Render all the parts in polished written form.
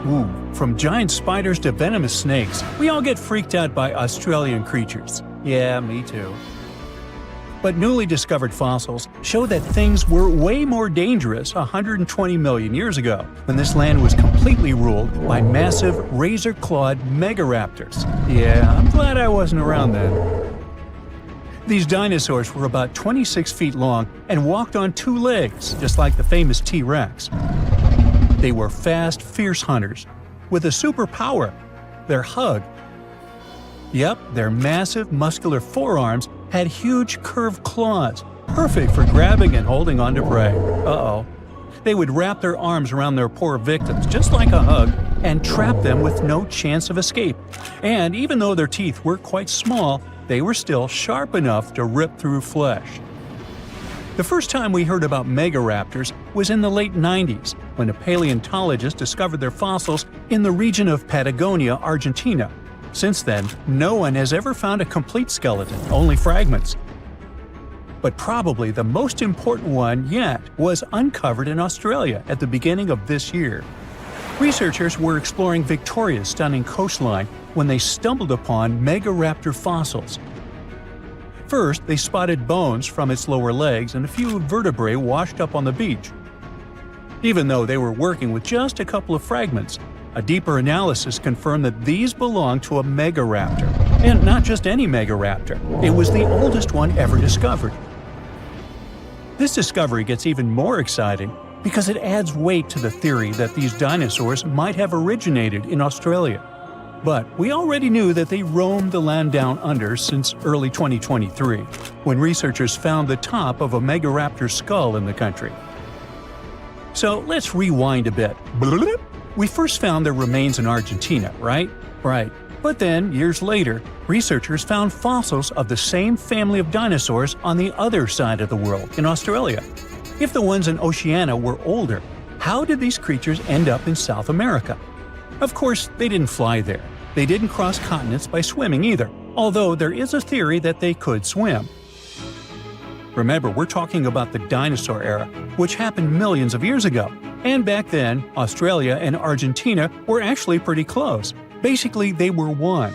Ooh, from giant spiders to venomous snakes, we all get freaked out by Australian creatures. Yeah, me too. But newly discovered fossils show that things were way more dangerous 120 million years ago, when this land was completely ruled by massive razor-clawed megaraptors. Yeah, I'm glad I wasn't around then. These dinosaurs were about 26 feet long and walked on two legs, just like the famous T-Rex. They were fast, fierce hunters, with a superpower: their hug. Yep, their massive, muscular forearms had huge curved claws, perfect for grabbing and holding onto prey. Uh-oh. They would wrap their arms around their poor victims, just like a hug, and trap them with no chance of escape. And even though their teeth were quite small, they were still sharp enough to rip through flesh. The first time we heard about megaraptors was in the late 90s, when a paleontologist discovered their fossils in the region of Patagonia, Argentina. Since then, no one has ever found a complete skeleton, only fragments. But probably the most important one yet was uncovered in Australia at the beginning of this year. Researchers were exploring Victoria's stunning coastline when they stumbled upon Megaraptor fossils. First, they spotted bones from its lower legs and a few vertebrae washed up on the beach. Even though they were working with just a couple of fragments, a deeper analysis confirmed that these belonged to a Megaraptor. And not just any Megaraptor, it was the oldest one ever discovered. This discovery gets even more exciting because it adds weight to the theory that these dinosaurs might have originated in Australia. But we already knew that they roamed the land down under since early 2023, when researchers found the top of a Megaraptor skull in the country. So let's rewind a bit. We first found their remains in Argentina, right? Right. But then, years later, researchers found fossils of the same family of dinosaurs on the other side of the world, in Australia. If the ones in Oceania were older, how did these creatures end up in South America? Of course, they didn't fly there. They didn't cross continents by swimming either, although there is a theory that they could swim. Remember, we're talking about the dinosaur era, which happened millions of years ago. And back then, Australia and Argentina were actually pretty close. Basically, they were one.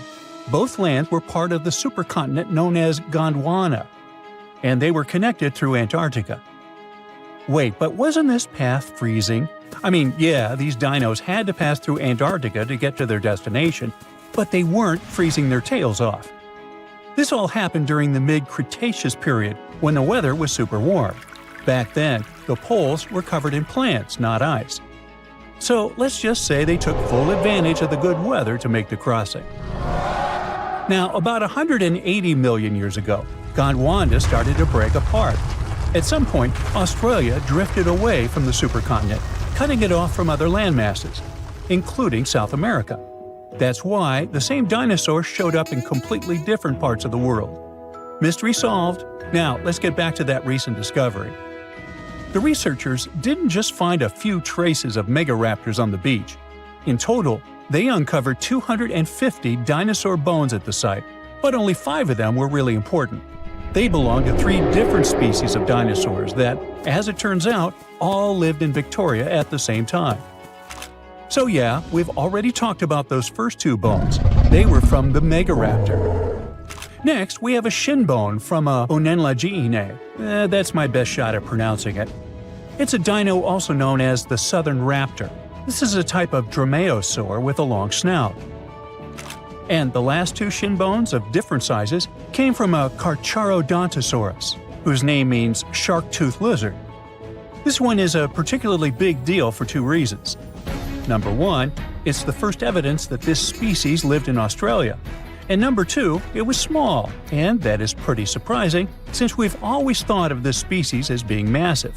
Both lands were part of the supercontinent known as Gondwana, and they were connected through Antarctica. Wait, but wasn't this path freezing? I mean, yeah, these dinos had to pass through Antarctica to get to their destination, but they weren't freezing their tails off. This all happened during the mid-Cretaceous period, when the weather was super warm. Back then, the poles were covered in plants, not ice. So let's just say they took full advantage of the good weather to make the crossing. Now, about 180 million years ago, Gondwana started to break apart. At some point, Australia drifted away from the supercontinent, cutting it off from other landmasses, including South America. That's why the same dinosaurs showed up in completely different parts of the world. Mystery solved. Now, let's get back to that recent discovery. The researchers didn't just find a few traces of megaraptors on the beach. In total, they uncovered 250 dinosaur bones at the site, but only 5 of them were really important. They belonged to 3 different species of dinosaurs that, as it turns out, all lived in Victoria at the same time. So yeah, we've already talked about those first 2 bones. They were from the Megaraptor. Next, we have a shin bone from a unenlagiine. That's my best shot at pronouncing it. It's a dino also known as the southern raptor. This is a type of dromaeosaur with a long snout. And the last 2 shin bones of different sizes came from a Carcharodontosaurus, whose name means shark-toothed lizard. This one is a particularly big deal for 2 reasons. Number 1, it's the first evidence that this species lived in Australia. And number 2, it was small, and that is pretty surprising since we've always thought of this species as being massive.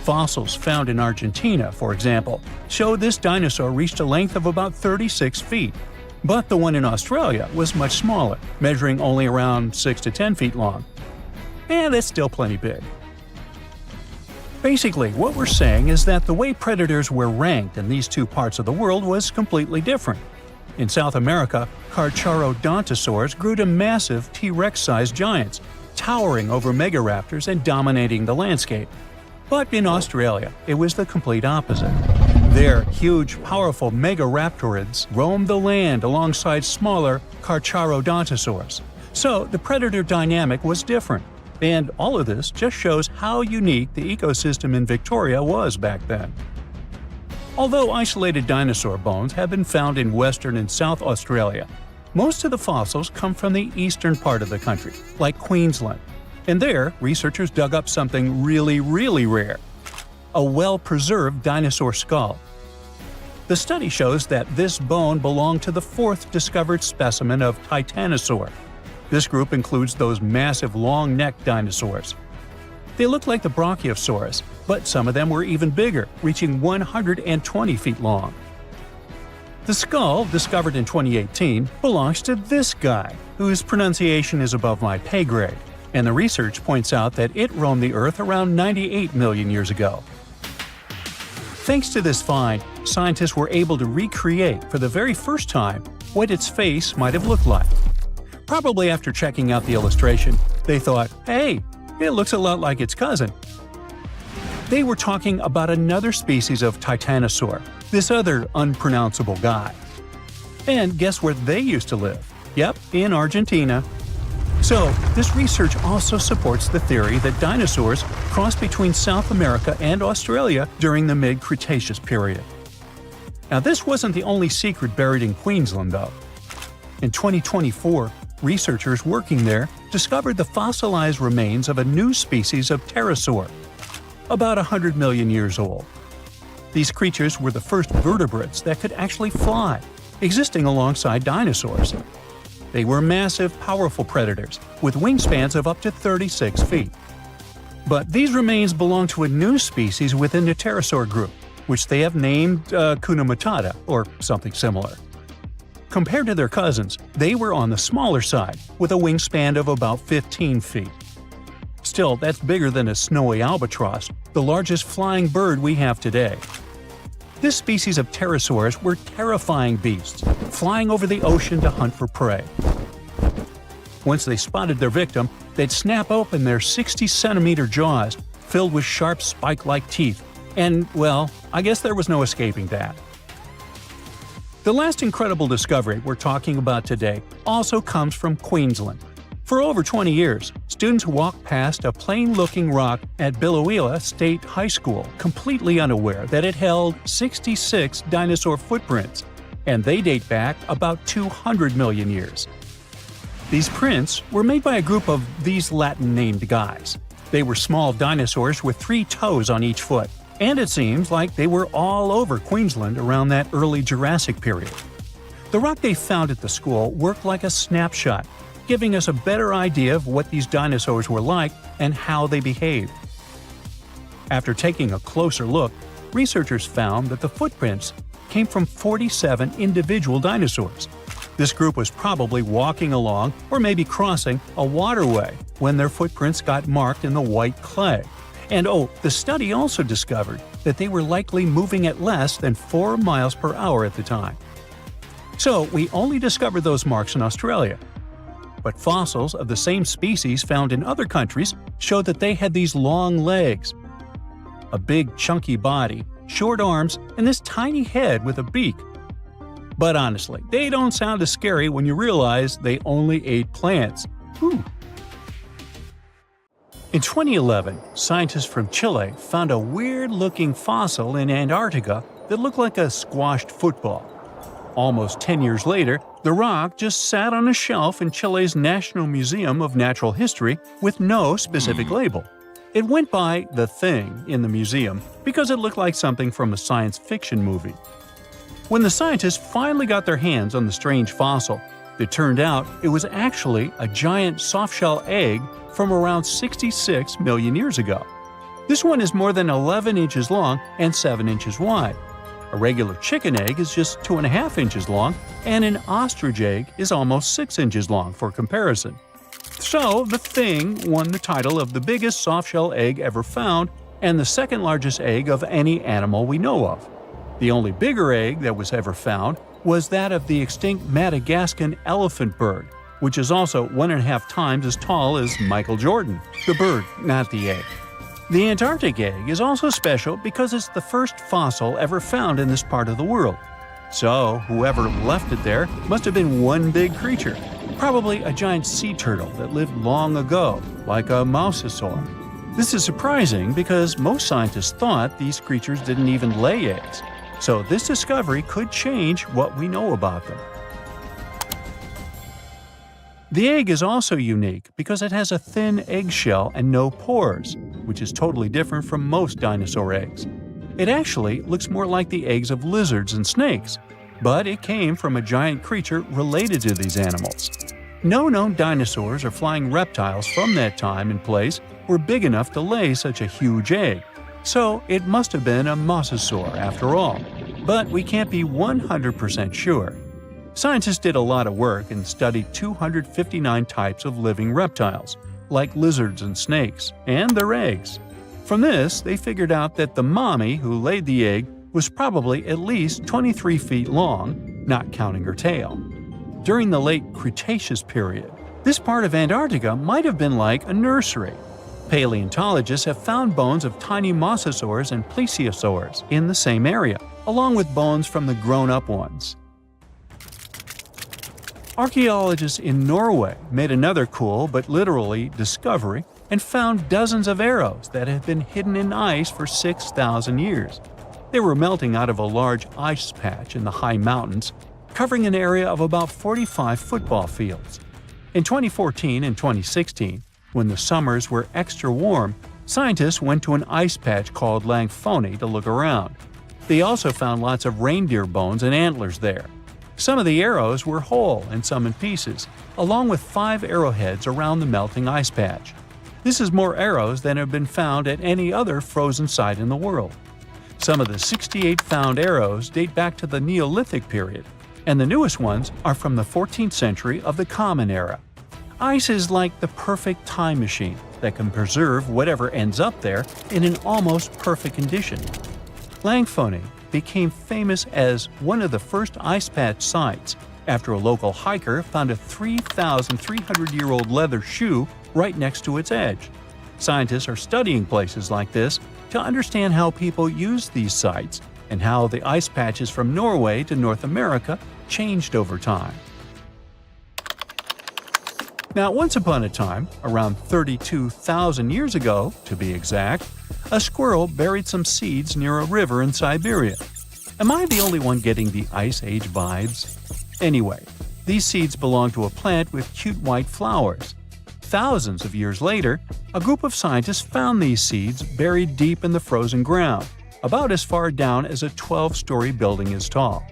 Fossils found in Argentina, for example, show this dinosaur reached a length of about 36 feet. But the one in Australia was much smaller, measuring only around 6 to 10 feet long. And that's still plenty big. Basically, what we're saying is that the way predators were ranked in these 2 parts of the world was completely different. In South America, Carcharodontosaurs grew to massive T-Rex-sized giants, towering over megaraptors and dominating the landscape. But in Australia, it was the complete opposite. There, huge, powerful Megaraptorids roamed the land alongside smaller Carcharodontosaurs. So the predator dynamic was different. And all of this just shows how unique the ecosystem in Victoria was back then. Although isolated dinosaur bones have been found in Western and South Australia, most of the fossils come from the eastern part of the country, like Queensland. And there, researchers dug up something really rare – a well-preserved dinosaur skull. The study shows that this bone belonged to the fourth discovered specimen of Titanosaur. This group includes those massive long-necked dinosaurs. They look like the Brachiosaurus, but some of them were even bigger, reaching 120 feet long. The skull, discovered in 2018, belongs to this guy, whose pronunciation is above my pay grade, and the research points out that it roamed the Earth around 98 million years ago. Thanks to this find, scientists were able to recreate for the very first time what its face might have looked like. Probably after checking out the illustration, they thought, hey, it looks a lot like its cousin. They were talking about another species of Titanosaur, this other unpronounceable guy. And guess where they used to live? Yep, in Argentina. So, this research also supports the theory that dinosaurs crossed between South America and Australia during the mid-Cretaceous period. Now, this wasn't the only secret buried in Queensland, though. In 2024, researchers working there discovered the fossilized remains of a new species of pterosaur, about 100 million years old. These creatures were the first vertebrates that could actually fly, existing alongside dinosaurs. They were massive, powerful predators, with wingspans of up to 36 feet. But these remains belong to a new species within the pterosaur group, which they have named Hakuna Matata, or something similar. Compared to their cousins, they were on the smaller side, with a wingspan of about 15 feet. Still, that's bigger than a snowy albatross, the largest flying bird we have today. This species of pterosaurs were terrifying beasts, flying over the ocean to hunt for prey. Once they spotted their victim, they'd snap open their 60-centimeter jaws, filled with sharp spike-like teeth, and, well, I guess there was no escaping that. The last incredible discovery we're talking about today also comes from Queensland. For over 20 years, students walked past a plain-looking rock at Biloela State High School completely unaware that it held 66 dinosaur footprints, and they date back about 200 million years. These prints were made by a group of these Latin-named guys. They were small dinosaurs with 3 toes on each foot, and it seems like they were all over Queensland around that early Jurassic period. The rock they found at the school worked like a snapshot, giving us a better idea of what these dinosaurs were like and how they behaved. After taking a closer look, researchers found that the footprints came from 47 individual dinosaurs. This group was probably walking along or maybe crossing a waterway when their footprints got marked in the white clay. And the study also discovered that they were likely moving at less than 4 miles per hour at the time. So we only discovered those marks in Australia. But fossils of the same species found in other countries showed that they had these long legs, a big chunky body, short arms, and this tiny head with a beak. But honestly, they don't sound as scary when you realize they only ate plants. Whew. In 2011, scientists from Chile found a weird-looking fossil in Antarctica that looked like a squashed football. Almost 10 years later, the rock just sat on a shelf in Chile's National Museum of Natural History with no specific label. It went by The Thing in the museum because it looked like something from a science fiction movie. When the scientists finally got their hands on the strange fossil, it turned out it was actually a giant softshell egg from around 66 million years ago. This one is more than 11 inches long and 7 inches wide. A regular chicken egg is just 2.5 inches long, and an ostrich egg is almost 6 inches long for comparison. So, the Thing won the title of the biggest softshell egg ever found and the second largest egg of any animal we know of. The only bigger egg that was ever found was that of the extinct Madagascan elephant bird, which is also 1.5 times as tall as Michael Jordan. The bird, not the egg. The Antarctic egg is also special because it's the first fossil ever found in this part of the world. So, whoever left it there must have been one big creature, probably a giant sea turtle that lived long ago, like a mosasaur. This is surprising because most scientists thought these creatures didn't even lay eggs, so this discovery could change what we know about them. The egg is also unique because it has a thin eggshell and no pores, which is totally different from most dinosaur eggs. It actually looks more like the eggs of lizards and snakes, but it came from a giant creature related to these animals. No known dinosaurs or flying reptiles from that time and place were big enough to lay such a huge egg, so it must have been a mosasaur after all. But we can't be 100% sure. Scientists did a lot of work and studied 259 types of living reptiles, like lizards and snakes, and their eggs. From this, they figured out that the mommy who laid the egg was probably at least 23 feet long, not counting her tail. During the late Cretaceous period, this part of Antarctica might have been like a nursery. Paleontologists have found bones of tiny mosasaurs and plesiosaurs in the same area, along with bones from the grown-up ones. Archaeologists in Norway made another cool but literally discovery and found dozens of arrows that had been hidden in ice for 6,000 years. They were melting out of a large ice patch in the high mountains, covering an area of about 45 football fields. In 2014 and 2016, when the summers were extra warm, scientists went to an ice patch called Langfoni to look around. They also found lots of reindeer bones and antlers there. Some of the arrows were whole and some in pieces, along with 5 arrowheads around the melting ice patch. This is more arrows than have been found at any other frozen site in the world. Some of the 68 found arrows date back to the Neolithic period, and the newest ones are from the 14th century of the Common Era. Ice is like the perfect time machine that can preserve whatever ends up there in an almost perfect condition. Langfoni became famous as one of the first ice patch sites after a local hiker found a 3,300-year-old leather shoe right next to its edge. Scientists are studying places like this to understand how people use these sites and how the ice patches from Norway to North America changed over time. Now, once upon a time, around 32,000 years ago, to be exact, a squirrel buried some seeds near a river in Siberia. Am I the only one getting the Ice Age vibes? Anyway, these seeds belong to a plant with cute white flowers. Thousands of years later, a group of scientists found these seeds buried deep in the frozen ground, about as far down as a 12-story building is tall.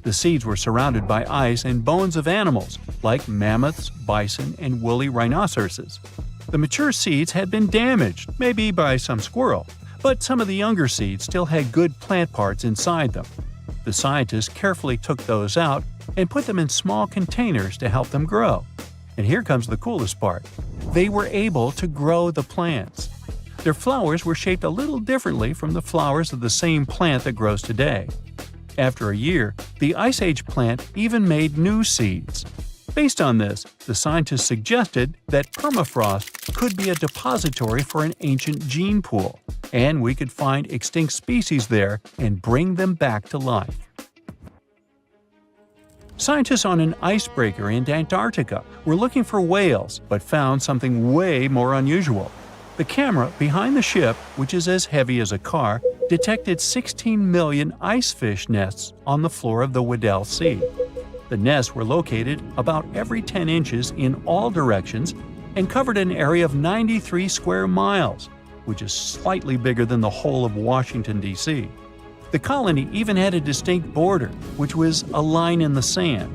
The seeds were surrounded by ice and bones of animals like mammoths, bison, and woolly rhinoceroses. The mature seeds had been damaged, maybe by some squirrel, but some of the younger seeds still had good plant parts inside them. The scientists carefully took those out and put them in small containers to help them grow. And here comes the coolest part. They were able to grow the plants. Their flowers were shaped a little differently from the flowers of the same plant that grows today. After a year, the Ice Age plant even made new seeds. Based on this, the scientists suggested that permafrost could be a depository for an ancient gene pool, and we could find extinct species there and bring them back to life. Scientists on an icebreaker in Antarctica were looking for whales but found something way more unusual. The camera behind the ship, which is as heavy as a car, detected 16 million icefish nests on the floor of the Weddell Sea. The nests were located about every 10 inches in all directions and covered an area of 93 square miles, which is slightly bigger than the whole of Washington, D.C. The colony even had a distinct border, which was a line in the sand.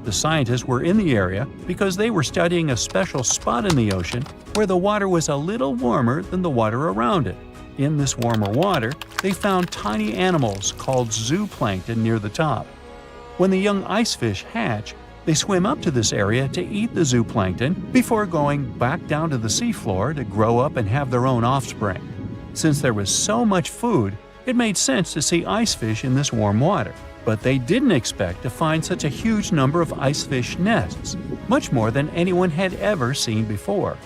The scientists were in the area because they were studying a special spot in the ocean where the water was a little warmer than the water around it. In this warmer water, they found tiny animals called zooplankton near the top. When the young icefish hatch, they swim up to this area to eat the zooplankton before going back down to the seafloor to grow up and have their own offspring. Since there was so much food, it made sense to see icefish in this warm water. But they didn't expect to find such a huge number of icefish nests, much more than anyone had ever seen before.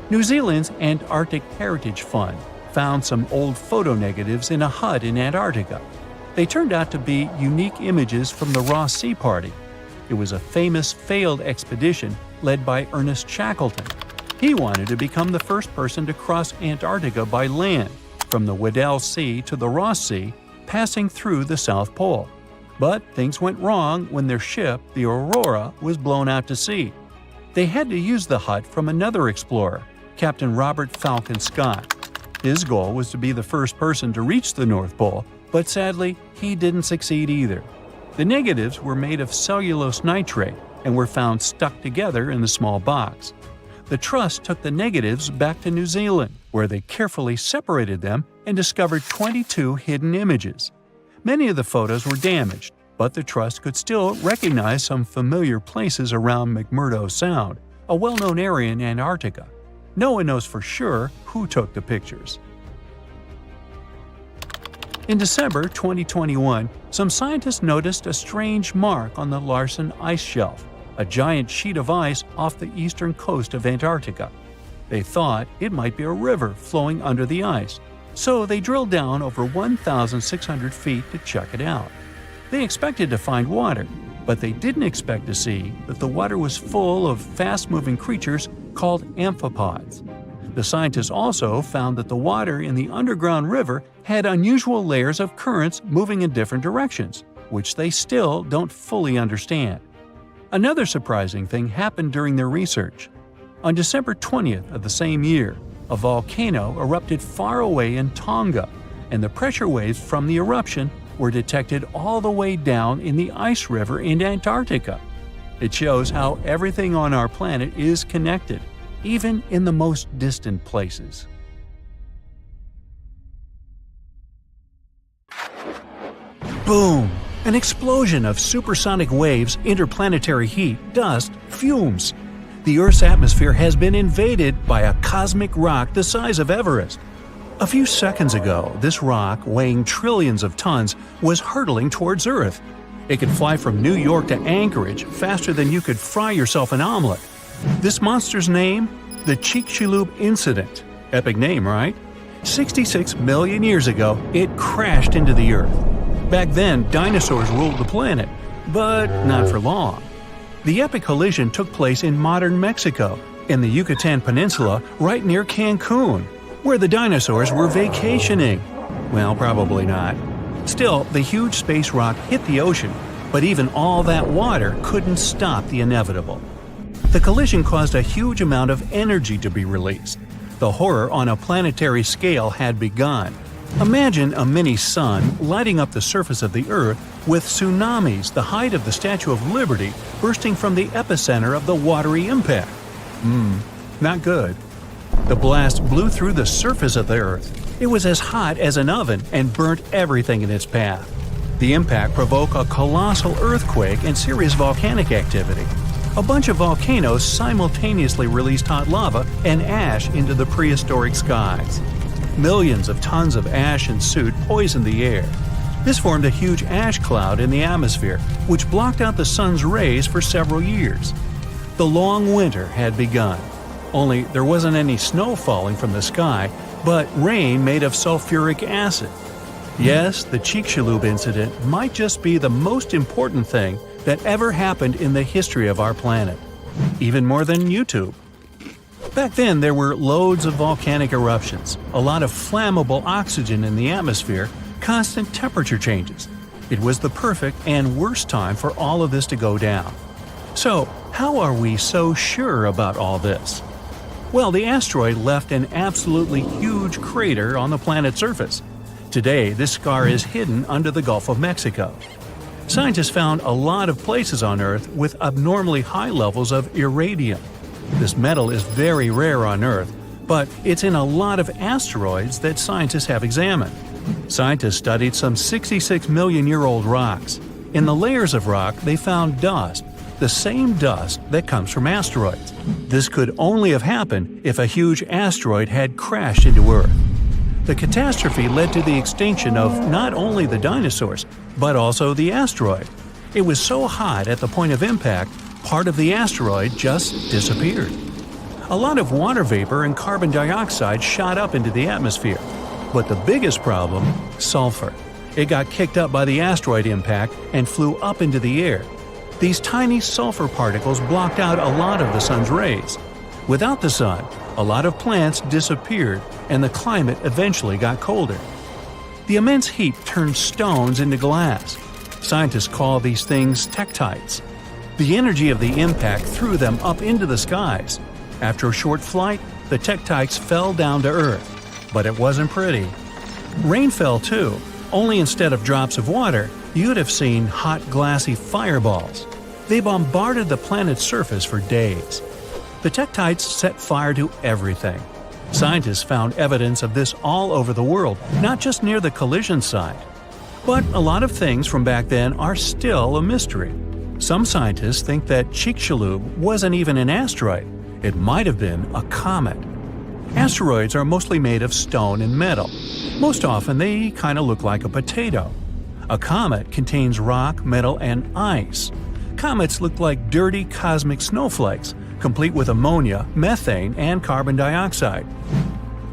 New Zealand's Antarctic Heritage Fund found some old photo negatives in a hut in Antarctica. They turned out to be unique images from the Ross Sea Party. It was a famous failed expedition led by Ernest Shackleton. He wanted to become the first person to cross Antarctica by land, from the Weddell Sea to the Ross Sea, passing through the South Pole. But things went wrong when their ship, the Aurora, was blown out to sea. They had to use the hut from another explorer, Captain Robert Falcon Scott. His goal was to be the first person to reach the North Pole, but sadly, he didn't succeed either. The negatives were made of cellulose nitrate and were found stuck together in the small box. The Trust took the negatives back to New Zealand, where they carefully separated them and discovered 22 hidden images. Many of the photos were damaged, but the Trust could still recognize some familiar places around McMurdo Sound, a well-known area in Antarctica. No one knows for sure who took the pictures. In December 2021, some scientists noticed a strange mark on the Larsen Ice Shelf, a giant sheet of ice off the eastern coast of Antarctica. They thought it might be a river flowing under the ice, so they drilled down over 1,600 feet to check it out. They expected to find water, but they didn't expect to see that the water was full of fast-moving creatures called amphipods. The scientists also found that the water in the underground river had unusual layers of currents moving in different directions, which they still don't fully understand. Another surprising thing happened during their research. On December 20th of the same year, a volcano erupted far away in Tonga, and the pressure waves from the eruption were detected all the way down in the ice river in Antarctica. It shows how everything on our planet is connected, even in the most distant places. Boom! An explosion of supersonic waves, interplanetary heat, dust, fumes. The Earth's atmosphere has been invaded by a cosmic rock the size of Everest. A few seconds ago, this rock, weighing trillions of tons, was hurtling towards Earth. It could fly from New York to Anchorage faster than you could fry yourself an omelet. This monster's name? The Chicxulub Incident. Epic name, right? 66 million years ago, it crashed into the Earth. Back then, dinosaurs ruled the planet, but not for long. The epic collision took place in modern Mexico, in the Yucatan Peninsula, right near Cancun, where the dinosaurs were vacationing. Well, probably not. Still, the huge space rock hit the ocean, but even all that water couldn't stop the inevitable. The collision caused a huge amount of energy to be released. The horror on a planetary scale had begun. Imagine a mini-sun lighting up the surface of the Earth with tsunamis the height of the Statue of Liberty bursting from the epicenter of the watery impact. Not good. The blast blew through the surface of the Earth. It was as hot as an oven and burnt everything in its path. The impact provoked a colossal earthquake and serious volcanic activity. A bunch of volcanoes simultaneously released hot lava and ash into the prehistoric skies. Millions of tons of ash and soot poisoned the air. This formed a huge ash cloud in the atmosphere, which blocked out the sun's rays for several years. The long winter had begun. Only there wasn't any snow falling from the sky, but rain made of sulfuric acid. Yes, the Chicxulub incident might just be the most important thing that ever happened in the history of our planet. Even more than YouTube. Back then, there were loads of volcanic eruptions, a lot of flammable oxygen in the atmosphere, constant temperature changes. It was the perfect and worst time for all of this to go down. So, how are we so sure about all this? Well, the asteroid left an absolutely huge crater on the planet's surface. Today, this scar is hidden under the Gulf of Mexico. Scientists found a lot of places on Earth with abnormally high levels of iridium. This metal is very rare on Earth, but it's in a lot of asteroids that scientists have examined. Scientists studied some 66 million-year-old rocks. In the layers of rock, they found dust, the same dust that comes from asteroids. This could only have happened if a huge asteroid had crashed into Earth. The catastrophe led to the extinction of not only the dinosaurs, but also the asteroid. It was so hot at the point of impact, part of the asteroid just disappeared. A lot of water vapor and carbon dioxide shot up into the atmosphere. But the biggest problem? Sulfur. It got kicked up by the asteroid impact and flew up into the air. These tiny sulfur particles blocked out a lot of the sun's rays. Without the sun, a lot of plants disappeared and the climate eventually got colder. The immense heat turned stones into glass. Scientists call these things tektites. The energy of the impact threw them up into the skies. After a short flight, the tektites fell down to Earth. But it wasn't pretty. Rain fell too, only instead of drops of water, you'd have seen hot glassy fireballs. They bombarded the planet's surface for days. The tektites set fire to everything. Scientists found evidence of this all over the world, not just near the collision site. But a lot of things from back then are still a mystery. Some scientists think that Chicxulub wasn't even an asteroid. It might have been a comet. Asteroids are mostly made of stone and metal. Most often they kind of look like a potato. A comet contains rock, metal, and ice. Comets look like dirty cosmic snowflakes, complete with ammonia, methane, and carbon dioxide.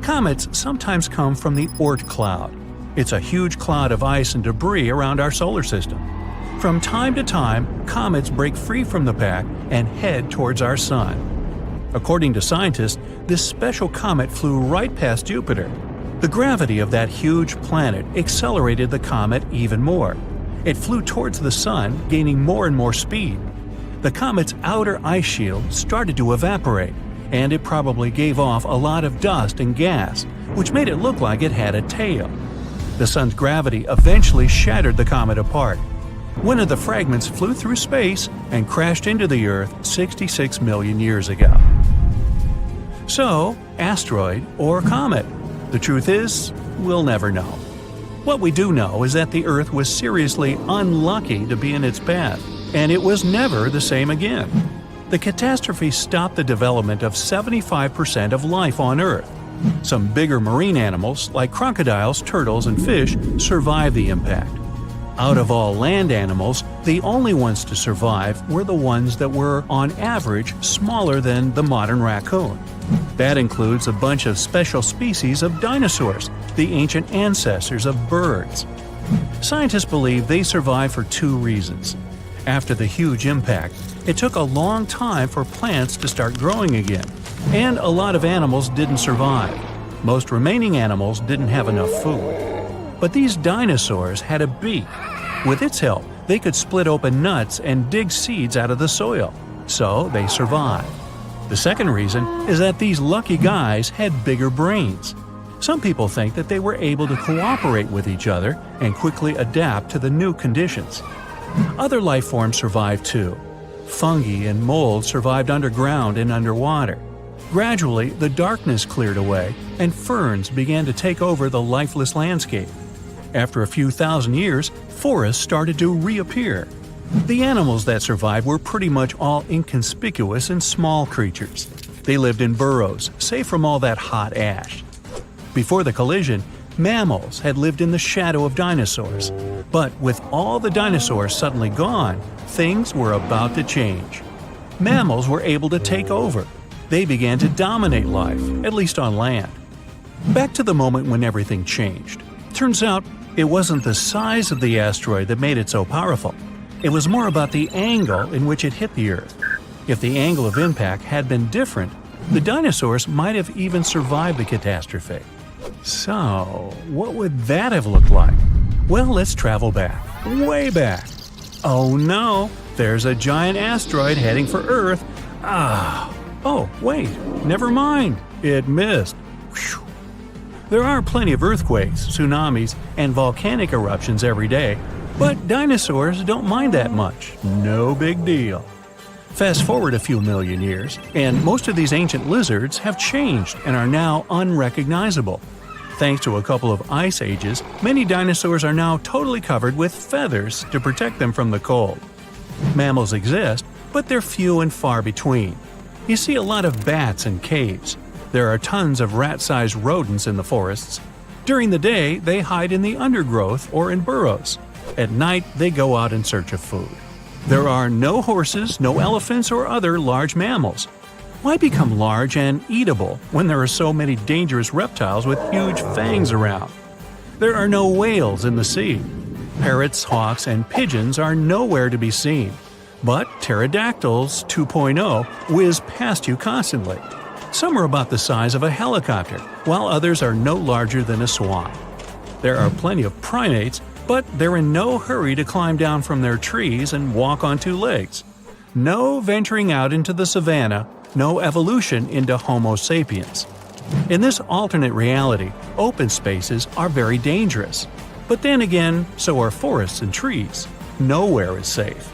Comets sometimes come from the Oort cloud. It's a huge cloud of ice and debris around our solar system. From time to time, comets break free from the pack and head towards our sun. According to scientists, this special comet flew right past Jupiter. The gravity of that huge planet accelerated the comet even more. It flew towards the sun, gaining more and more speed. The comet's outer ice shield started to evaporate, and it probably gave off a lot of dust and gas, which made it look like it had a tail. The sun's gravity eventually shattered the comet apart. One of the fragments flew through space and crashed into the Earth 66 million years ago. So, asteroid or comet? The truth is, we'll never know. What we do know is that the Earth was seriously unlucky to be in its path, and it was never the same again. The catastrophe stopped the development of 75% of life on Earth. Some bigger marine animals, like crocodiles, turtles, and fish, survived the impact. Out of all land animals, the only ones to survive were the ones that were, on average, smaller than the modern raccoon. That includes a bunch of special species of dinosaurs, the ancient ancestors of birds. Scientists believe they survived for two reasons. After the huge impact, it took a long time for plants to start growing again, and a lot of animals didn't survive. Most remaining animals didn't have enough food. But these dinosaurs had a beak. With its help, they could split open nuts and dig seeds out of the soil, so they survived. The second reason is that these lucky guys had bigger brains. Some people think that they were able to cooperate with each other and quickly adapt to the new conditions. Other life forms survived too. Fungi and mold survived underground and underwater. Gradually, the darkness cleared away, and ferns began to take over the lifeless landscape. After a few thousand years, forests started to reappear. The animals that survived were pretty much all inconspicuous and small creatures. They lived in burrows, safe from all that hot ash. Before the collision, mammals had lived in the shadow of dinosaurs. But with all the dinosaurs suddenly gone, things were about to change. Mammals were able to take over. They began to dominate life, at least on land. Back to the moment when everything changed. Turns out, it wasn't the size of the asteroid that made it so powerful. It was more about the angle in which it hit the Earth. If the angle of impact had been different, the dinosaurs might have even survived the catastrophe. So, what would that have looked like? Well, let's travel back, way back. Oh no, there's a giant asteroid heading for Earth. Oh, wait, never mind, it missed. Whew. There are plenty of earthquakes, tsunamis, and volcanic eruptions every day, but dinosaurs don't mind that much. No big deal. Fast forward a few million years, and most of these ancient lizards have changed and are now unrecognizable. Thanks to a couple of ice ages, many dinosaurs are now totally covered with feathers to protect them from the cold. Mammals exist, but they're few and far between. You see a lot of bats in caves. There are tons of rat-sized rodents in the forests. During the day, they hide in the undergrowth or in burrows. At night, they go out in search of food. There are no horses, no elephants, or other large mammals. Why become large and eatable when there are so many dangerous reptiles with huge fangs around? There are no whales in the sea. Parrots, hawks, and pigeons are nowhere to be seen. But pterodactyls 2.0 whiz past you constantly. Some are about the size of a helicopter, while others are no larger than a swan. There are plenty of primates, but they're in no hurry to climb down from their trees and walk on two legs. No venturing out into the savannah, no evolution into Homo sapiens. In this alternate reality, open spaces are very dangerous. But then again, so are forests and trees. Nowhere is safe.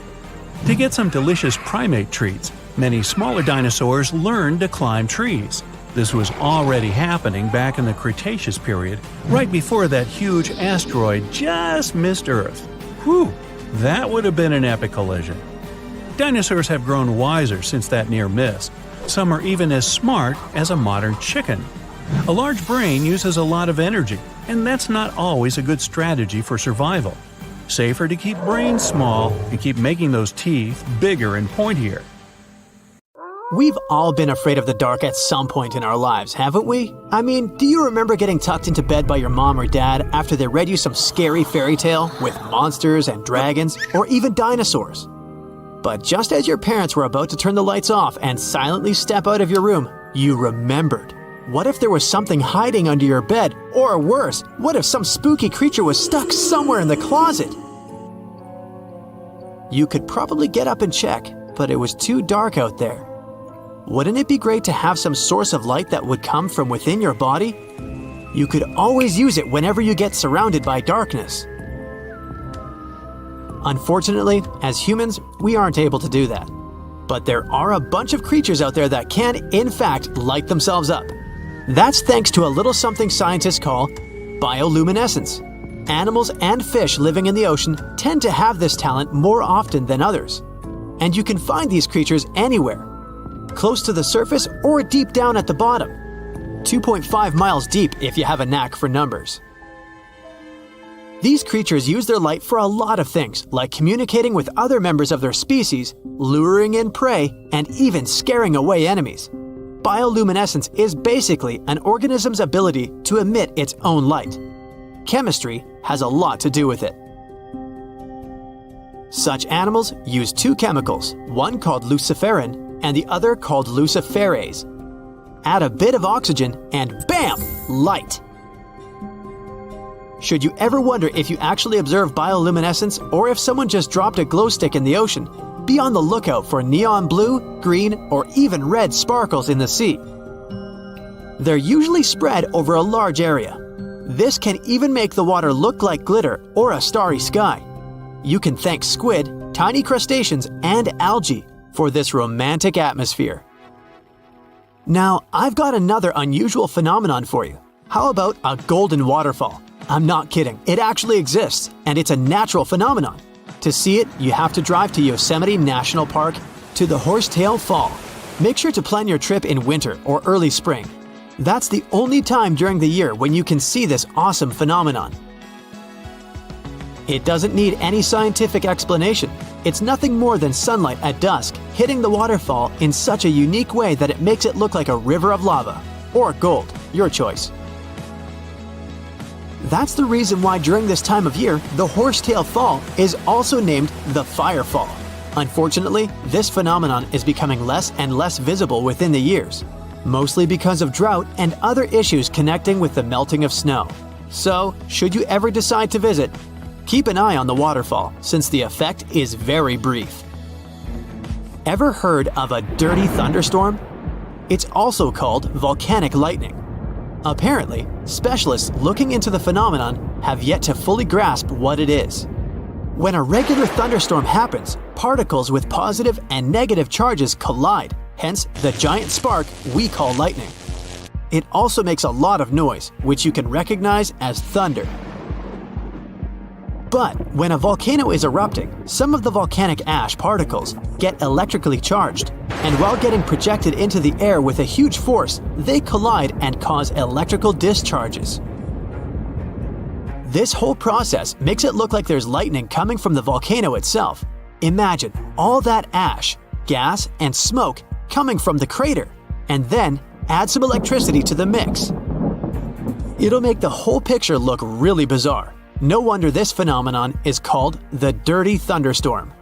To get some delicious primate treats, many smaller dinosaurs learned to climb trees. This was already happening back in the Cretaceous period, right before that huge asteroid just missed Earth. Whew, that would have been an epic collision. Dinosaurs have grown wiser since that near miss. Some are even as smart as a modern chicken. A large brain uses a lot of energy, and that's not always a good strategy for survival. Safer to keep brains small and keep making those teeth bigger and pointier. We've all been afraid of the dark at some point in our lives, haven't we? I mean, do you remember getting tucked into bed by your mom or dad after they read you some scary fairy tale with monsters and dragons or even dinosaurs? But just as your parents were about to turn the lights off and silently step out of your room, you remembered. What if there was something hiding under your bed? Or worse, what if some spooky creature was stuck somewhere in the closet? You could probably get up and check, but it was too dark out there. Wouldn't it be great to have some source of light that would come from within your body? You could always use it whenever you get surrounded by darkness. Unfortunately, as humans, we aren't able to do that. But there are a bunch of creatures out there that can, in fact, light themselves up. That's thanks to a little something scientists call bioluminescence. Animals and fish living in the ocean tend to have this talent more often than others. And you can find these creatures anywhere, close to the surface or deep down at the bottom. 2.5 miles deep if you have a knack for numbers. These creatures use their light for a lot of things, like communicating with other members of their species, luring in prey, and even scaring away enemies. Bioluminescence is basically an organism's ability to emit its own light. Chemistry has a lot to do with it. Such animals use two chemicals, one called luciferin and the other called luciferase. Add a bit of oxygen and bam! Light! Should you ever wonder if you actually observe bioluminescence or if someone just dropped a glow stick in the ocean, be on the lookout for neon blue, green, or even red sparkles in the sea. They're usually spread over a large area. This can even make the water look like glitter or a starry sky. You can thank squid, tiny crustaceans, and algae for this romantic atmosphere. Now, I've got another unusual phenomenon for you. How about a golden waterfall? I'm not kidding, it actually exists, and it's a natural phenomenon. To see it, you have to drive to Yosemite National Park to the Horsetail Fall. Make sure to plan your trip in winter or early spring. That's the only time during the year when you can see this awesome phenomenon. It doesn't need any scientific explanation. It's nothing more than sunlight at dusk hitting the waterfall in such a unique way that it makes it look like a river of lava. Or gold, your choice. That's the reason why during this time of year, the Horsetail Fall is also named the Fire Fall. Unfortunately, this phenomenon is becoming less and less visible within the years, mostly because of drought and other issues connecting with the melting of snow. So, should you ever decide to visit, keep an eye on the waterfall since the effect is very brief. Ever heard of a dirty thunderstorm? It's also called volcanic lightning. Apparently, specialists looking into the phenomenon have yet to fully grasp what it is. When a regular thunderstorm happens, particles with positive and negative charges collide, hence the giant spark we call lightning. It also makes a lot of noise, which you can recognize as thunder. But when a volcano is erupting, some of the volcanic ash particles get electrically charged, and while getting projected into the air with a huge force, they collide and cause electrical discharges. This whole process makes it look like there's lightning coming from the volcano itself. Imagine all that ash, gas, and smoke coming from the crater. and then add some electricity to the mix. It'll make the whole picture look really bizarre. No wonder this phenomenon is called the dirty thunderstorm.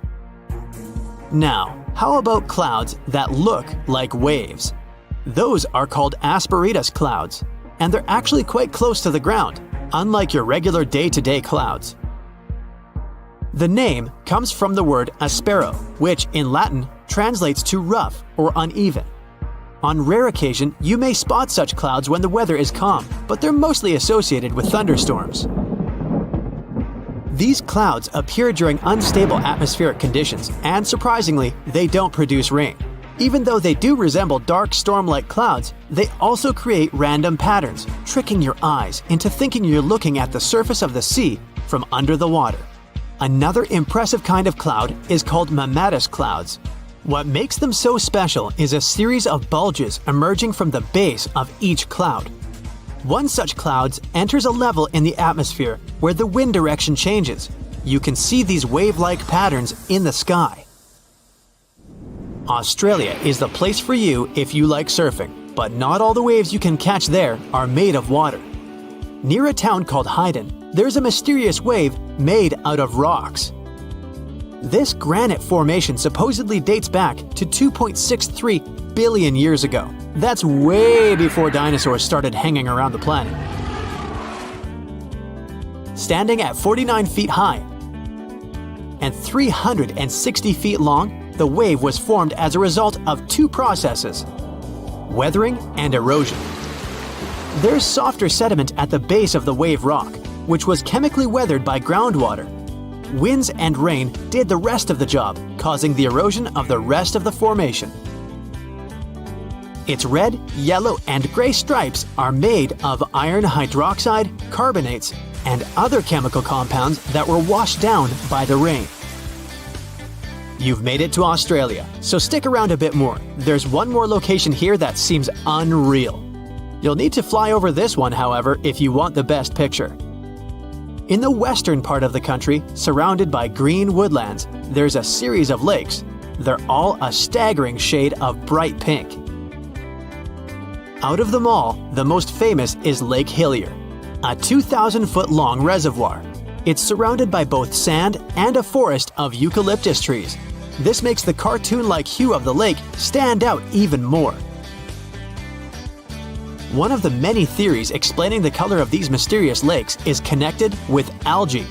Now, how about clouds that look like waves? Those are called asperitas clouds, and they're actually quite close to the ground, unlike your regular day-to-day clouds. The name comes from the word aspero, which in Latin translates to rough or uneven. On rare occasion, you may spot such clouds when the weather is calm, but they're mostly associated with thunderstorms. These clouds appear during unstable atmospheric conditions, and surprisingly, they don't produce rain. Even though they do resemble dark storm-like clouds, they also create random patterns, tricking your eyes into thinking you're looking at the surface of the sea from under the water. Another impressive kind of cloud is called mammatus clouds. What makes them so special is a series of bulges emerging from the base of each cloud. One such cloud enters a level in the atmosphere where the wind direction changes. You can see these wave-like patterns in the sky. Australia is the place for you if you like surfing, but not all the waves you can catch there are made of water. Near a town called Hayden, there's a mysterious wave made out of rocks. This granite formation supposedly dates back to 2.63 billion years ago. That's way before dinosaurs started hanging around the planet. Standing at 49 feet high and 360 feet long, the wave was formed as a result of two processes: weathering and erosion. There's softer sediment at the base of the wave rock, which was chemically weathered by groundwater. Winds and rain did the rest of the job, causing the erosion of the rest of the formation. Its red, yellow, and gray stripes are made of iron hydroxide, carbonates, and other chemical compounds that were washed down by the rain. You've made it to Australia, so stick around a bit more. There's one more location here that seems unreal. You'll need to fly over this one, however, if you want the best picture. In the western part of the country, surrounded by green woodlands, there's a series of lakes. They're all a staggering shade of bright pink. Out of them all, the most famous is Lake Hillier, a 2,000-foot-long reservoir. It's surrounded by both sand and a forest of eucalyptus trees. This makes the cartoon-like hue of the lake stand out even more. One of the many theories explaining the color of these mysterious lakes is connected with algae.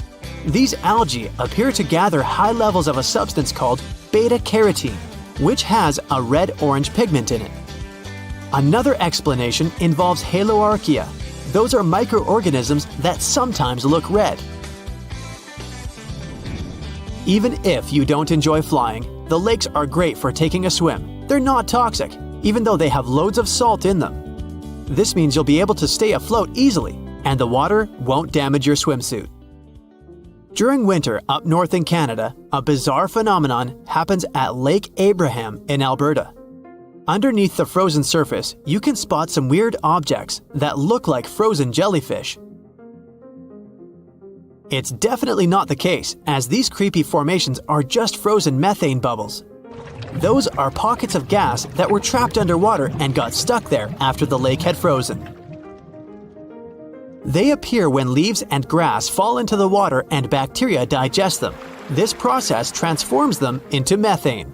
These algae appear to gather high levels of a substance called beta-carotene, which has a red-orange pigment in it. Another explanation involves haloarchaea. Those are microorganisms that sometimes look red. Even if you don't enjoy flying, the lakes are great for taking a swim. They're not toxic, even though they have loads of salt in them. This means you'll be able to stay afloat easily, and the water won't damage your swimsuit. During winter up north in Canada, a bizarre phenomenon happens at Lake Abraham in Alberta. Underneath the frozen surface, you can spot some weird objects that look like frozen jellyfish. It's definitely not the case, as these creepy formations are just frozen methane bubbles. Those are pockets of gas that were trapped underwater and got stuck there after the lake had frozen. They appear when leaves and grass fall into the water and bacteria digest them. This process transforms them into methane.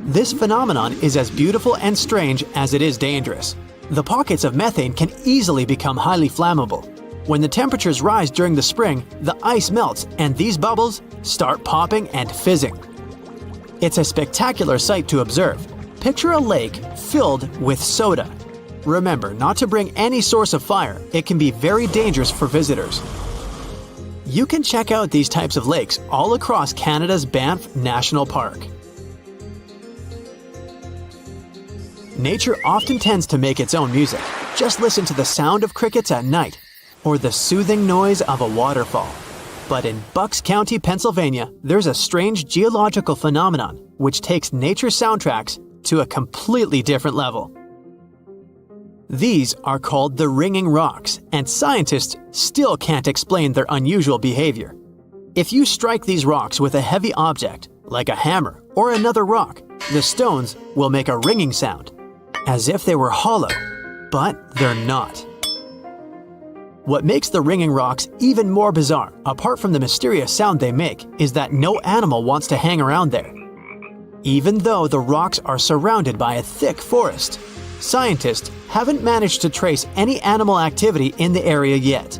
This phenomenon is as beautiful and strange as it is dangerous. The pockets of methane can easily become highly flammable. When the temperatures rise during the spring, the ice melts and these bubbles start popping and fizzing. It's a spectacular sight to observe. Picture a lake filled with soda. Remember not to bring any source of fire. It can be very dangerous for visitors. You can check out these types of lakes all across Canada's Banff National Park. Nature often tends to make its own music. Just listen to the sound of crickets at night, or the soothing noise of a waterfall. But in Bucks County, Pennsylvania, there's a strange geological phenomenon which takes nature soundtracks to a completely different level. These are called the ringing rocks, and scientists still can't explain their unusual behavior. If you strike these rocks with a heavy object, like a hammer or another rock, the stones will make a ringing sound. as if they were hollow, but they're not. What makes the ringing rocks even more bizarre, apart from the mysterious sound they make, is that no animal wants to hang around there. Even though the rocks are surrounded by a thick forest, scientists haven't managed to trace any animal activity in the area yet.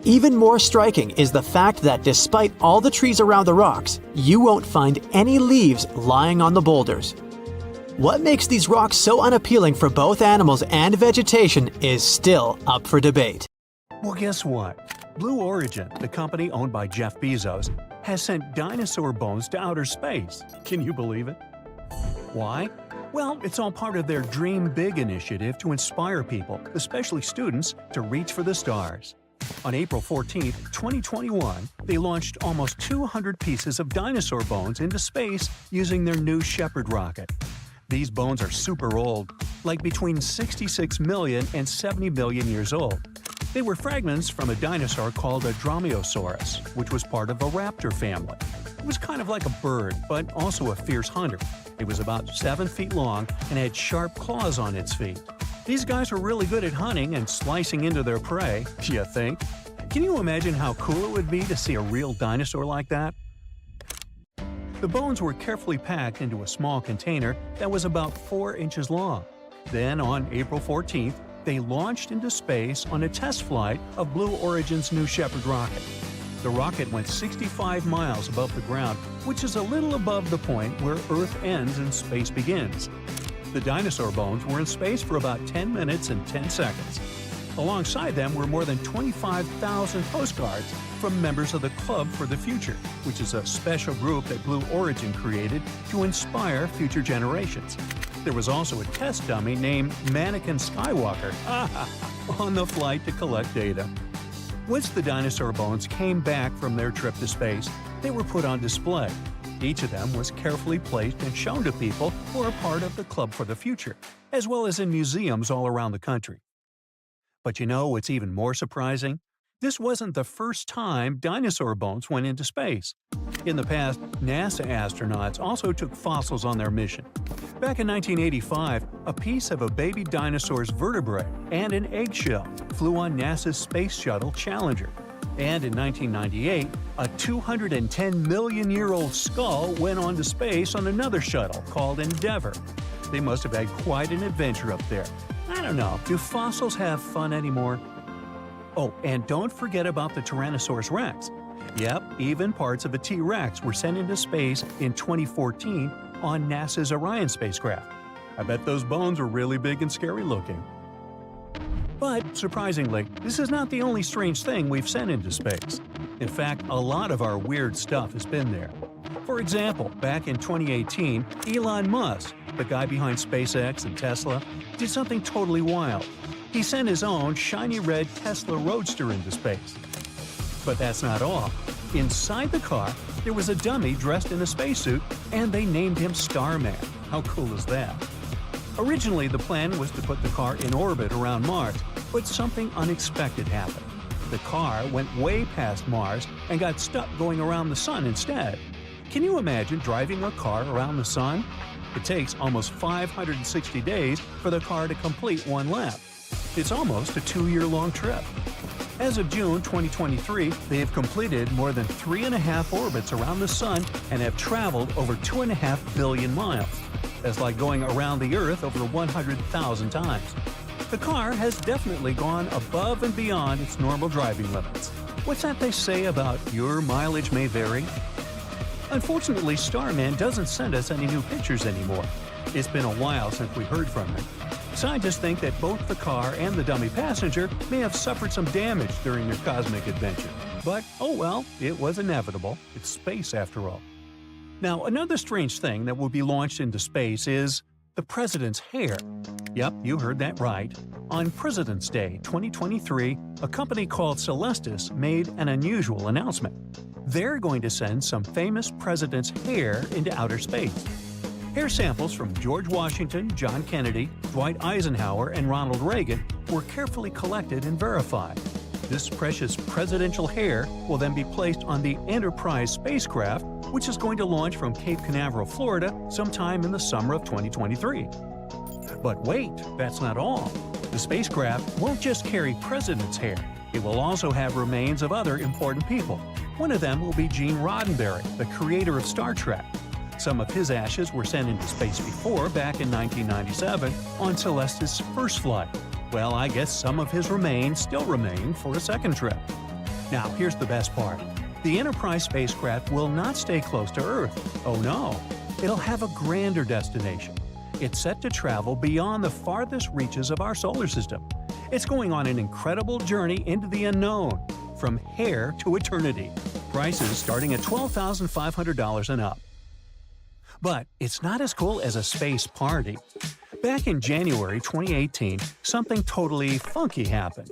Even more striking is the fact that despite all the trees around the rocks, you won't find any leaves lying on the boulders. What makes these rocks so unappealing for both animals and vegetation is still up for debate. Well, guess what? Blue Origin, the company owned by Jeff Bezos, has sent dinosaur bones to outer space. Can you believe it? Why? Well, it's all part of their Dream Big initiative to inspire people, especially students, to reach for the stars. On April 14, 2021, they launched almost 200 pieces of dinosaur bones into space using their new Shepard rocket. These bones are super old, like between 66 million and 70 million years old. They were fragments from a dinosaur called a Dromaeosaurus, which was part of a raptor family. It was kind of like a bird, but also a fierce hunter. It was about 7 feet long and had sharp claws on its feet. These guys were really good at hunting and slicing into their prey, you think? Can you imagine how cool it would be to see a real dinosaur like that? The bones were carefully packed into a small container that was about 4 inches long. Then, on April 14th, they launched into space on a test flight of Blue Origin's New Shepard rocket. The rocket went 65 miles above the ground, which is a little above the point where Earth ends and space begins. The dinosaur bones were in space for about 10 minutes and 10 seconds. Alongside them were more than 25,000 postcards from members of the Club for the Future, which is a special group that Blue Origin created to inspire future generations. There was also a test dummy named Mannequin Skywalker on the flight to collect data. Once the dinosaur bones came back from their trip to space, they were put on display. Each of them was carefully placed and shown to people who are part of the Club for the Future, as well as in museums all around the country. But you know what's even more surprising? This wasn't the first time dinosaur bones went into space. In the past, NASA astronauts also took fossils on their mission. Back in 1985, a piece of a baby dinosaur's vertebrae and an eggshell flew on NASA's Space Shuttle Challenger. And in 1998, a 210-million-year-old skull went on to space on another shuttle called Endeavour. They must have had quite an adventure up there. I don't know, do fossils have fun anymore? Oh, and don't forget about the Tyrannosaurus rex. Yep, even parts of a T-Rex were sent into space in 2014 on NASA's Orion spacecraft. I bet those bones were really big and scary looking. But, surprisingly, this is not the only strange thing we've sent into space. In fact, a lot of our weird stuff has been there. For example, back in 2018, Elon Musk, the guy behind SpaceX and Tesla, did something totally wild. He sent his own shiny red Tesla Roadster into space. But that's not all. Inside the car, there was a dummy dressed in a spacesuit, and they named him Starman. How cool is that? Originally, the plan was to put the car in orbit around Mars, but something unexpected happened. The car went way past Mars and got stuck going around the Sun instead. Can you imagine driving a car around the Sun? It takes almost 560 days for the car to complete one lap. It's almost a 2-year-long trip. As of June 2023, they have completed more than 3.5 orbits around the Sun and have traveled over 2.5 billion miles. That's like going around the Earth over 100,000 times. The car has definitely gone above and beyond its normal driving limits. What's that they say about your mileage may vary? Unfortunately, Starman doesn't send us any new pictures anymore. It's been a while since we heard from him. Scientists think that both the car and the dummy passenger may have suffered some damage during their cosmic adventure. But, oh well, it was inevitable. It's space after all. Now, another strange thing that will be launched into space is the president's hair. Yep, you heard that right. On President's Day 2023, a company called Celestis made an unusual announcement. They're going to send some famous president's hair into outer space. Hair samples from George Washington, John Kennedy, Dwight Eisenhower, and Ronald Reagan were carefully collected and verified. This precious presidential hair will then be placed on the Enterprise spacecraft, which is going to launch from Cape Canaveral, Florida, sometime in the summer of 2023. But wait, that's not all. The spacecraft won't just carry presidents' hair. It will also have remains of other important people. One of them will be Gene Roddenberry, the creator of Star Trek. Some of his ashes were sent into space before, back in 1997, on Celeste's first flight. Well, I guess some of his remains still remain for a second trip. Now, here's the best part. The Enterprise spacecraft will not stay close to Earth. Oh no, it'll have a grander destination. It's set to travel beyond the farthest reaches of our solar system. It's going on an incredible journey into the unknown, from hair to eternity. Prices starting at $12,500 and up. But it's not as cool as a space party. Back in January 2018, something totally funky happened.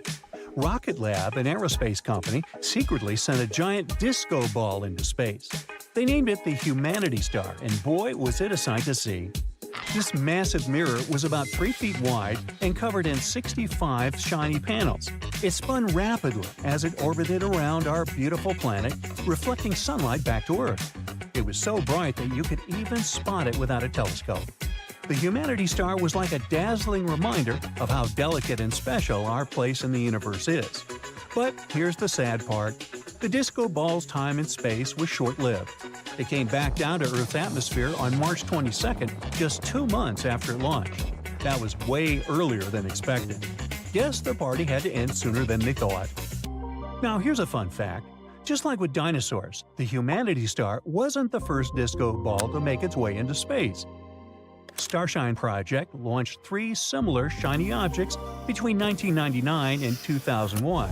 Rocket Lab, an aerospace company, secretly sent a giant disco ball into space. They named it the Humanity Star, and boy, was it a sight to see. This massive mirror was about 3 feet wide and covered in 65 shiny panels. It spun rapidly as it orbited around our beautiful planet, reflecting sunlight back to Earth. It was so bright that you could even spot it without a telescope. The Humanity Star was like a dazzling reminder of how delicate and special our place in the universe is. But here's the sad part. The disco ball's time in space was short-lived. It came back down to Earth's atmosphere on March 22nd, just 2 months after it launched. That was way earlier than expected. Guess the party had to end sooner than they thought. Now here's a fun fact. Just like with dinosaurs, the Humanity Star wasn't the first disco ball to make its way into space. Starshine Project launched 3 similar shiny objects between 1999 and 2001.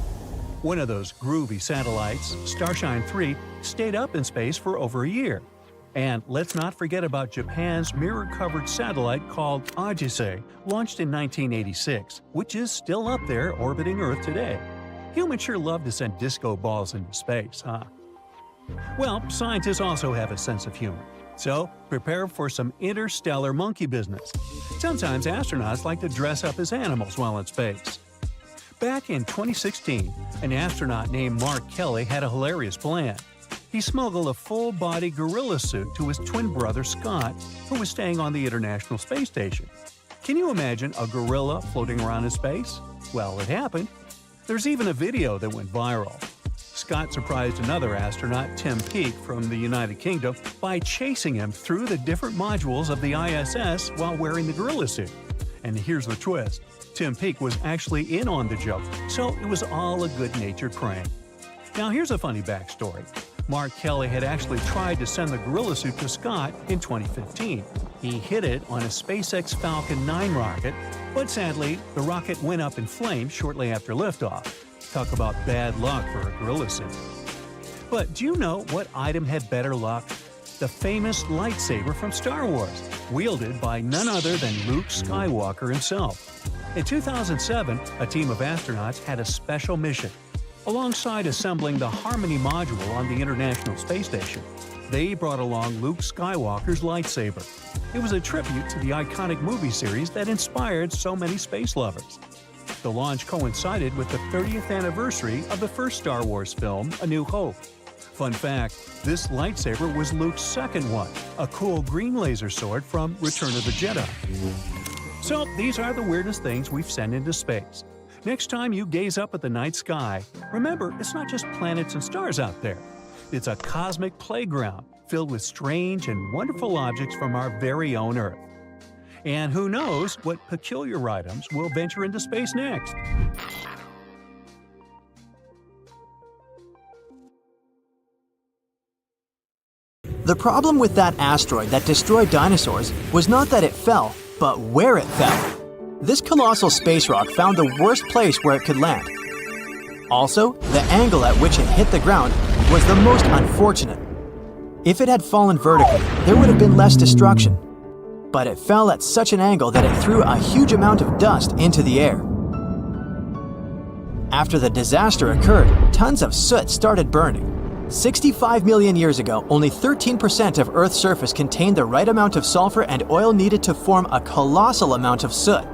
One of those groovy satellites, Starshine 3, stayed up in space for over a year. And let's not forget about Japan's mirror-covered satellite called Odyssey, launched in 1986, which is still up there orbiting Earth today. Humans sure love to send disco balls into space, huh? Well, scientists also have a sense of humor. So, prepare for some interstellar monkey business. Sometimes astronauts like to dress up as animals while in space. Back in 2016, an astronaut named Mark Kelly had a hilarious plan. He smuggled a full-body gorilla suit to his twin brother Scott, who was staying on the International Space Station. Can you imagine a gorilla floating around in space? Well, it happened. There's even a video that went viral. Scott surprised another astronaut, Tim Peake, from the United Kingdom, by chasing him through the different modules of the ISS while wearing the gorilla suit. And here's the twist. Tim Peake was actually in on the joke, so it was all a good-natured prank. Now here's a funny backstory. Mark Kelly had actually tried to send the gorilla suit to Scott in 2015. He hid it on a SpaceX Falcon 9 rocket, but sadly, the rocket went up in flames shortly after liftoff. Talk about bad luck for a gorilla suit. But do you know what item had better luck? The famous lightsaber from Star Wars, wielded by none other than Luke Skywalker himself. In 2007, a team of astronauts had a special mission. Alongside assembling the Harmony module on the International Space Station, they brought along Luke Skywalker's lightsaber. It was a tribute to the iconic movie series that inspired so many space lovers. The launch coincided with the 30th anniversary of the first Star Wars film, A New Hope. Fun fact, this lightsaber was Luke's second one, a cool green laser sword from Return of the Jedi. So these are the weirdest things we've sent into space. Next time you gaze up at the night sky, remember it's not just planets and stars out there. It's a cosmic playground filled with strange and wonderful objects from our very own Earth. And who knows what peculiar items will venture into space next? The problem with that asteroid that destroyed dinosaurs was not that it fell, but where it fell. This colossal space rock found the worst place where it could land. Also, the angle at which it hit the ground was the most unfortunate. If it had fallen vertically, there would have been less destruction. But it fell at such an angle that it threw a huge amount of dust into the air. After the disaster occurred, tons of soot started burning. 65 million years ago, only 13% of Earth's surface contained the right amount of sulfur and oil needed to form a colossal amount of soot.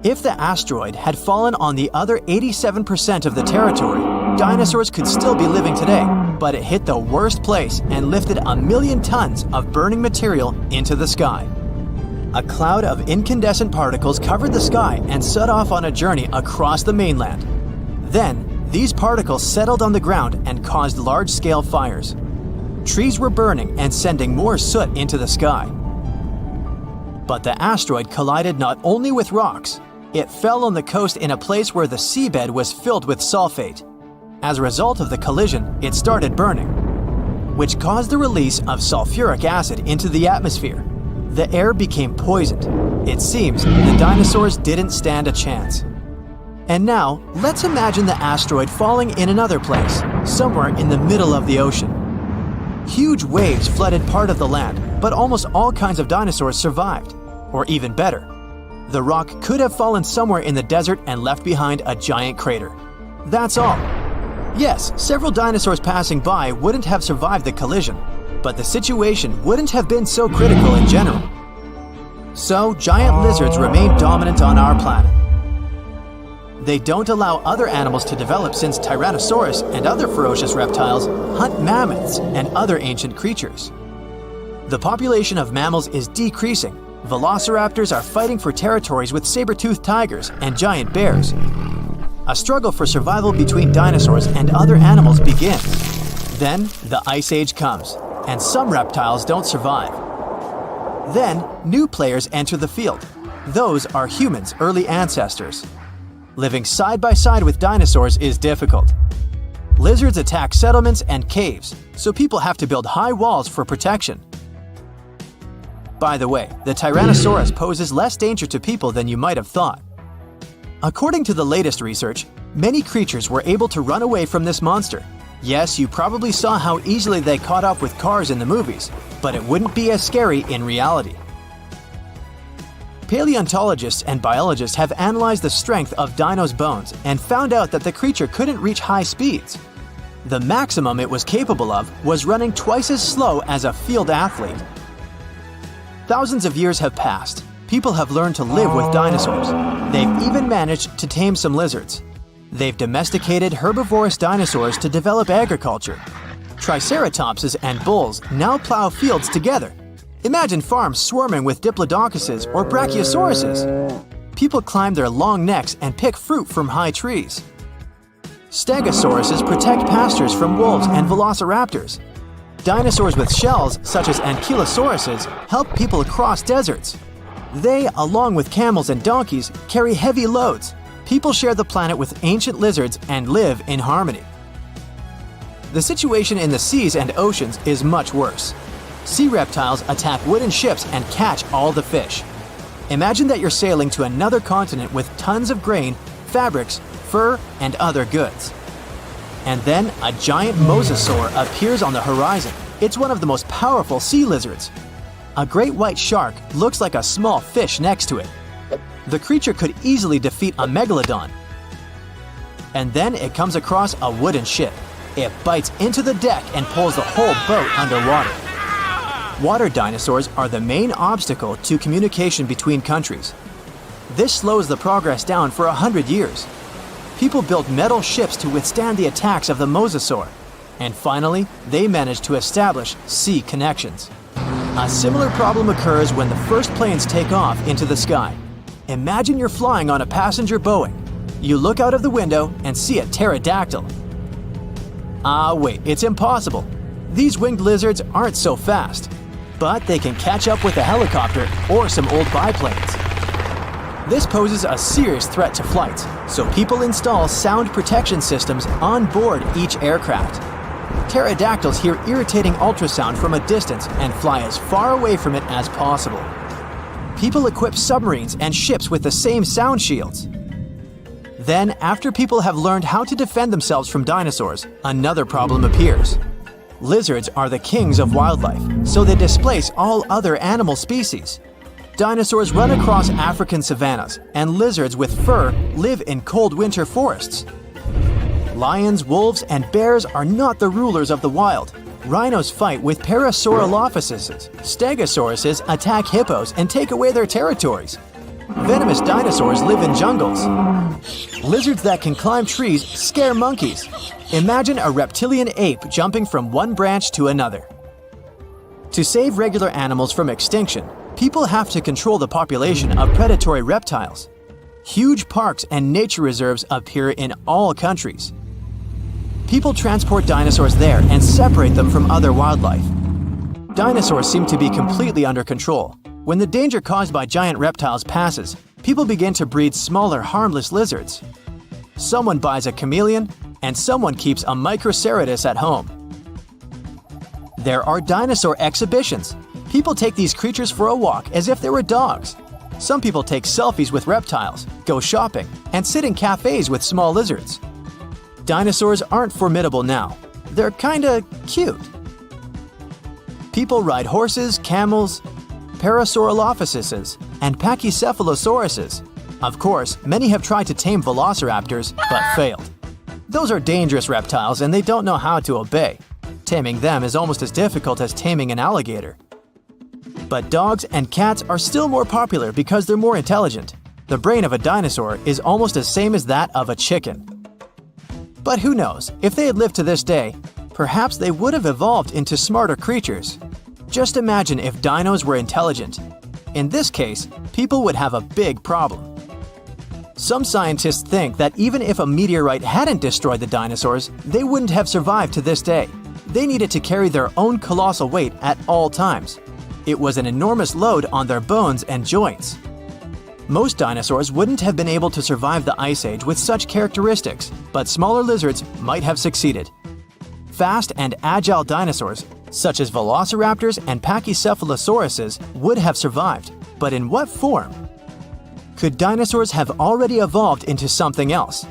If the asteroid had fallen on the other 87% of the territory, dinosaurs could still be living today, but it hit the worst place and lifted 1 million tons of burning material into the sky. a cloud of incandescent particles covered the sky and set off on a journey across the mainland. Then, these particles settled on the ground and caused large-scale fires. Trees were burning and sending more soot into the sky. But the asteroid collided not only with rocks, it fell on the coast in a place where the seabed was filled with sulfate. As a result of the collision, it started burning, which caused the release of sulfuric acid into the atmosphere. The air became poisoned. It seems the dinosaurs didn't stand a chance. And now, let's imagine the asteroid falling in another place, somewhere in the middle of the ocean. Huge waves flooded part of the land, but almost all kinds of dinosaurs survived. Or even better, the rock could have fallen somewhere in the desert and left behind a giant crater. That's all. Yes, several dinosaurs passing by wouldn't have survived the collision, but the situation wouldn't have been so critical in general. So, giant lizards remain dominant on our planet. They don't allow other animals to develop since Tyrannosaurus and other ferocious reptiles hunt mammoths and other ancient creatures. The population of mammals is decreasing. Velociraptors are fighting for territories with saber-toothed tigers and giant bears. A struggle for survival between dinosaurs and other animals begins. Then, the Ice Age comes, and some reptiles don't survive. Then, new players enter the field. Those are humans' early ancestors. Living side by side with dinosaurs is difficult. Lizards attack settlements and caves, so people have to build high walls for protection. By the way, the Tyrannosaurus poses less danger to people than you might have thought. According to the latest research, many creatures were able to run away from this monster. Yes, you probably saw how easily they caught up with cars in the movies, but it wouldn't be as scary in reality. Paleontologists and biologists have analyzed the strength of dinos' bones and found out that the creature couldn't reach high speeds. The maximum it was capable of was running twice as slow as a field athlete. Thousands of years have passed. People have learned to live with dinosaurs. They've even managed to tame some lizards. They've domesticated herbivorous dinosaurs to develop agriculture. Triceratopses and bulls now plow fields together. Imagine farms swarming with diplodocuses or brachiosauruses. People climb their long necks and pick fruit from high trees. Stegosauruses protect pastures from wolves and velociraptors. Dinosaurs with shells, such as ankylosauruses, help people cross deserts. They, along with camels and donkeys, carry heavy loads. People share the planet with ancient lizards and live in harmony. The situation in the seas and oceans is much worse. Sea reptiles attack wooden ships and catch all the fish. Imagine that you're sailing to another continent with tons of grain, fabrics, fur, and other goods. And then a giant mosasaur appears on the horizon. It's one of the most powerful sea lizards. A great white shark looks like a small fish next to it. The creature could easily defeat a megalodon. And then it comes across a wooden ship. It bites into the deck and pulls the whole boat underwater. Water dinosaurs are the main obstacle to communication between countries. This slows the progress down for 100 years. People built metal ships to withstand the attacks of the mosasaur. And finally, they managed to establish sea connections. A similar problem occurs when the first planes take off into the sky. Imagine you're flying on a passenger Boeing. You look out of the window and see a pterodactyl. Wait, it's impossible. These winged lizards aren't so fast, but they can catch up with a helicopter or some old biplanes. This poses a serious threat to flights, so people install sound protection systems on board each aircraft. Pterodactyls hear irritating ultrasound from a distance and fly as far away from it as possible. People equip submarines and ships with the same sound shields. Then, after people have learned how to defend themselves from dinosaurs, another problem appears. Lizards are the kings of wildlife, so they displace all other animal species. Dinosaurs run across African savannas, and lizards with fur live in cold winter forests. Lions, wolves, and bears are not the rulers of the wild. Rhinos fight with Parasaurolophuses. Stegosauruses attack hippos and take away their territories. Venomous dinosaurs live in jungles. Lizards that can climb trees scare monkeys. Imagine a reptilian ape jumping from one branch to another. To save regular animals from extinction, People have to control the population of predatory reptiles. Huge parks and nature reserves appear in all countries. People transport dinosaurs there and separate them from other wildlife. Dinosaurs seem to be completely under control. When the danger caused by giant reptiles passes, people begin to breed smaller, harmless lizards. Someone buys a chameleon, and someone keeps a Microceratus at home. There are dinosaur exhibitions. People take these creatures for a walk as if they were dogs. Some people take selfies with reptiles, go shopping, and sit in cafes with small lizards. Dinosaurs aren't formidable now. They're kinda cute. People ride horses, camels, Parasaurolophuses, and Pachycephalosauruses. Of course, many have tried to tame velociraptors, but failed. Those are dangerous reptiles and they don't know how to obey. Taming them is almost as difficult as taming an alligator. But dogs and cats are still more popular because they're more intelligent. The brain of a dinosaur is almost the same as that of a chicken. But who knows, if they had lived to this day, perhaps they would have evolved into smarter creatures. Just imagine if dinos were intelligent. In this case, people would have a big problem. Some scientists think that even if a meteorite hadn't destroyed the dinosaurs, they wouldn't have survived to this day. They needed to carry their own colossal weight at all times. It was an enormous load on their bones and joints. Most dinosaurs wouldn't have been able to survive the Ice Age with such characteristics, but smaller lizards might have succeeded. Fast and agile dinosaurs, such as velociraptors and Pachycephalosauruses, would have survived, but in what form? Could dinosaurs have already evolved into something else?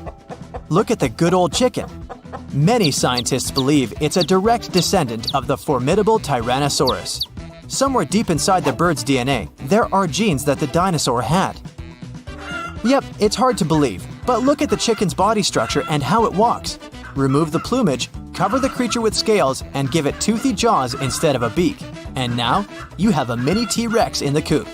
Look at the good old chicken. Many scientists believe it's a direct descendant of the formidable Tyrannosaurus. Somewhere deep inside the bird's DNA, there are genes that the dinosaur had. Yep, it's hard to believe, but look at the chicken's body structure and how it walks. Remove the plumage, cover the creature with scales, and give it toothy jaws instead of a beak. And now, you have a mini T-Rex in the coop.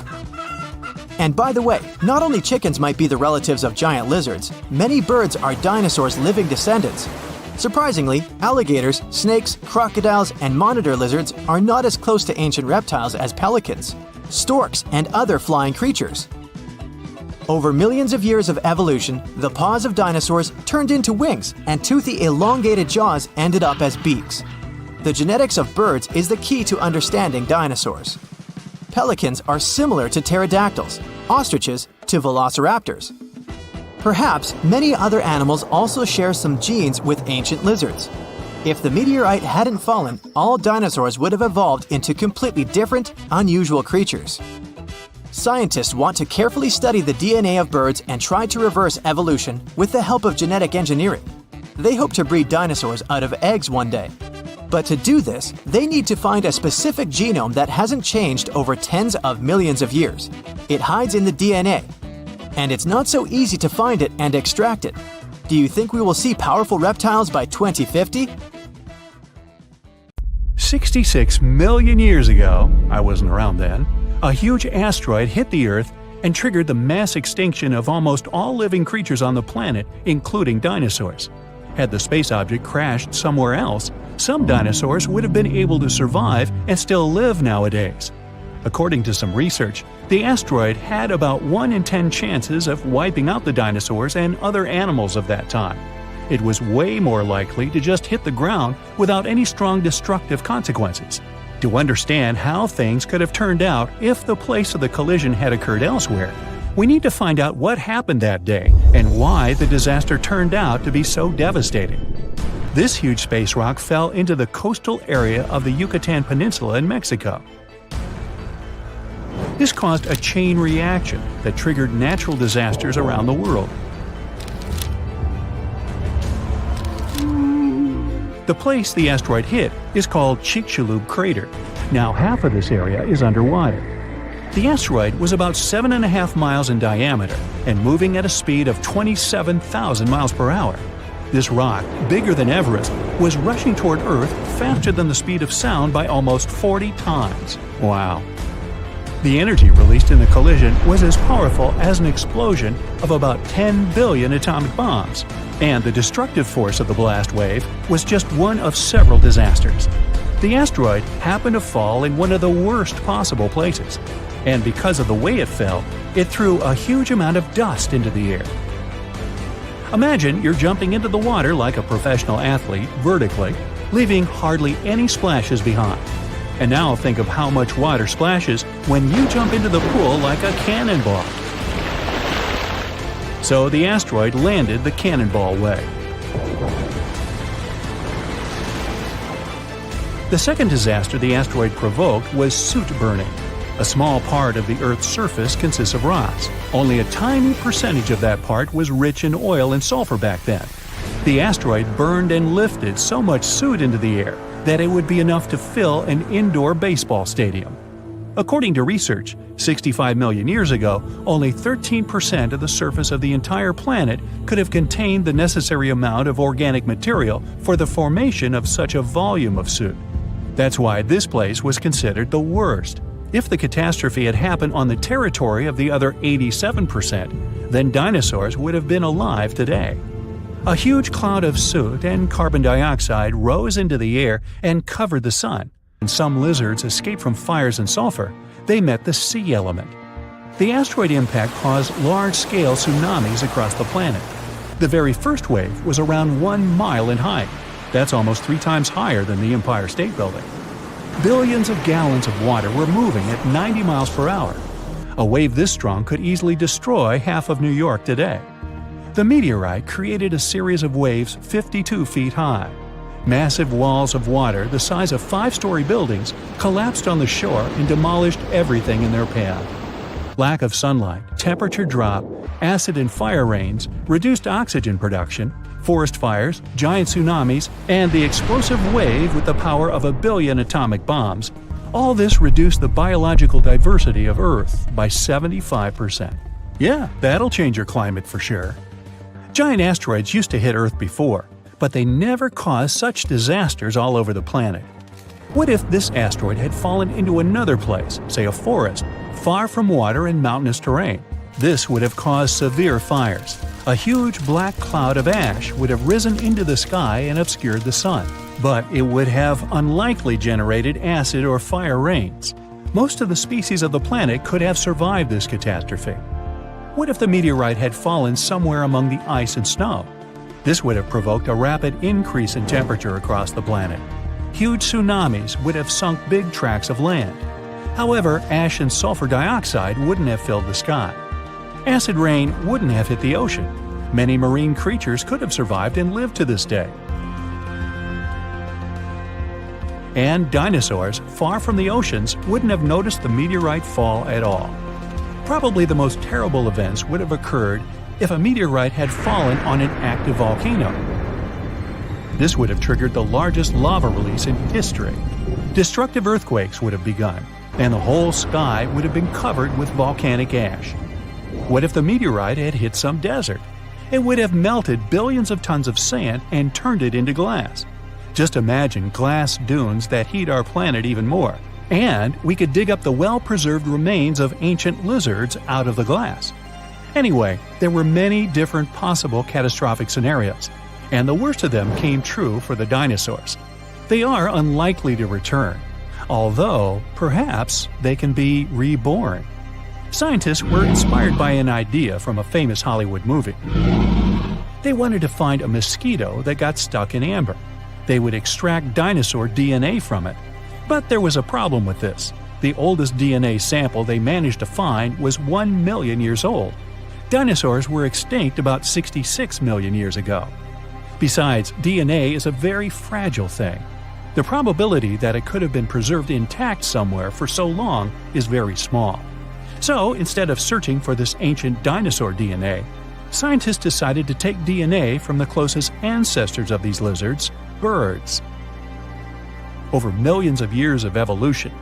And by the way, not only chickens might be the relatives of giant lizards, many birds are dinosaurs' living descendants. Surprisingly, alligators, snakes, crocodiles, and monitor lizards are not as close to ancient reptiles as pelicans, storks, and other flying creatures. Over millions of years of evolution, the paws of dinosaurs turned into wings, and toothy elongated jaws ended up as beaks. The genetics of birds is the key to understanding dinosaurs. Pelicans are similar to pterodactyls, ostriches to velociraptors. Perhaps many other animals also share some genes with ancient lizards. If the meteorite hadn't fallen, all dinosaurs would have evolved into completely different, unusual creatures. Scientists want to carefully study the DNA of birds and try to reverse evolution with the help of genetic engineering. They hope to breed dinosaurs out of eggs one day. But to do this, they need to find a specific genome that hasn't changed over tens of millions of years. It hides in the DNA. And it's not so easy to find it and extract it. Do you think we will see powerful reptiles by 2050? 66 million years ago, I wasn't around then, a huge asteroid hit the Earth and triggered the mass extinction of almost all living creatures on the planet, including dinosaurs. Had the space object crashed somewhere else, some dinosaurs would have been able to survive and still live nowadays. According to some research, the asteroid had about 1 in 10 chances of wiping out the dinosaurs and other animals of that time. It was way more likely to just hit the ground without any strong destructive consequences. To understand how things could have turned out if the place of the collision had occurred elsewhere, we need to find out what happened that day and why the disaster turned out to be so devastating. This huge space rock fell into the coastal area of the Yucatan Peninsula in Mexico. This caused a chain reaction that triggered natural disasters around the world. The place the asteroid hit is called Chicxulub Crater. Now half of this area is underwater. The asteroid was about 7.5 miles in diameter and moving at a speed of 27,000 miles per hour. This rock, bigger than Everest, was rushing toward Earth faster than the speed of sound by almost 40 times. Wow. The energy released in the collision was as powerful as an explosion of about 10 billion atomic bombs, and the destructive force of the blast wave was just one of several disasters. The asteroid happened to fall in one of the worst possible places, and because of the way it fell, it threw a huge amount of dust into the air. Imagine you're jumping into the water like a professional athlete vertically, leaving hardly any splashes behind. And now think of how much water splashes when you jump into the pool like a cannonball. So the asteroid landed the cannonball way. The second disaster the asteroid provoked was soot burning. A small part of the Earth's surface consists of rocks. Only a tiny percentage of that part was rich in oil and sulfur back then. The asteroid burned and lifted so much soot into the air that it would be enough to fill an indoor baseball stadium. According to research, 65 million years ago, only 13% of the surface of the entire planet could have contained the necessary amount of organic material for the formation of such a volume of soot. That's why this place was considered the worst. If the catastrophe had happened on the territory of the other 87%, then dinosaurs would have been alive today. A huge cloud of soot and carbon dioxide rose into the air and covered the sun. And some lizards escaped from fires and sulfur. They met the sea element. The asteroid impact caused large-scale tsunamis across the planet. The very first wave was around 1 mile in height. That's almost 3 times higher than the Empire State Building. Billions of gallons of water were moving at 90 miles per hour. A wave this strong could easily destroy half of New York today. The meteorite created a series of waves 52 feet high. Massive walls of water the size of 5-story buildings collapsed on the shore and demolished everything in their path. Lack of sunlight, temperature drop, acid and fire rains, reduced oxygen production, forest fires, giant tsunamis, and the explosive wave with the power of 1 billion atomic bombs, all this reduced the biological diversity of Earth by 75%. Yeah, that'll change your climate for sure. Giant asteroids used to hit Earth before, but they never caused such disasters all over the planet. What if this asteroid had fallen into another place, say a forest, far from water and mountainous terrain? This would have caused severe fires. A huge black cloud of ash would have risen into the sky and obscured the sun, but it would have unlikely generated acid or fire rains. Most of the species of the planet could have survived this catastrophe. What if the meteorite had fallen somewhere among the ice and snow? This would have provoked a rapid increase in temperature across the planet. Huge tsunamis would have sunk big tracts of land. However, ash and sulfur dioxide wouldn't have filled the sky. Acid rain wouldn't have hit the ocean. Many marine creatures could have survived and lived to this day. And dinosaurs, far from the oceans, wouldn't have noticed the meteorite fall at all. Probably the most terrible events would have occurred if a meteorite had fallen on an active volcano. This would have triggered the largest lava release in history. Destructive earthquakes would have begun, and the whole sky would have been covered with volcanic ash. What if the meteorite had hit some desert? It would have melted billions of tons of sand and turned it into glass. Just imagine glass dunes that heat our planet even more. And we could dig up the well-preserved remains of ancient lizards out of the glass. Anyway, there were many different possible catastrophic scenarios, and the worst of them came true for the dinosaurs. They are unlikely to return, although perhaps they can be reborn. Scientists were inspired by an idea from a famous Hollywood movie. They wanted to find a mosquito that got stuck in amber. They would extract dinosaur DNA from it. But there was a problem with this. The oldest DNA sample they managed to find was 1 million years old. Dinosaurs were extinct about 66 million years ago. Besides, DNA is a very fragile thing. The probability that it could have been preserved intact somewhere for so long is very small. So, instead of searching for this ancient dinosaur DNA, scientists decided to take DNA from the closest ancestors of these lizards, birds. Over millions of years of evolution,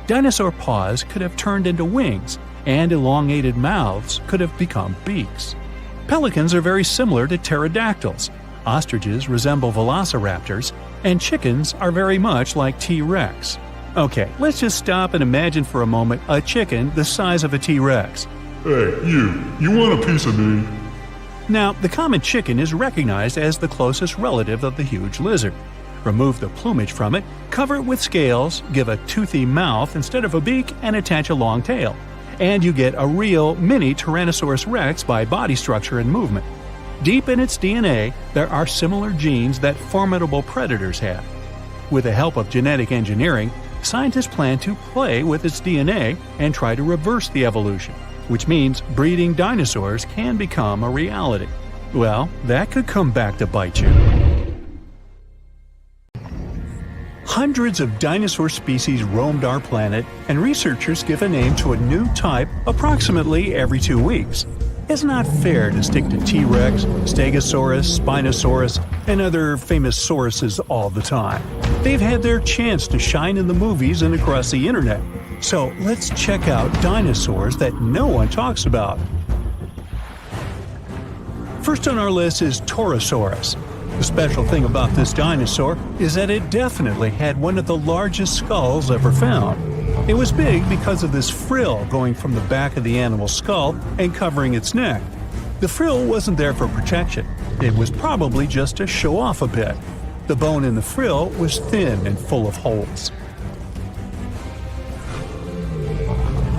dinosaur paws could have turned into wings, and elongated mouths could have become beaks. Pelicans are very similar to pterodactyls, ostriches resemble velociraptors, and chickens are very much like T-Rex. Okay, let's just stop and imagine for a moment a chicken the size of a T-Rex. Hey, you want a piece of me? Now, the common chicken is recognized as the closest relative of the huge lizard. Remove the plumage from it, cover it with scales, give a toothy mouth instead of a beak, and attach a long tail. And you get a real mini Tyrannosaurus rex by body structure and movement. Deep in its DNA, there are similar genes that formidable predators have. With the help of genetic engineering, scientists plan to play with its DNA and try to reverse the evolution, which means breeding dinosaurs can become a reality. Well, that could come back to bite you. Hundreds of dinosaur species roamed our planet, and researchers give a name to a new type approximately every 2 weeks. It's not fair to stick to T-Rex, Stegosaurus, Spinosaurus, and other famous sauruses all the time. They've had their chance to shine in the movies and across the internet. So let's check out dinosaurs that no one talks about. First on our list is Torosaurus. The special thing about this dinosaur is that it definitely had one of the largest skulls ever found. It was big because of this frill going from the back of the animal's skull and covering its neck. The frill wasn't there for protection. It was probably just to show off a bit. The bone in the frill was thin and full of holes.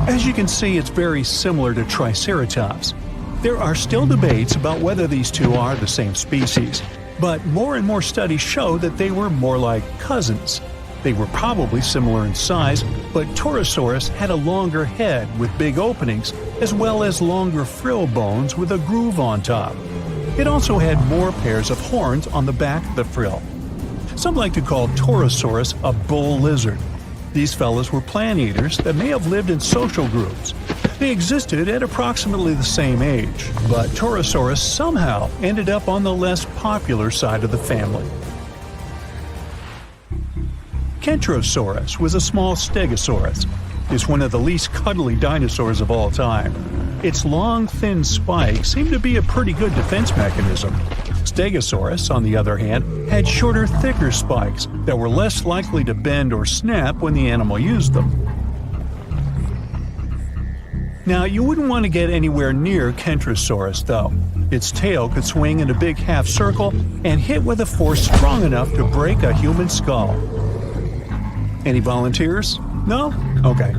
As you can see, it's very similar to Triceratops. There are still debates about whether these two are the same species, but more and more studies show that they were more like cousins. They were probably similar in size, but Torosaurus had a longer head with big openings, as well as longer frill bones with a groove on top. It also had more pairs of horns on the back of the frill. Some like to call Torosaurus a bull lizard. These fellows were plant eaters that may have lived in social groups. They existed at approximately the same age, but Torosaurus somehow ended up on the less popular side of the family. Kentrosaurus was a small stegosaurus. It's one of the least cuddly dinosaurs of all time. Its long, thin spikes seem to be a pretty good defense mechanism. Stegosaurus, on the other hand, had shorter, thicker spikes that were less likely to bend or snap when the animal used them. Now, you wouldn't want to get anywhere near Kentrosaurus, though. Its tail could swing in a big half circle and hit with a force strong enough to break a human skull. Any volunteers? No? Okay.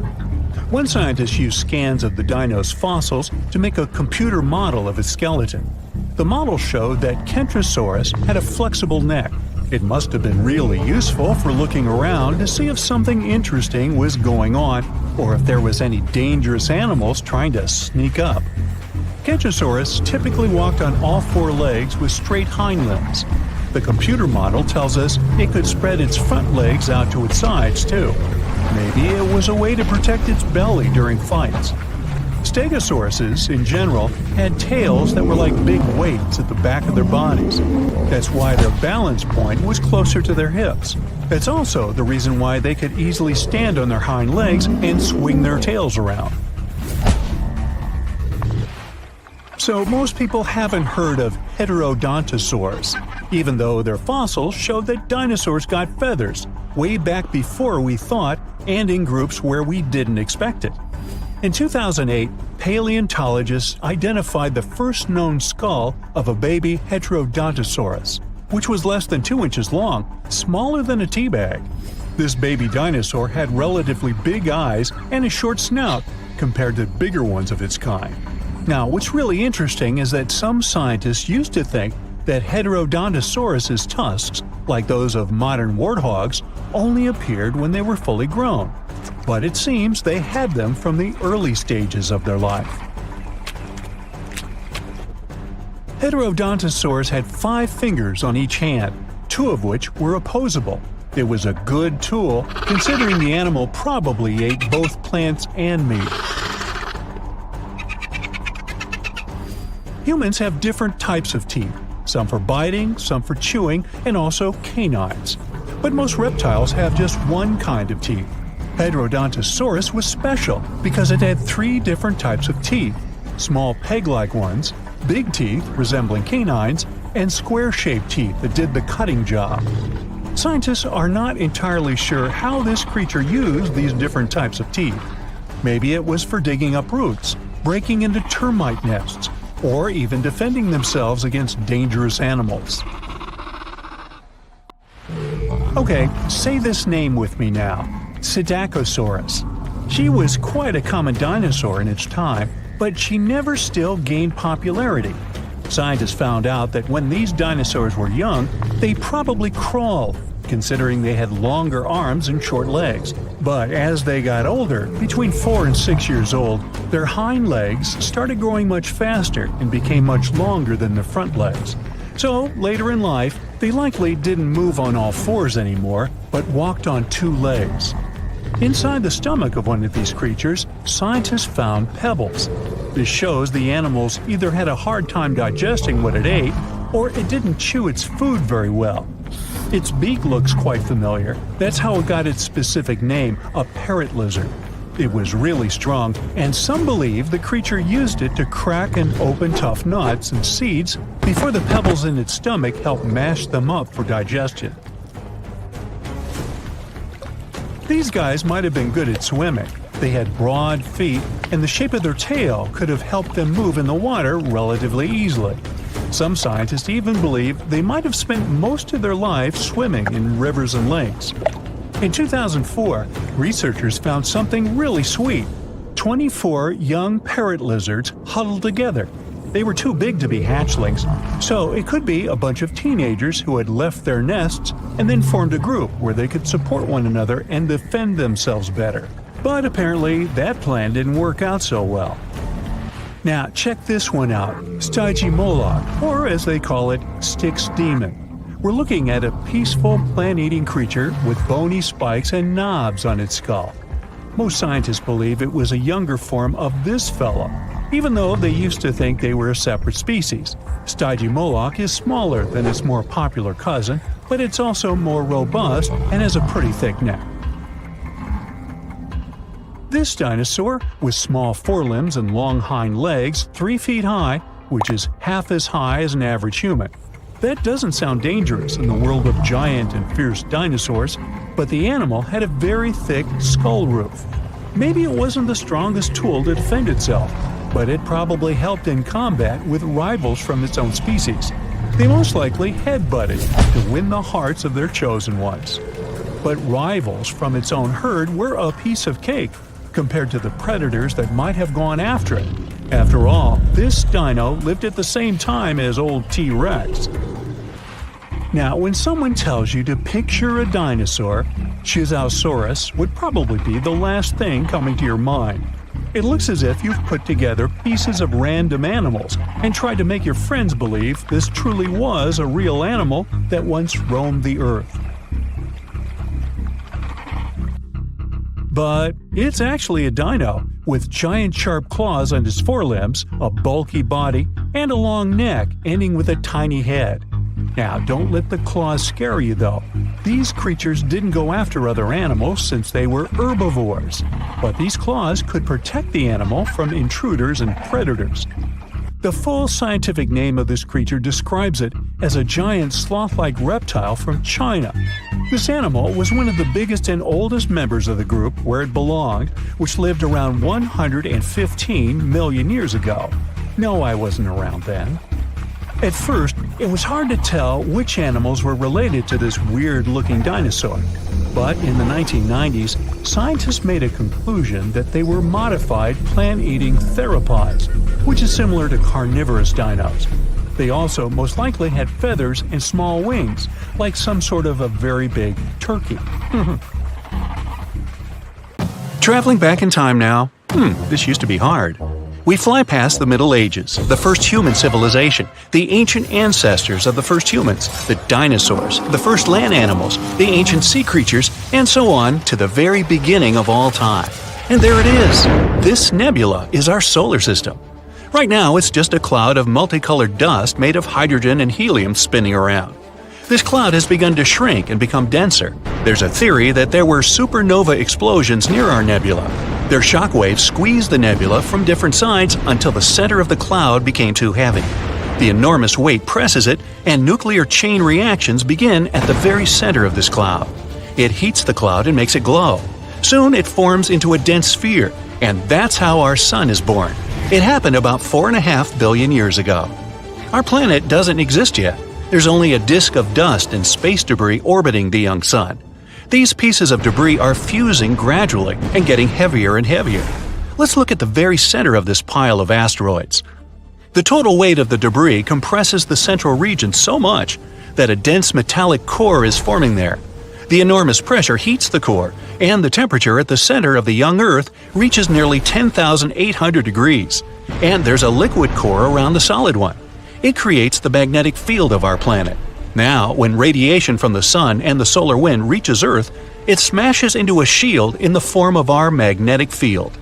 One scientist used scans of the dino's fossils to make a computer model of its skeleton. The model showed that Kentrosaurus had a flexible neck. It must have been really useful for looking around to see if something interesting was going on or if there was any dangerous animals trying to sneak up. Kentrosaurus typically walked on all 4 legs with straight hind limbs. The computer model tells us it could spread its front legs out to its sides, too. Maybe it was a way to protect its belly during fights. Stegosauruses, in general, had tails that were like big weights at the back of their bodies. That's why their balance point was closer to their hips. That's also the reason why they could easily stand on their hind legs and swing their tails around. So most people haven't heard of heterodontosaurs, even though their fossils show that dinosaurs got feathers way back before we thought and in groups where we didn't expect it. In 2008, paleontologists identified the first known skull of a baby Heterodontosaurus, which was less than 2 inches long, smaller than a tea bag. This baby dinosaur had relatively big eyes and a short snout compared to bigger ones of its kind. Now, what's really interesting is that some scientists used to think that Heterodontosaurus's tusks, like those of modern warthogs, only appeared when they were fully grown. But it seems they had them from the early stages of their life. Heterodontosaurs had 5 fingers on each hand, 2 of which were opposable. It was a good tool, considering the animal probably ate both plants and meat. Humans have different types of teeth, some for biting, some for chewing, and also canines. But most reptiles have just one kind of teeth. Heterodontosaurus was special because it had 3 different types of teeth: small peg-like ones, big teeth resembling canines, and square-shaped teeth that did the cutting job. Scientists are not entirely sure how this creature used these different types of teeth. Maybe it was for digging up roots, breaking into termite nests, or even defending themselves against dangerous animals. Okay, say this name with me now. Psittacosaurus. She was quite a common dinosaur in its time, but she never still gained popularity. Scientists found out that when these dinosaurs were young, they probably crawled, considering they had longer arms and short legs. But as they got older, between 4 and 6 years old, their hind legs started growing much faster and became much longer than their front legs. So, later in life, they likely didn't move on all fours anymore, but walked on 2 legs. Inside the stomach of one of these creatures, scientists found pebbles. This shows the animals either had a hard time digesting what it ate, or it didn't chew its food very well. Its beak looks quite familiar. That's how it got its specific name, a parrot lizard. It was really strong, and some believe the creature used it to crack and open tough nuts and seeds before the pebbles in its stomach helped mash them up for digestion. These guys might have been good at swimming. They had broad feet, and the shape of their tail could have helped them move in the water relatively easily. Some scientists even believe they might have spent most of their lives swimming in rivers and lakes. In 2004, researchers found something really sweet. 24 young parrot lizards huddled together. They were too big to be hatchlings, so it could be a bunch of teenagers who had left their nests and then formed a group where they could support one another and defend themselves better. But apparently, that plan didn't work out so well. Now, check this one out, Stygimoloch, or as they call it, Styx demon. We're looking at a peaceful plant-eating creature with bony spikes and knobs on its skull. Most scientists believe it was a younger form of this fellow, even though they used to think they were a separate species. Stygimoloch is smaller than its more popular cousin, but it's also more robust and has a pretty thick neck. This dinosaur, with small forelimbs and long hind legs 3 feet high, which is half as high as an average human. That doesn't sound dangerous in the world of giant and fierce dinosaurs, but the animal had a very thick skull roof. Maybe it wasn't the strongest tool to defend itself, but it probably helped in combat with rivals from its own species. They most likely headbutted to win the hearts of their chosen ones. But rivals from its own herd were a piece of cake compared to the predators that might have gone after it. After all, this dino lived at the same time as old T-Rex. Now, when someone tells you to picture a dinosaur, Chisaosaurus would probably be the last thing coming to your mind. It looks as if you've put together pieces of random animals and tried to make your friends believe this truly was a real animal that once roamed the earth. But it's actually a dino, with giant sharp claws on its forelimbs, a bulky body, and a long neck ending with a tiny head. Now, don't let the claws scare you though. These creatures didn't go after other animals since they were herbivores, but these claws could protect the animal from intruders and predators. The full scientific name of this creature describes it as a giant sloth-like reptile from China. This animal was one of the biggest and oldest members of the group where it belonged, which lived around 115 million years ago. No, I wasn't around then. At first, it was hard to tell which animals were related to this weird-looking dinosaur. But in the 1990s, scientists made a conclusion that they were modified plant-eating theropods, which is similar to carnivorous dinos. They also most likely had feathers and small wings, like some sort of a very big turkey. Traveling back in time now? This used to be hard. We fly past the Middle Ages, the first human civilization, the ancient ancestors of the first humans, the dinosaurs, the first land animals, the ancient sea creatures, and so on to the very beginning of all time. And there it is! This nebula is our solar system. Right now, it's just a cloud of multicolored dust made of hydrogen and helium spinning around. This cloud has begun to shrink and become denser. There's a theory that there were supernova explosions near our nebula. Their shockwaves squeezed the nebula from different sides until the center of the cloud became too heavy. The enormous weight presses it, and nuclear chain reactions begin at the very center of this cloud. It heats the cloud and makes it glow. Soon it forms into a dense sphere, and that's how our sun is born. It happened about 4.5 billion years ago. Our planet doesn't exist yet. There's only a disk of dust and space debris orbiting the young sun. These pieces of debris are fusing gradually and getting heavier and heavier. Let's look at the very center of this pile of asteroids. The total weight of the debris compresses the central region so much that a dense metallic core is forming there. The enormous pressure heats the core, and the temperature at the center of the young Earth reaches nearly 10,800 degrees. And there's a liquid core around the solid one. It creates the magnetic field of our planet. Now, when radiation from the sun and the solar wind reaches Earth, it smashes into a shield in the form of our magnetic field.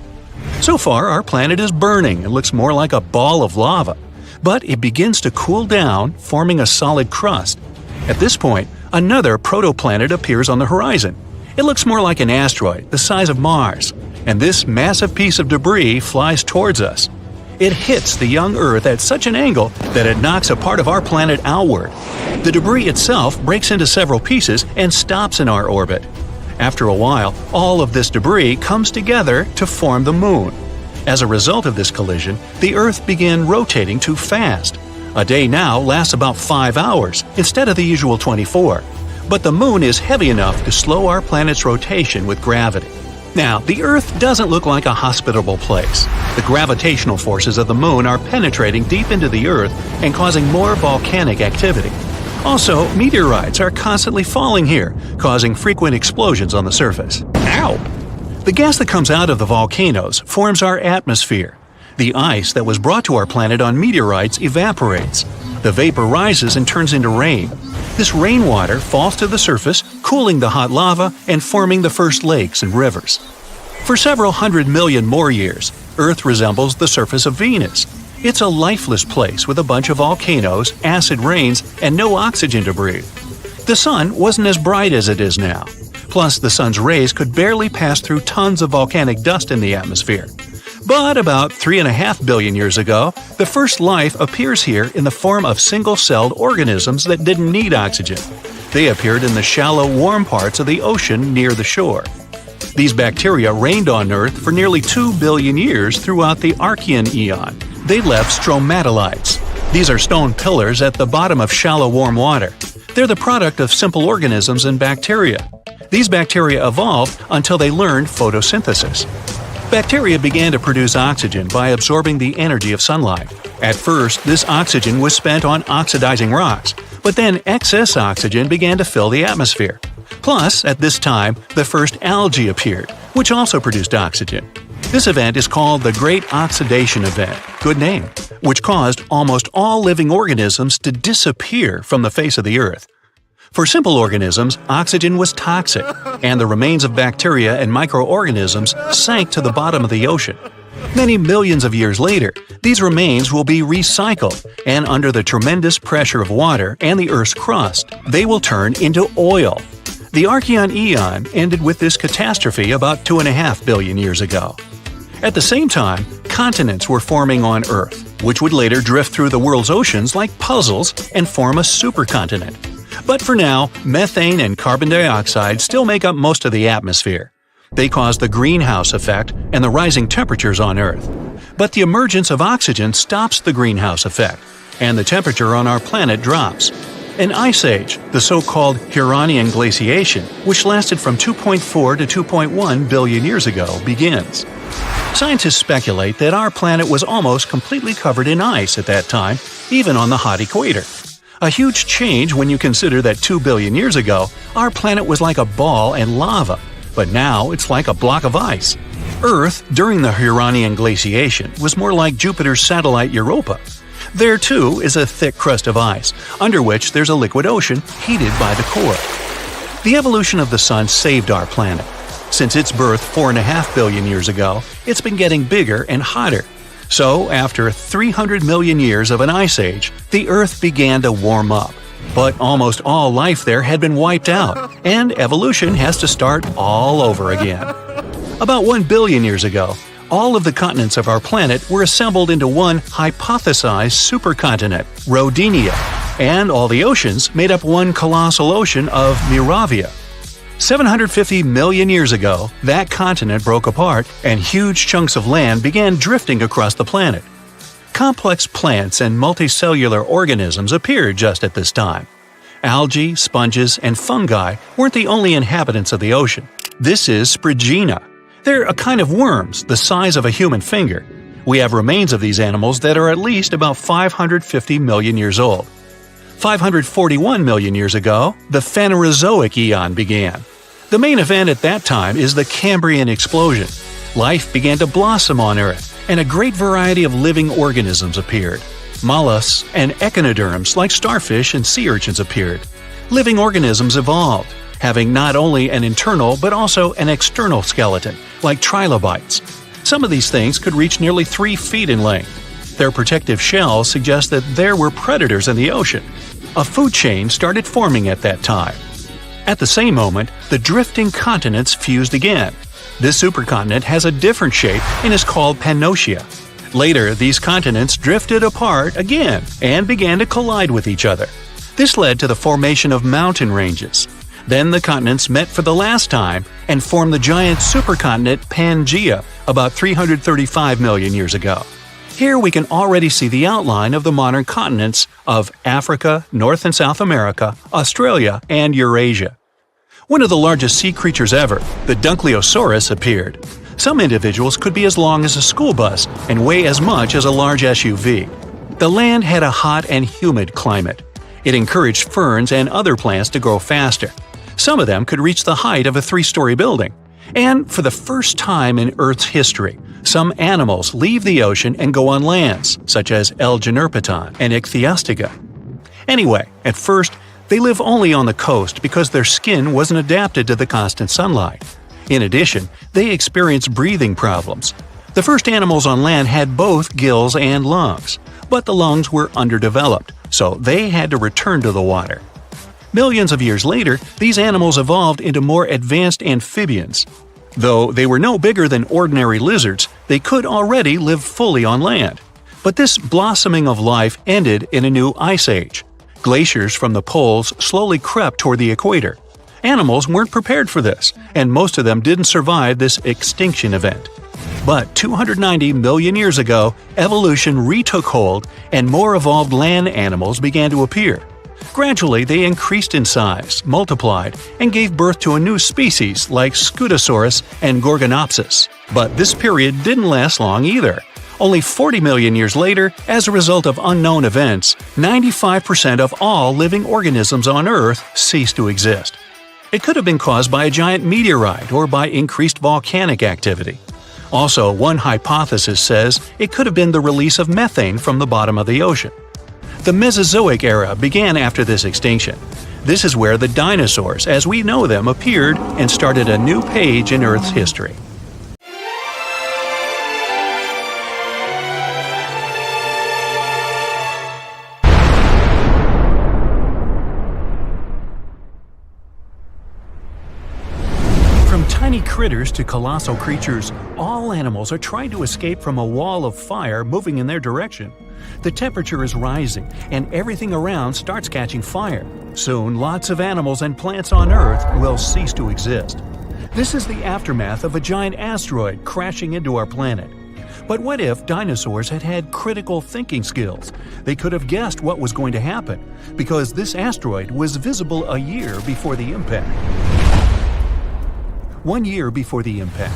So far, our planet is burning and looks more like a ball of lava. But it begins to cool down, forming a solid crust. At this point, another protoplanet appears on the horizon. It looks more like an asteroid, the size of Mars. And this massive piece of debris flies towards us. It hits the young Earth at such an angle that it knocks a part of our planet outward. The debris itself breaks into several pieces and stops in our orbit. After a while, all of this debris comes together to form the Moon. As a result of this collision, the Earth began rotating too fast. A day now lasts about 5 hours instead of the usual 24. But the Moon is heavy enough to slow our planet's rotation with gravity. Now, the Earth doesn't look like a hospitable place. The gravitational forces of the Moon are penetrating deep into the Earth and causing more volcanic activity. Also, meteorites are constantly falling here, causing frequent explosions on the surface. Ow! The gas that comes out of the volcanoes forms our atmosphere. The ice that was brought to our planet on meteorites evaporates. The vapor rises and turns into rain. This rainwater falls to the surface, cooling the hot lava and forming the first lakes and rivers. For several 100 million more years, Earth resembles the surface of Venus. It's a lifeless place with a bunch of volcanoes, acid rains, and no oxygen to breathe. The sun wasn't as bright as it is now. Plus, the sun's rays could barely pass through tons of volcanic dust in the atmosphere. But about 3.5 billion years ago, the first life appears here in the form of single-celled organisms that didn't need oxygen. They appeared in the shallow, warm parts of the ocean near the shore. These bacteria reigned on Earth for nearly 2 billion years throughout the Archean eon. They left stromatolites. These are stone pillars at the bottom of shallow, warm water. They're the product of simple organisms and bacteria. These bacteria evolved until they learned photosynthesis. Bacteria began to produce oxygen by absorbing the energy of sunlight. At first, this oxygen was spent on oxidizing rocks, but then excess oxygen began to fill the atmosphere. Plus, at this time, the first algae appeared, which also produced oxygen. This event is called the Great Oxidation Event, good name, which caused almost all living organisms to disappear from the face of the Earth. For simple organisms, oxygen was toxic, and the remains of bacteria and microorganisms sank to the bottom of the ocean. Many millions of years later, these remains will be recycled, and under the tremendous pressure of water and the Earth's crust, they will turn into oil. The Archean eon ended with this catastrophe about 2.5 billion years ago. At the same time, continents were forming on Earth, which would later drift through the world's oceans like puzzles and form a supercontinent. But for now, methane and carbon dioxide still make up most of the atmosphere. They cause the greenhouse effect and the rising temperatures on Earth. But the emergence of oxygen stops the greenhouse effect, and the temperature on our planet drops. An ice age, the so-called Huronian glaciation, which lasted from 2.4 to 2.1 billion years ago, begins. Scientists speculate that our planet was almost completely covered in ice at that time, even on the hot equator. A huge change when you consider that 2 billion years ago, our planet was like a ball and lava, but now it's like a block of ice. Earth, during the Huronian glaciation, was more like Jupiter's satellite Europa. There, too, is a thick crust of ice, under which there's a liquid ocean heated by the core. The evolution of the Sun saved our planet. Since its birth 4.5 billion years ago, it's been getting bigger and hotter. So, after 300 million years of an ice age, the Earth began to warm up. But almost all life there had been wiped out, and evolution has to start all over again. About 1 billion years ago, all of the continents of our planet were assembled into one hypothesized supercontinent, Rodinia, and all the oceans made up one colossal ocean of Miravia. 750 million years ago, that continent broke apart and huge chunks of land began drifting across the planet. Complex plants and multicellular organisms appeared just at this time. Algae, sponges, and fungi weren't the only inhabitants of the ocean. This is Sprigina. They're a kind of worms the size of a human finger. We have remains of these animals that are at least about 550 million years old. 541 million years ago, the Phanerozoic Eon began. The main event at that time is the Cambrian explosion. Life began to blossom on Earth, and a great variety of living organisms appeared. Mollusks and echinoderms like starfish and sea urchins appeared. Living organisms evolved, having not only an internal but also an external skeleton, like trilobites. Some of these things could reach nearly 3 feet in length. Their protective shells suggest that there were predators in the ocean. A food chain started forming at that time. At the same moment, the drifting continents fused again. This supercontinent has a different shape and is called Pannotia. Later, these continents drifted apart again and began to collide with each other. This led to the formation of mountain ranges. Then the continents met for the last time and formed the giant supercontinent Pangaea about 335 million years ago. Here we can already see the outline of the modern continents of Africa, North and South America, Australia, and Eurasia. One of the largest sea creatures ever, the Dunkleosaurus, appeared. Some individuals could be as long as a school bus and weigh as much as a large SUV. The land had a hot and humid climate. It encouraged ferns and other plants to grow faster. Some of them could reach the height of a 3-story building. And for the first time in Earth's history, some animals leave the ocean and go on lands, such as L. generpeton and Ichthyostega. Anyway, at first, they live only on the coast because their skin wasn't adapted to the constant sunlight. In addition, they experience breathing problems. The first animals on land had both gills and lungs, but the lungs were underdeveloped, so they had to return to the water. Millions of years later, these animals evolved into more advanced amphibians. Though they were no bigger than ordinary lizards, they could already live fully on land. But this blossoming of life ended in a new ice age. Glaciers from the poles slowly crept toward the equator. Animals weren't prepared for this, and most of them didn't survive this extinction event. But 290 million years ago, evolution retook hold and more evolved land animals began to appear. Gradually, they increased in size, multiplied, and gave birth to a new species like Scutosaurus and Gorgonopsis. But this period didn't last long either. Only 40 million years later, as a result of unknown events, 95% of all living organisms on Earth ceased to exist. It could have been caused by a giant meteorite or by increased volcanic activity. Also, one hypothesis says it could have been the release of methane from the bottom of the ocean. The Mesozoic era began after this extinction. This is where the dinosaurs, as we know them, appeared and started a new page in Earth's history. From tiny critters to colossal creatures, all animals are trying to escape from a wall of fire moving in their direction. The temperature is rising, and everything around starts catching fire. Soon, lots of animals and plants on Earth will cease to exist. This is the aftermath of a giant asteroid crashing into our planet. But what if dinosaurs had had critical thinking skills? They could have guessed what was going to happen, because this asteroid was visible a year before the impact. 1 year before the impact.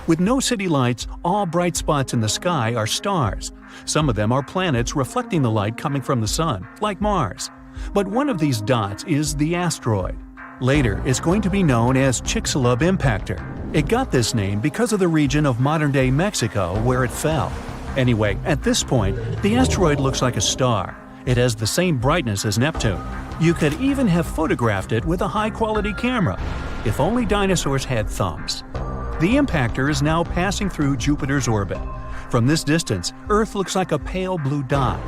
With no city lights, all bright spots in the sky are stars. Some of them are planets reflecting the light coming from the sun, like Mars. But one of these dots is the asteroid. Later, it's going to be known as Chicxulub Impactor. It got this name because of the region of modern-day Mexico where it fell. Anyway, at this point, the asteroid looks like a star. It has the same brightness as Neptune. You could even have photographed it with a high-quality camera. If only dinosaurs had thumbs. The impactor is now passing through Jupiter's orbit. From this distance, Earth looks like a pale blue dot.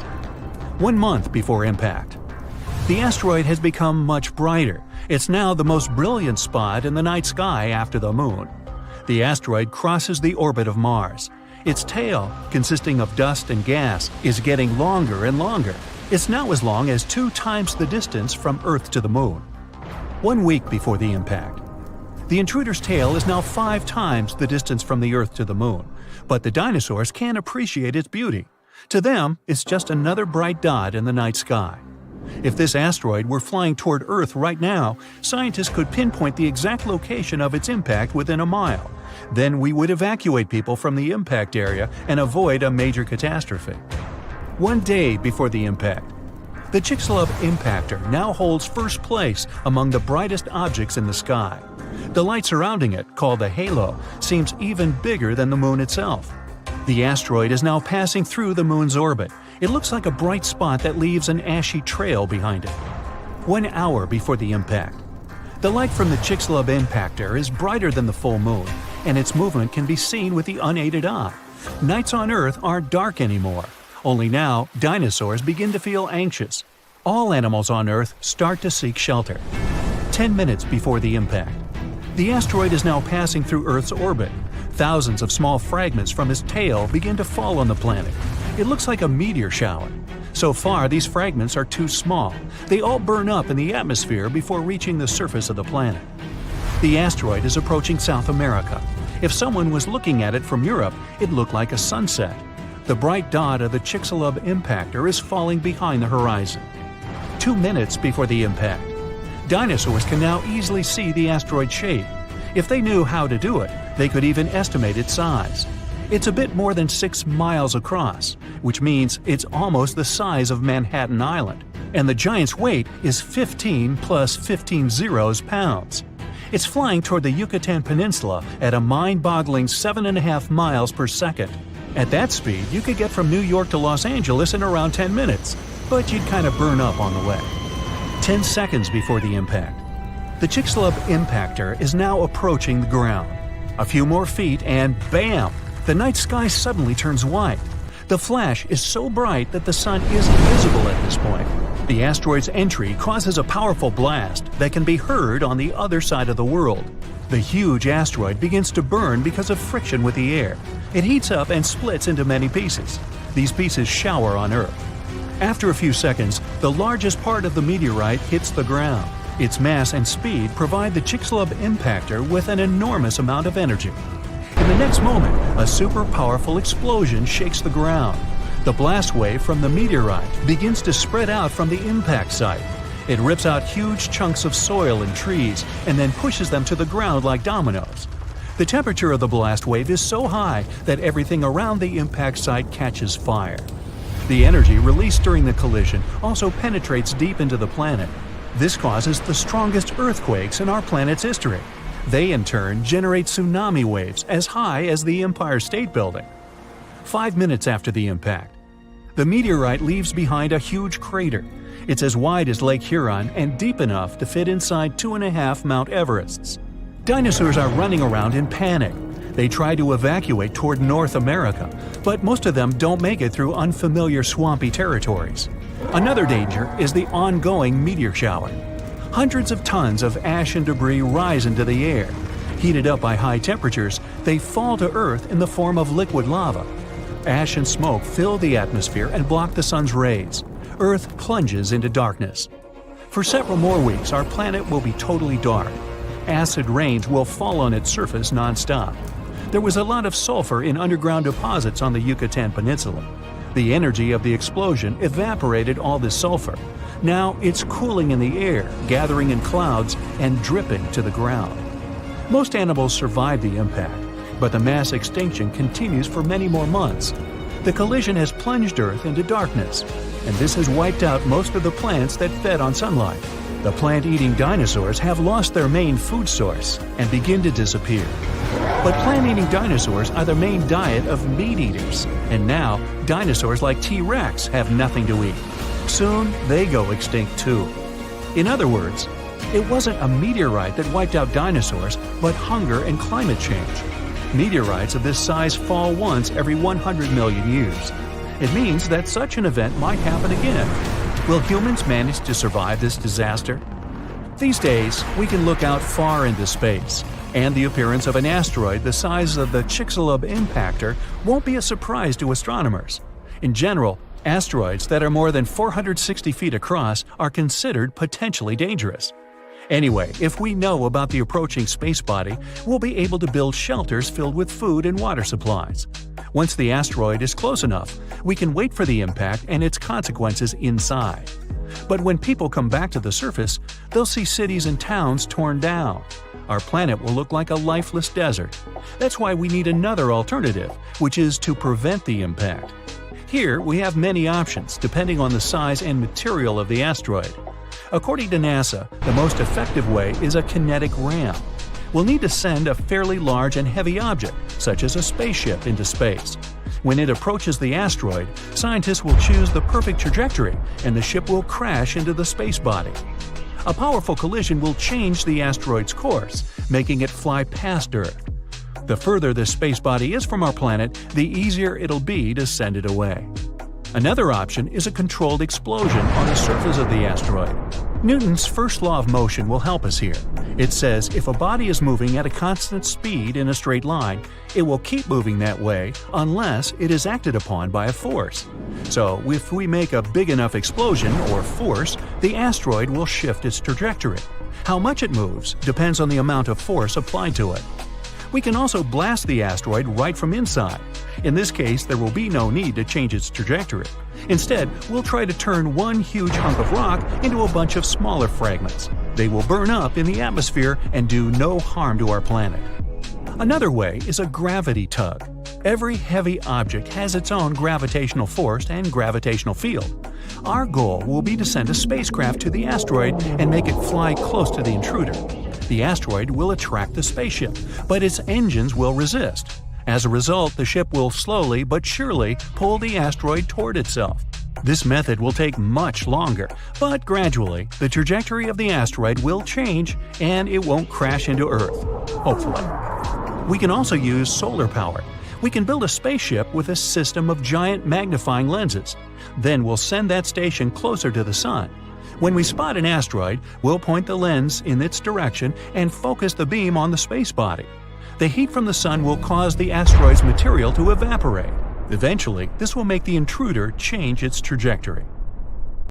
1 month before impact. The asteroid has become much brighter. It's now the most brilliant spot in the night sky after the Moon. The asteroid crosses the orbit of Mars. Its tail, consisting of dust and gas, is getting longer and longer. It's now as long as 2 times the distance from Earth to the Moon. 1 week before the impact. The intruder's tail is now 5 times the distance from the Earth to the Moon, but the dinosaurs can't appreciate its beauty. To them, it's just another bright dot in the night sky. If this asteroid were flying toward Earth right now, scientists could pinpoint the exact location of its impact within a mile. Then we would evacuate people from the impact area and avoid a major catastrophe. One day before the impact, the Chicxulub impactor now holds first place among the brightest objects in the sky. The light surrounding it, called the halo, seems even bigger than the Moon itself. The asteroid is now passing through the Moon's orbit. It looks like a bright spot that leaves an ashy trail behind it. 1 hour before the impact, the light from the Chicxulub impactor is brighter than the full Moon, and its movement can be seen with the unaided eye. Nights on Earth aren't dark anymore. Only now, dinosaurs begin to feel anxious. All animals on Earth start to seek shelter. 10 minutes before the impact, the asteroid is now passing through Earth's orbit. Thousands of small fragments from its tail begin to fall on the planet. It looks like a meteor shower. So far, these fragments are too small. They all burn up in the atmosphere before reaching the surface of the planet. The asteroid is approaching South America. If someone was looking at it from Europe, it looked like a sunset. The bright dot of the Chicxulub impactor is falling behind the horizon. 2 minutes before the impact, dinosaurs can now easily see the asteroid's shape. If they knew how to do it, they could even estimate its size. It's a bit more than 6 miles across, which means it's almost the size of Manhattan Island, and the giant's weight is 15 plus 15 zeros pounds. It's flying toward the Yucatan Peninsula at a mind-boggling 7.5 miles per second. At that speed, you could get from New York to Los Angeles in around 10 minutes, but you'd kind of burn up on the way. 10 seconds before the impact, the Chicxulub impactor is now approaching the ground. A few more feet and bam! The night sky suddenly turns white. The flash is so bright that the sun isn't visible at this point. The asteroid's entry causes a powerful blast that can be heard on the other side of the world. The huge asteroid begins to burn because of friction with the air. It heats up and splits into many pieces. These pieces shower on Earth. After a few seconds, the largest part of the meteorite hits the ground. Its mass and speed provide the Chicxulub impactor with an enormous amount of energy. In the next moment, a super powerful explosion shakes the ground. The blast wave from the meteorite begins to spread out from the impact site. It rips out huge chunks of soil and trees and then pushes them to the ground like dominoes. The temperature of the blast wave is so high that everything around the impact site catches fire. The energy released during the collision also penetrates deep into the planet. This causes the strongest earthquakes in our planet's history. They in turn generate tsunami waves as high as the Empire State Building. 5 minutes after the impact, the meteorite leaves behind a huge crater. It's as wide as Lake Huron and deep enough to fit inside 2.5 Mount Everests. Dinosaurs are running around in panic. They try to evacuate toward North America, but most of them don't make it through unfamiliar swampy territories. Another danger is the ongoing meteor shower. Hundreds of tons of ash and debris rise into the air. Heated up by high temperatures, they fall to Earth in the form of liquid lava. Ash and smoke fill the atmosphere and block the sun's rays. Earth plunges into darkness. For several more weeks, our planet will be totally dark. Acid rains will fall on its surface non-stop. There was a lot of sulfur in underground deposits on the Yucatan Peninsula. The energy of the explosion evaporated all this sulfur. Now it's cooling in the air, gathering in clouds, and dripping to the ground. Most animals survive the impact, but the mass extinction continues for many more months. The collision has plunged Earth into darkness, and this has wiped out most of the plants that fed on sunlight. The plant-eating dinosaurs have lost their main food source and begin to disappear. But plant-eating dinosaurs are the main diet of meat-eaters, and now dinosaurs like T-Rex have nothing to eat. Soon, they go extinct too. In other words, it wasn't a meteorite that wiped out dinosaurs, but hunger and climate change. Meteorites of this size fall once every 100 million years. It means that such an event might happen again. Will humans manage to survive this disaster? These days, we can look out far into space, and the appearance of an asteroid the size of the Chicxulub impactor won't be a surprise to astronomers. In general, asteroids that are more than 460 feet across are considered potentially dangerous. Anyway, if we know about the approaching space body, we'll be able to build shelters filled with food and water supplies. Once the asteroid is close enough, we can wait for the impact and its consequences inside. But when people come back to the surface, they'll see cities and towns torn down. Our planet will look like a lifeless desert. That's why we need another alternative, which is to prevent the impact. Here, we have many options depending on the size and material of the asteroid. According to NASA, the most effective way is a kinetic ram. We'll need to send a fairly large and heavy object, such as a spaceship, into space. When it approaches the asteroid, scientists will choose the perfect trajectory, and the ship will crash into the space body. A powerful collision will change the asteroid's course, making it fly past Earth. The further the space body is from our planet, the easier it'll be to send it away. Another option is a controlled explosion on the surface of the asteroid. Newton's first law of motion will help us here. It says if a body is moving at a constant speed in a straight line, it will keep moving that way unless it is acted upon by a force. So, if we make a big enough explosion or force, the asteroid will shift its trajectory. How much it moves depends on the amount of force applied to it. We can also blast the asteroid right from inside. In this case, there will be no need to change its trajectory. Instead, we'll try to turn one huge hunk of rock into a bunch of smaller fragments. They will burn up in the atmosphere and do no harm to our planet. Another way is a gravity tug. Every heavy object has its own gravitational force and gravitational field. Our goal will be to send a spacecraft to the asteroid and make it fly close to the intruder. The asteroid will attract the spaceship, but its engines will resist. As a result, the ship will slowly but surely pull the asteroid toward itself. This method will take much longer, but gradually, the trajectory of the asteroid will change and it won't crash into Earth. Hopefully. We can also use solar power. We can build a spaceship with a system of giant magnifying lenses. Then we'll send that station closer to the Sun. When we spot an asteroid, we'll point the lens in its direction and focus the beam on the space body. The heat from the Sun will cause the asteroid's material to evaporate. Eventually, this will make the intruder change its trajectory.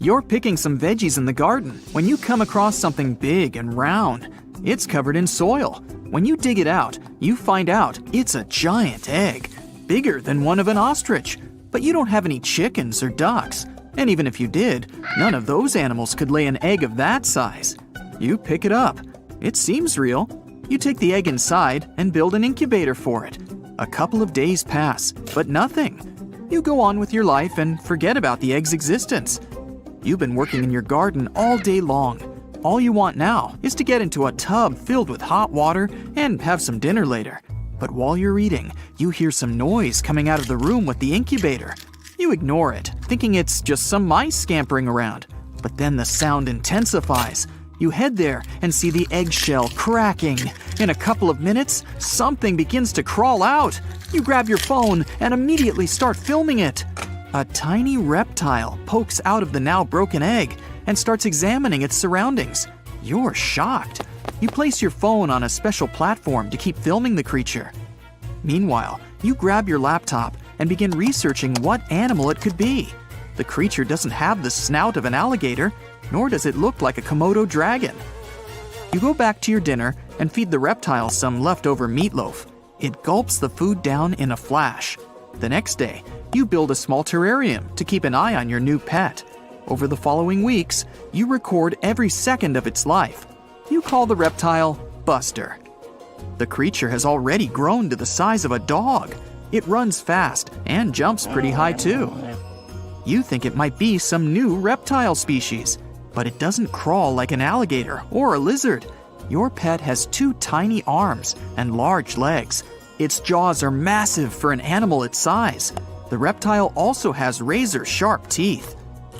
You're picking some veggies in the garden when you come across something big and round. It's covered in soil. When you dig it out, you find out it's a giant egg, bigger than one of an ostrich. But you don't have any chickens or ducks. And even if you did, none of those animals could lay an egg of that size. You pick it up. It seems real. You take the egg inside and build an incubator for it. A couple of days pass, but nothing. You go on with your life and forget about the egg's existence. You've been working in your garden all day long. All you want now is to get into a tub filled with hot water and have some dinner later. But while you're eating, you hear some noise coming out of the room with the incubator. You ignore it, thinking it's just some mice scampering around. But then the sound intensifies. You head there and see the eggshell cracking. In a couple of minutes, something begins to crawl out. You grab your phone and immediately start filming it. A tiny reptile pokes out of the now broken egg and starts examining its surroundings. You're shocked. You place your phone on a special platform to keep filming the creature. Meanwhile, you grab your laptop and begin researching what animal it could be. The creature doesn't have the snout of an alligator, nor does it look like a Komodo dragon. You go back to your dinner and feed the reptile some leftover meatloaf. It gulps the food down in a flash. The next day, you build a small terrarium to keep an eye on your new pet. Over the following weeks, you record every second of its life. You call the reptile Buster. The creature has already grown to the size of a dog. It runs fast and jumps pretty high too. You think it might be some new reptile species, but it doesn't crawl like an alligator or a lizard. Your pet has 2 tiny arms and large legs. Its jaws are massive for an animal its size. The reptile also has razor-sharp teeth.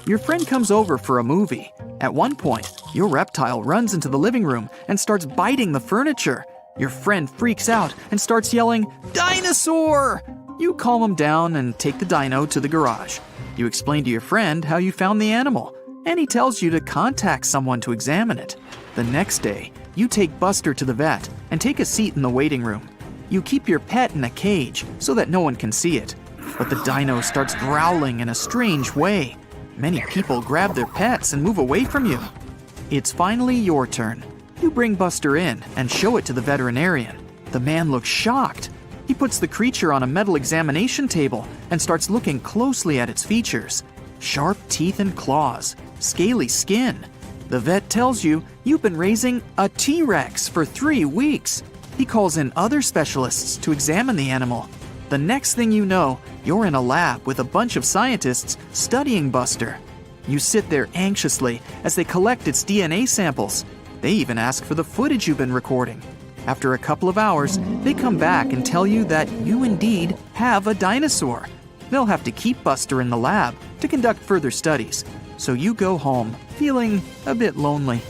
Your friend comes over for a movie. At one point, your reptile runs into the living room and starts biting the furniture. Your friend freaks out and starts yelling, "Dinosaur!" You calm him down and take the dino to the garage. You explain to your friend how you found the animal, and he tells you to contact someone to examine it. The next day, you take Buster to the vet and take a seat in the waiting room. You keep your pet in a cage so that no one can see it. But the dino starts growling in a strange way. Many people grab their pets and move away from you. It's finally your turn. You bring Buster in and show it to the veterinarian. The man looks shocked. He puts the creature on a metal examination table and starts looking closely at its features. Sharp teeth and claws, scaly skin. The vet tells you you've been raising a T-Rex for 3 weeks. He calls in other specialists to examine the animal. The next thing you know, you're in a lab with a bunch of scientists studying Buster. You sit there anxiously as they collect its DNA samples. They even ask for the footage you've been recording. After a couple of hours, they come back and tell you that you indeed have a dinosaur. They'll have to keep Buster in the lab to conduct further studies, so you go home feeling a bit lonely.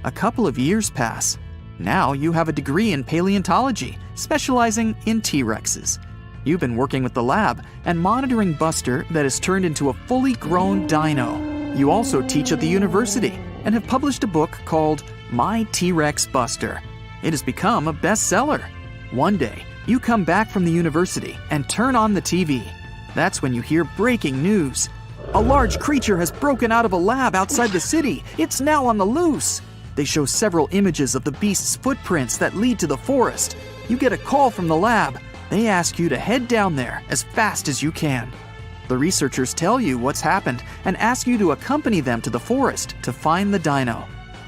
A couple of years pass. Now you have a degree in paleontology, specializing in T-Rexes. You've been working with the lab and monitoring Buster that has turned into a fully grown dino. You also teach at the university and have published a book called My T-Rex Buster. It has become a bestseller. One day, you come back from the university and turn on the TV. That's when you hear breaking news. A large creature has broken out of a lab outside the city. It's now on the loose. They show several images of the beast's footprints that lead to the forest. You get a call from the lab. They ask you to head down there as fast as you can. The researchers tell you what's happened and ask you to accompany them to the forest to find the dino.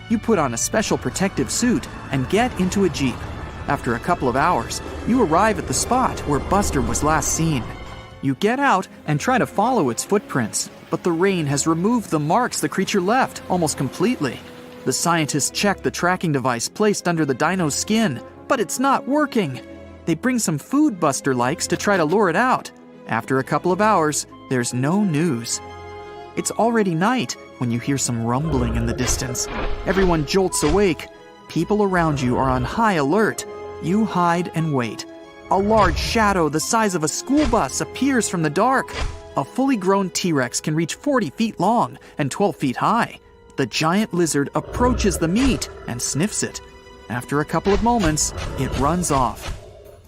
You put on a special protective suit and get into a jeep. After a couple of hours, you arrive at the spot where Buster was last seen. You get out and try to follow its footprints, but the rain has removed the marks the creature left almost completely. The scientists check the tracking device placed under the dino's skin, but it's not working. They bring some food Buster likes to try to lure it out. After a couple of hours, there's no news. It's already night when you hear some rumbling in the distance. Everyone jolts awake. People around you are on high alert. You hide and wait. A large shadow the size of a school bus appears from the dark. A fully grown T-Rex can reach 40 feet long and 12 feet high. The giant lizard approaches the meat and sniffs it. After a couple of moments, it runs off.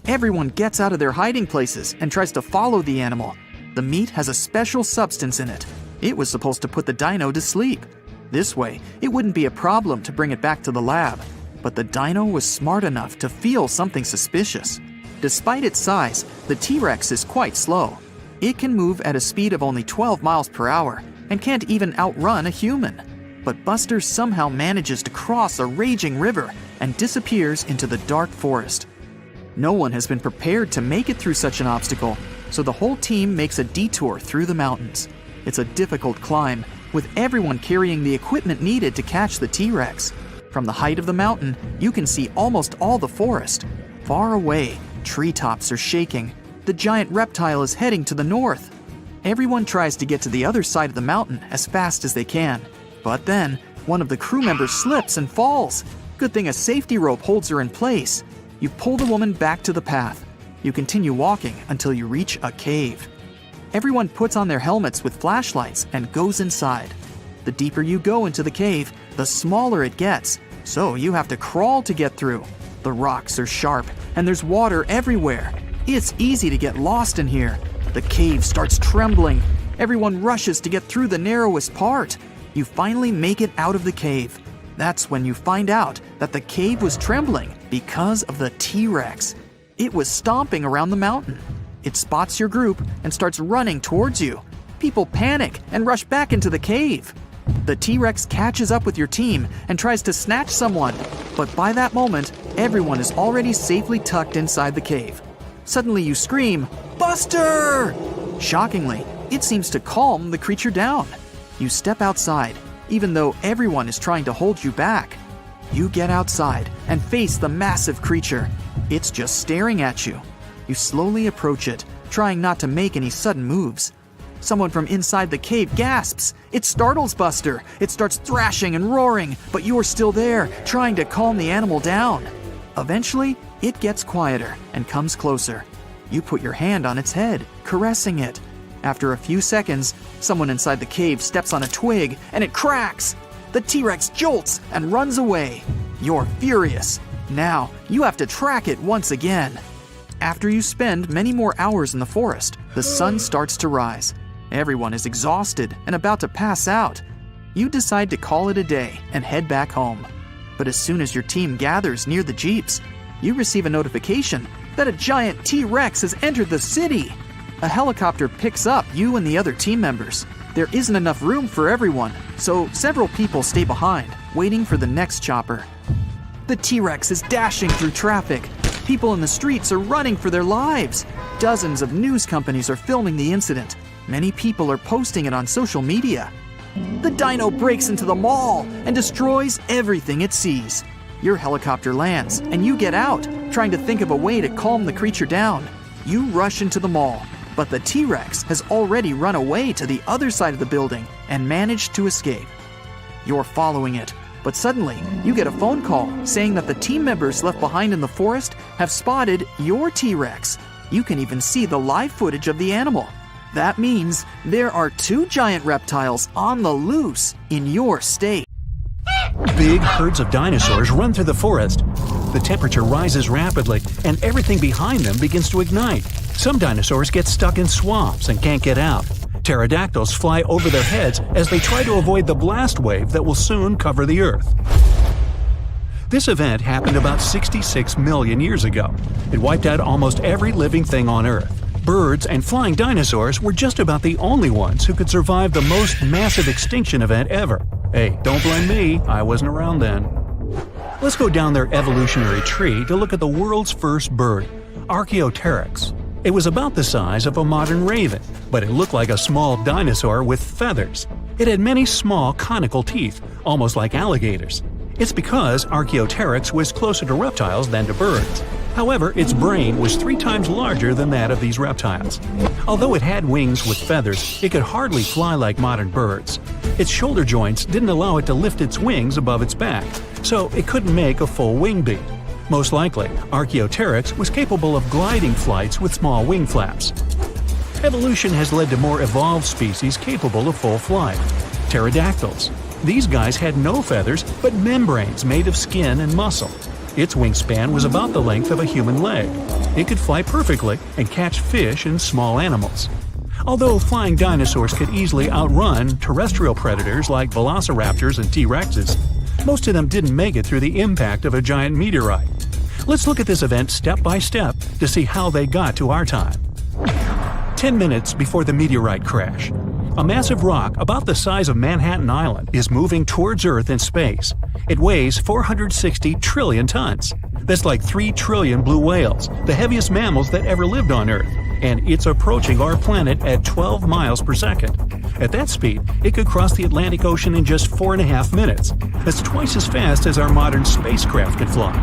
Everyone gets out of their hiding places and tries to follow the animal. The meat has a special substance in it. It was supposed to put the dino to sleep. This way, it wouldn't be a problem to bring it back to the lab. But the dino was smart enough to feel something suspicious. Despite its size, the T-Rex is quite slow. It can move at a speed of only 12 miles per hour and can't even outrun a human. But Buster somehow manages to cross a raging river and disappears into the dark forest. No one has been prepared to make it through such an obstacle, so the whole team makes a detour through the mountains. It's a difficult climb, with everyone carrying the equipment needed to catch the T-Rex. From the height of the mountain, you can see almost all the forest. Far away, treetops are shaking. The giant reptile is heading to the north. Everyone tries to get to the other side of the mountain as fast as they can. But then, one of the crew members slips and falls. Good thing a safety rope holds her in place. You pull the woman back to the path. You continue walking until you reach a cave. Everyone puts on their helmets with flashlights and goes inside. The deeper you go into the cave, the smaller it gets, so you have to crawl to get through. The rocks are sharp, and there's water everywhere. It's easy to get lost in here. The cave starts trembling. Everyone rushes to get through the narrowest part. You finally make it out of the cave. That's when you find out that the cave was trembling because of the T-Rex. It was stomping around the mountain. It spots your group and starts running towards you. People panic and rush back into the cave. The T-Rex catches up with your team and tries to snatch someone, but by that moment, everyone is already safely tucked inside the cave. Suddenly you scream, "Buster!" Shockingly, it seems to calm the creature down. You step outside, even though everyone is trying to hold you back. You get outside and face the massive creature. It's just staring at you. You slowly approach it, trying not to make any sudden moves. Someone from inside the cave gasps. It startles Buster. It starts thrashing and roaring, but you are still there, trying to calm the animal down. Eventually, it gets quieter and comes closer. You put your hand on its head, caressing it. After a few seconds, someone inside the cave steps on a twig and it cracks. The T-Rex jolts and runs away. You're furious. Now, you have to track it once again. After you spend many more hours in the forest, the sun starts to rise. Everyone is exhausted and about to pass out. You decide to call it a day and head back home. But as soon as your team gathers near the jeeps, you receive a notification that a giant T-Rex has entered the city. A helicopter picks up you and the other team members. There isn't enough room for everyone, so several people stay behind, waiting for the next chopper. The T-Rex is dashing through traffic. People in the streets are running for their lives. Dozens of news companies are filming the incident. Many people are posting it on social media. The dino breaks into the mall and destroys everything it sees. Your helicopter lands, and you get out, trying to think of a way to calm the creature down. You rush into the mall, but the T-Rex has already run away to the other side of the building and managed to escape. You're following it, but suddenly you get a phone call saying that the team members left behind in the forest have spotted your T-Rex. You can even see the live footage of the animal. That means there are 2 giant reptiles on the loose in your state. Big herds of dinosaurs run through the forest. The temperature rises rapidly, and everything behind them begins to ignite. Some dinosaurs get stuck in swamps and can't get out. Pterodactyls fly over their heads as they try to avoid the blast wave that will soon cover the Earth. This event happened about 66 million years ago. It wiped out almost every living thing on Earth. Birds and flying dinosaurs were just about the only ones who could survive the most massive extinction event ever. Hey, don't blame me, I wasn't around then. Let's go down their evolutionary tree to look at the world's first bird, Archaeopteryx. It was about the size of a modern raven, but it looked like a small dinosaur with feathers. It had many small conical teeth, almost like alligators. It's because Archaeopteryx was closer to reptiles than to birds. However, its brain was 3 times larger than that of these reptiles. Although it had wings with feathers, it could hardly fly like modern birds. Its shoulder joints didn't allow it to lift its wings above its back, so it couldn't make a full wing beat. Most likely, Archaeopteryx was capable of gliding flights with small wing flaps. Evolution has led to more evolved species capable of full flight. Pterodactyls. These guys had no feathers, but membranes made of skin and muscle. Its wingspan was about the length of a human leg. It could fly perfectly and catch fish and small animals. Although flying dinosaurs could easily outrun terrestrial predators like velociraptors and T-Rexes, most of them didn't make it through the impact of a giant meteorite. Let's look at this event step by step to see how they got to our time. 10 minutes before the meteorite crash. A massive rock about the size of Manhattan Island is moving towards Earth in space. It weighs 460 trillion tons. That's like 3 trillion blue whales, the heaviest mammals that ever lived on Earth, and it's approaching our planet at 12 miles per second. At that speed, it could cross the Atlantic Ocean in just 4.5 minutes. That's twice as fast as our modern spacecraft could fly.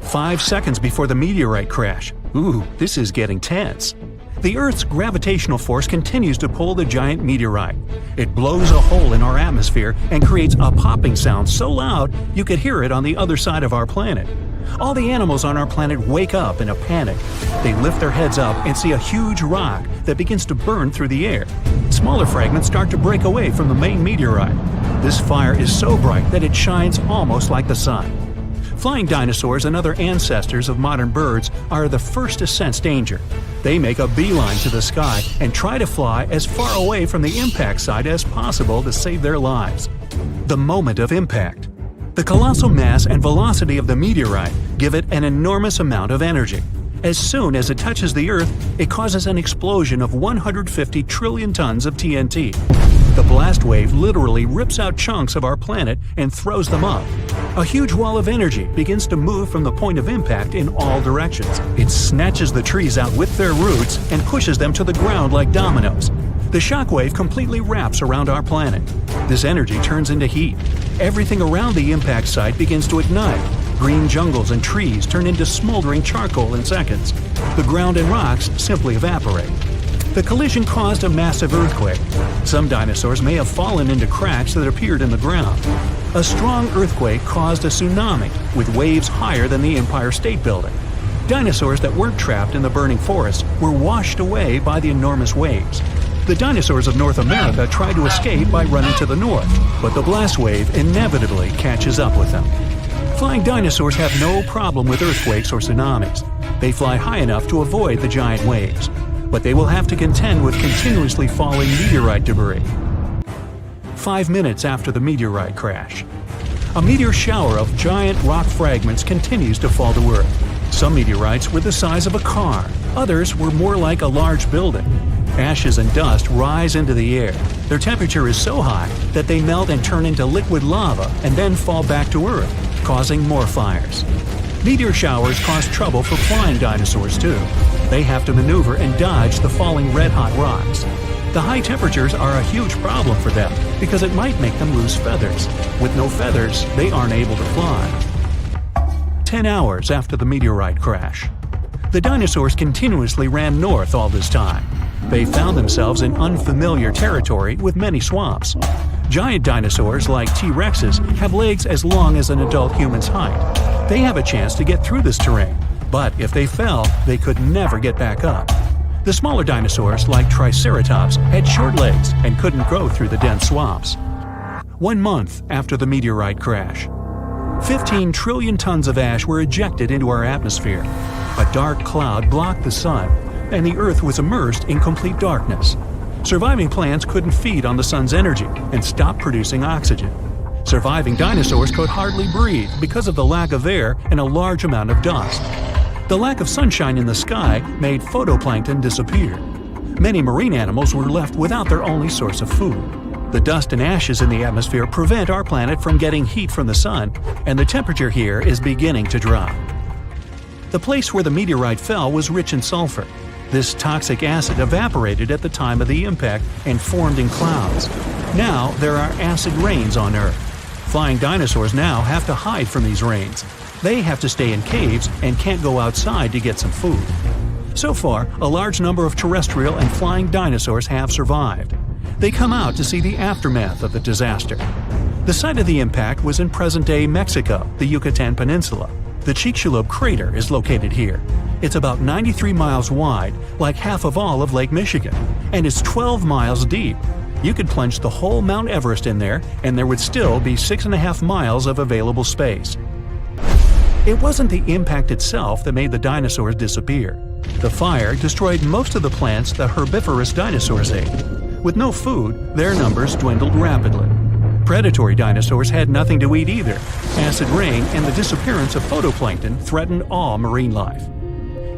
5 seconds before the meteorite crash. Ooh, this is getting tense. The Earth's gravitational force continues to pull the giant meteorite. It blows a hole in our atmosphere and creates a popping sound so loud you could hear it on the other side of our planet. All the animals on our planet wake up in a panic. They lift their heads up and see a huge rock that begins to burn through the air. Smaller fragments start to break away from the main meteorite. This fire is so bright that it shines almost like the sun. Flying dinosaurs and other ancestors of modern birds are the first to sense danger. They make a beeline to the sky and try to fly as far away from the impact site as possible to save their lives. The moment of impact. The colossal mass and velocity of the meteorite give it an enormous amount of energy. As soon as it touches the Earth, it causes an explosion of 150 trillion tons of TNT. The blast wave literally rips out chunks of our planet and throws them up. A huge wall of energy begins to move from the point of impact in all directions. It snatches the trees out with their roots and pushes them to the ground like dominoes. The shockwave completely wraps around our planet. This energy turns into heat. Everything around the impact site begins to ignite. Green jungles and trees turn into smoldering charcoal in seconds. The ground and rocks simply evaporate. The collision caused a massive earthquake. Some dinosaurs may have fallen into cracks that appeared in the ground. A strong earthquake caused a tsunami with waves higher than the Empire State Building. Dinosaurs that weren't trapped in the burning forest were washed away by the enormous waves. The dinosaurs of North America tried to escape by running to the north, but the blast wave inevitably catches up with them. Flying dinosaurs have no problem with earthquakes or tsunamis. They fly high enough to avoid the giant waves, but they will have to contend with continuously falling meteorite debris. 5 minutes after the meteorite crash. A meteor shower of giant rock fragments continues to fall to Earth. Some meteorites were the size of a car, others were more like a large building. Ashes and dust rise into the air. Their temperature is so high that they melt and turn into liquid lava and then fall back to Earth, causing more fires. Meteor showers cause trouble for flying dinosaurs too. They have to maneuver and dodge the falling red-hot rocks. The high temperatures are a huge problem for them because it might make them lose feathers. With no feathers, they aren't able to fly. 10 hours after the meteorite crash. The dinosaurs continuously ran north all this time. They found themselves in unfamiliar territory with many swamps. Giant dinosaurs like T-Rexes have legs as long as an adult human's height. They have a chance to get through this terrain, but if they fell, they could never get back up. The smaller dinosaurs like Triceratops had short legs and couldn't go through the dense swamps. 1 month after the meteorite crash, 15 trillion tons of ash were ejected into our atmosphere. A dark cloud blocked the sun, and the Earth was immersed in complete darkness. Surviving plants couldn't feed on the sun's energy and stopped producing oxygen. Surviving dinosaurs could hardly breathe because of the lack of air and a large amount of dust. The lack of sunshine in the sky made photoplankton disappear. Many marine animals were left without their only source of food. The dust and ashes in the atmosphere prevent our planet from getting heat from the sun, and the temperature here is beginning to drop. The place where the meteorite fell was rich in sulfur. This toxic acid evaporated at the time of the impact and formed in clouds. Now there are acid rains on Earth. Flying dinosaurs now have to hide from these rains. They have to stay in caves and can't go outside to get some food. So far, a large number of terrestrial and flying dinosaurs have survived. They come out to see the aftermath of the disaster. The site of the impact was in present-day Mexico, the Yucatan Peninsula. The Chicxulub crater is located here. It's about 93 miles wide, like half of all of Lake Michigan, and it's 12 miles deep. You could plunge the whole Mount Everest in there, and there would still be 6.5 miles of available space. It wasn't the impact itself that made the dinosaurs disappear. The fire destroyed most of the plants the herbivorous dinosaurs ate. With no food, their numbers dwindled rapidly. Predatory dinosaurs had nothing to eat either. Acid rain and the disappearance of photoplankton threatened all marine life.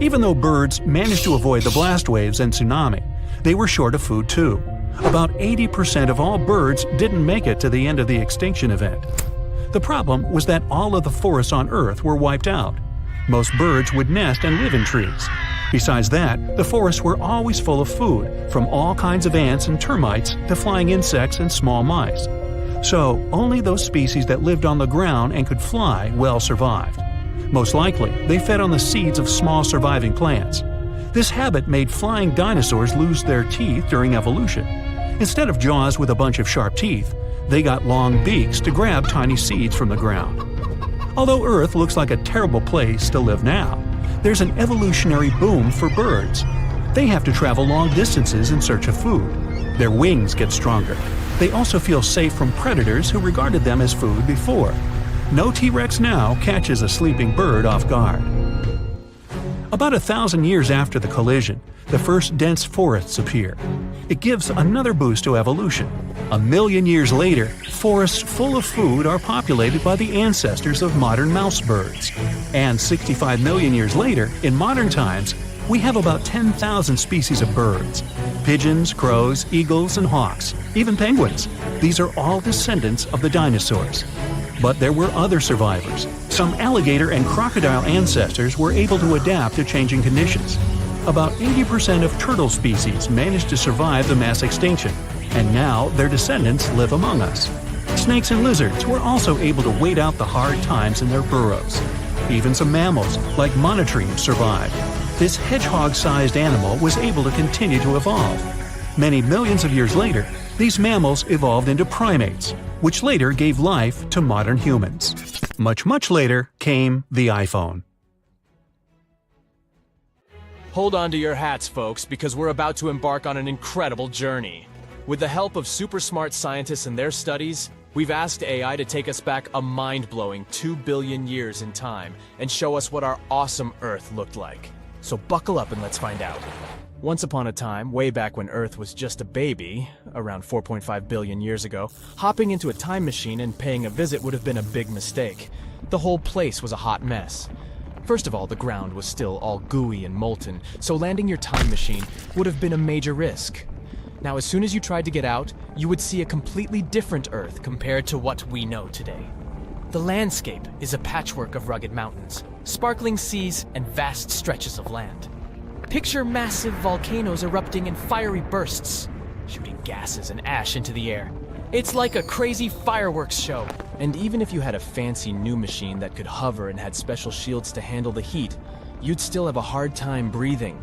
Even though birds managed to avoid the blast waves and tsunami, they were short of food too. About 80% of all birds didn't make it to the end of the extinction event. The problem was that all of the forests on Earth were wiped out. Most birds would nest and live in trees. Besides that, the forests were always full of food, from all kinds of ants and termites to flying insects and small mice. So, only those species that lived on the ground and could fly well survived. Most likely, they fed on the seeds of small surviving plants. This habit made flying dinosaurs lose their teeth during evolution. Instead of jaws with a bunch of sharp teeth, they got long beaks to grab tiny seeds from the ground. Although Earth looks like a terrible place to live now, there's an evolutionary boom for birds. They have to travel long distances in search of food. Their wings get stronger. They also feel safe from predators who regarded them as food before. No T-Rex now catches a sleeping bird off guard. About 1,000 years after the collision, the first dense forests appear. It gives another boost to evolution. 1 million years later, forests full of food are populated by the ancestors of modern mouse birds. And 65 million years later, in modern times, we have about 10,000 species of birds. Pigeons, crows, eagles, and hawks, even penguins. These are all descendants of the dinosaurs. But there were other survivors. Some alligator and crocodile ancestors were able to adapt to changing conditions. About 80% of turtle species managed to survive the mass extinction, and now their descendants live among us. Snakes and lizards were also able to wait out the hard times in their burrows. Even some mammals, like monotremes, survived. This hedgehog-sized animal was able to continue to evolve. Many millions of years later, these mammals evolved into primates, which later gave life to modern humans. Much, much later came the iPhone. Hold on to your hats, folks, because we're about to embark on an incredible journey. With the help of super smart scientists and their studies, we've asked AI to take us back a mind-blowing 2 billion years in time and show us what our awesome Earth looked like. So buckle up and let's find out. Once upon a time, way back when Earth was just a baby, around 4.5 billion years ago, hopping into a time machine and paying a visit would have been a big mistake. The whole place was a hot mess. First of all, the ground was still all gooey and molten, so landing your time machine would have been a major risk. Now, as soon as you tried to get out, you would see a completely different Earth compared to what we know today. The landscape is a patchwork of rugged mountains, sparkling seas, and vast stretches of land. Picture massive volcanoes erupting in fiery bursts, shooting gases and ash into the air. It's like a crazy fireworks show. And even if you had a fancy new machine that could hover and had special shields to handle the heat, you'd still have a hard time breathing.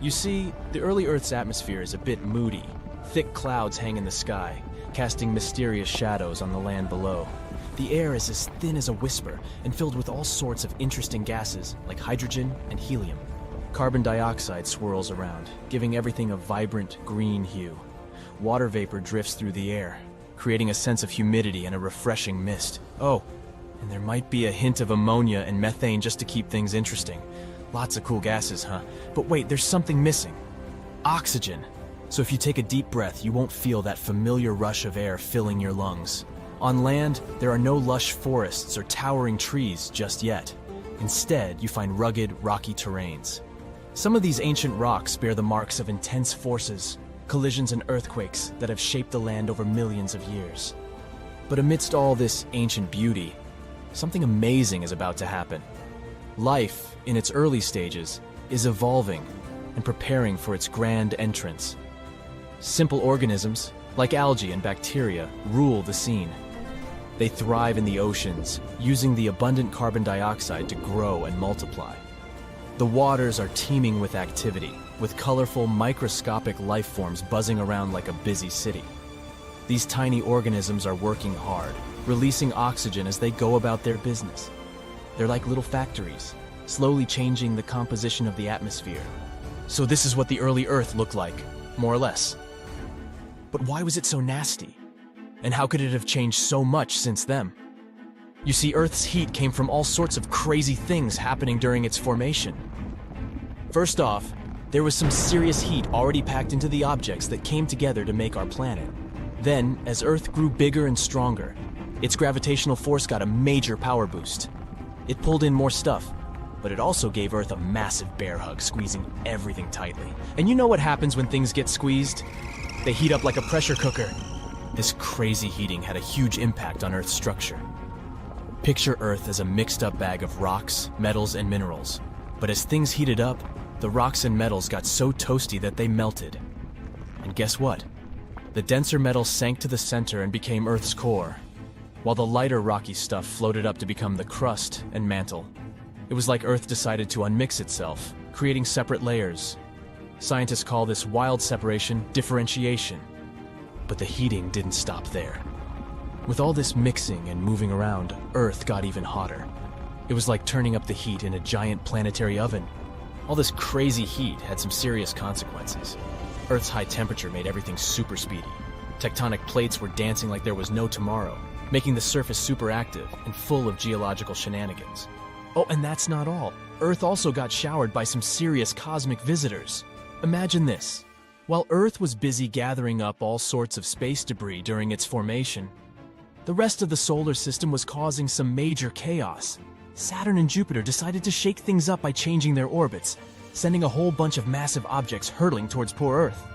You see, the early Earth's atmosphere is a bit moody. Thick clouds hang in the sky, casting mysterious shadows on the land below. The air is as thin as a whisper and filled with all sorts of interesting gases like hydrogen and helium. Carbon dioxide swirls around, giving everything a vibrant green hue. Water vapor drifts through the air, creating a sense of humidity and a refreshing mist. Oh, and there might be a hint of ammonia and methane just to keep things interesting. Lots of cool gases, huh? But wait, there's something missing. Oxygen. So if you take a deep breath, you won't feel that familiar rush of air filling your lungs. On land, there are no lush forests or towering trees just yet. Instead, you find rugged, rocky terrains. Some of these ancient rocks bear the marks of intense forces, collisions and earthquakes that have shaped the land over millions of years. But amidst all this ancient beauty, something amazing is about to happen. Life, in its early stages, is evolving and preparing for its grand entrance. Simple organisms, like algae and bacteria, rule the scene. They thrive in the oceans, using the abundant carbon dioxide to grow and multiply. The waters are teeming with activity, with colorful, microscopic life forms buzzing around like a busy city. These tiny organisms are working hard, releasing oxygen as they go about their business. They're like little factories, slowly changing the composition of the atmosphere. So this is what the early Earth looked like, more or less. But why was it so nasty? And how could it have changed so much since then? You see, Earth's heat came from all sorts of crazy things happening during its formation. First off, there was some serious heat already packed into the objects that came together to make our planet. Then, as Earth grew bigger and stronger, its gravitational force got a major power boost. It pulled in more stuff, but it also gave Earth a massive bear hug, squeezing everything tightly. And you know what happens when things get squeezed? They heat up like a pressure cooker. This crazy heating had a huge impact on Earth's structure. Picture Earth as a mixed-up bag of rocks, metals, and minerals. But as things heated up, the rocks and metals got so toasty that they melted. And guess what? The denser metals sank to the center and became Earth's core, while the lighter rocky stuff floated up to become the crust and mantle. It was like Earth decided to unmix itself, creating separate layers. Scientists call this wild separation differentiation. But the heating didn't stop there. With all this mixing and moving around, Earth got even hotter. It was like turning up the heat in a giant planetary oven. All this crazy heat had some serious consequences. Earth's high temperature made everything super speedy. Tectonic plates were dancing like there was no tomorrow, making the surface super active and full of geological shenanigans. Oh, and that's not all. Earth also got showered by some serious cosmic visitors. Imagine this. While Earth was busy gathering up all sorts of space debris during its formation, the rest of the solar system was causing some major chaos. Saturn and Jupiter decided to shake things up by changing their orbits, sending a whole bunch of massive objects hurtling towards poor Earth.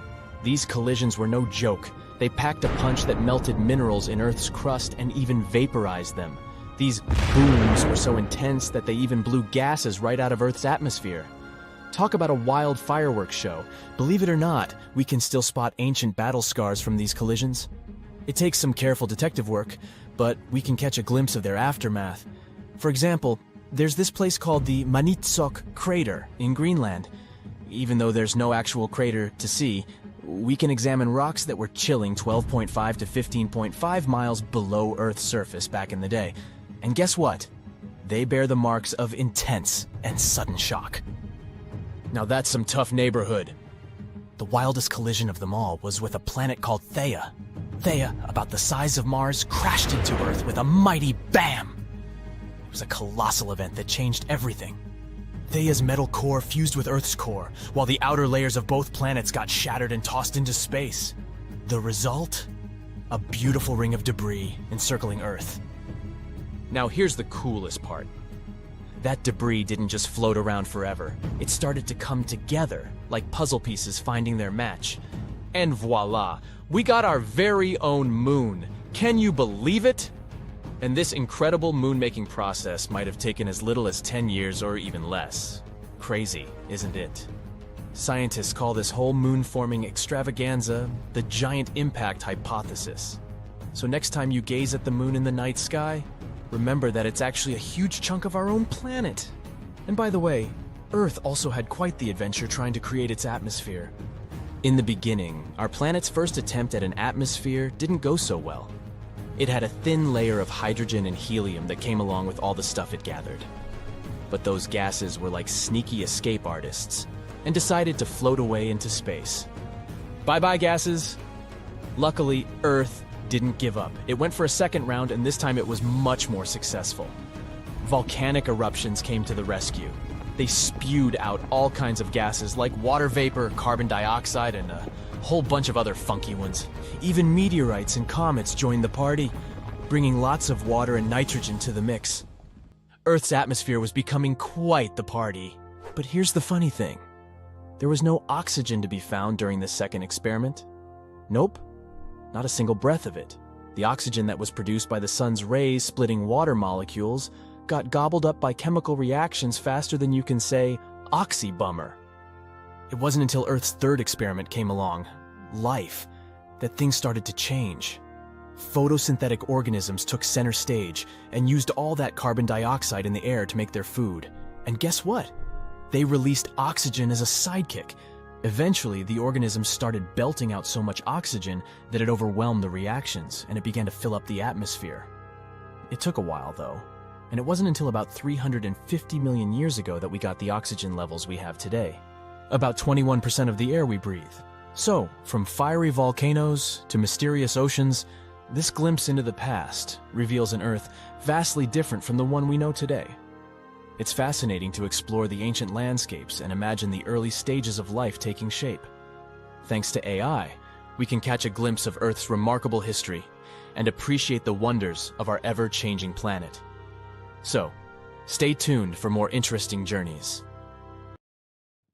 These collisions were no joke. They packed a punch that melted minerals in Earth's crust and even vaporized them. These booms were so intense that they even blew gases right out of Earth's atmosphere. Talk about a wild fireworks show. Believe it or not, we can still spot ancient battle scars from these collisions. It takes some careful detective work, but we can catch a glimpse of their aftermath. For example, there's this place called the Manitsok Crater in Greenland. Even though there's no actual crater to see, we can examine rocks that were chilling 12.5 to 15.5 miles below Earth's surface back in the day. And guess what? They bear the marks of intense and sudden shock. Now that's some tough neighborhood. The wildest collision of them all was with a planet called Theia. Theia, about the size of Mars, crashed into Earth with a mighty bam! It was a colossal event that changed everything. Theia's metal core fused with Earth's core, while the outer layers of both planets got shattered and tossed into space. The result? A beautiful ring of debris encircling Earth. Now here's the coolest part. That debris didn't just float around forever. It started to come together, like puzzle pieces finding their match. And voila, we got our very own moon. Can you believe it? And this incredible moon-making process might have taken as little as 10 years or even less. Crazy, isn't it? Scientists call this whole moon-forming extravaganza the giant impact hypothesis. So next time you gaze at the moon in the night sky, remember that it's actually a huge chunk of our own planet. And by the way, Earth also had quite the adventure trying to create its atmosphere. In the beginning, our planet's first attempt at an atmosphere didn't go so well. It had a thin layer of hydrogen and helium that came along with all the stuff it gathered. But those gases were like sneaky escape artists and decided to float away into space. Bye-bye, gases. Luckily, Earth didn't give up. It went for a second round, and this time it was much more successful. Volcanic eruptions came to the rescue. They spewed out all kinds of gases like water vapor, carbon dioxide, and a whole bunch of other funky ones. Even meteorites and comets joined the party, bringing lots of water and nitrogen to the mix. Earth's atmosphere was becoming quite the party. But here's the funny thing. There was no oxygen to be found during this second experiment. Nope. Not a single breath of it. The oxygen that was produced by the sun's rays splitting water molecules got gobbled up by chemical reactions faster than you can say, oxy-bummer. It wasn't until Earth's third experiment came along, life, that things started to change. Photosynthetic organisms took center stage and used all that carbon dioxide in the air to make their food. And guess what? They released oxygen as a sidekick. Eventually, the organisms started belting out so much oxygen that it overwhelmed the reactions, and it began to fill up the atmosphere. It took a while, though, and it wasn't until about 350 million years ago that we got the oxygen levels we have today. About 21% of the air we breathe. So, from fiery volcanoes to mysterious oceans, this glimpse into the past reveals an Earth vastly different from the one we know today. It's fascinating to explore the ancient landscapes and imagine the early stages of life taking shape. Thanks to AI, we can catch a glimpse of Earth's remarkable history and appreciate the wonders of our ever-changing planet. So, stay tuned for more interesting journeys.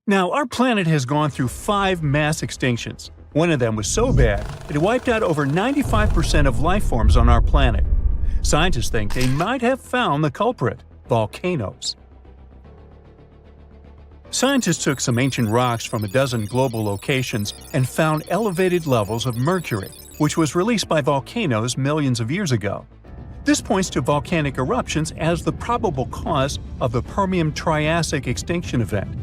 Now, our planet has gone through 5 mass extinctions. One of them was so bad, it wiped out over 95% of life forms on our planet. Scientists think they might have found the culprit: volcanoes. Scientists took some ancient rocks from a dozen global locations and found elevated levels of mercury, which was released by volcanoes millions of years ago. This points to volcanic eruptions as the probable cause of the Permian-Triassic extinction event.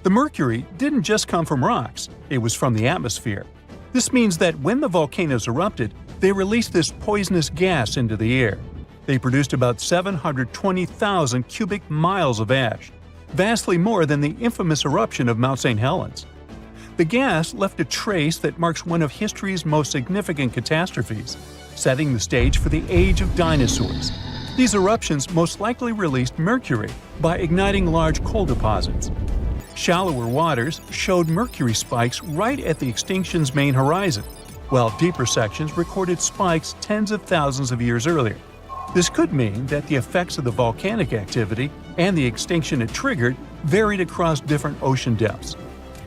The mercury didn't just come from rocks, it was from the atmosphere. This means that when the volcanoes erupted, they released this poisonous gas into the air. They produced about 720,000 cubic miles of ash, vastly more than the infamous eruption of Mount St. Helens. The gas left a trace that marks one of history's most significant catastrophes, setting the stage for the age of dinosaurs. These eruptions most likely released mercury by igniting large coal deposits. Shallower waters showed mercury spikes right at the extinction's main horizon, while deeper sections recorded spikes tens of thousands of years earlier. This could mean that the effects of the volcanic activity and the extinction it triggered varied across different ocean depths.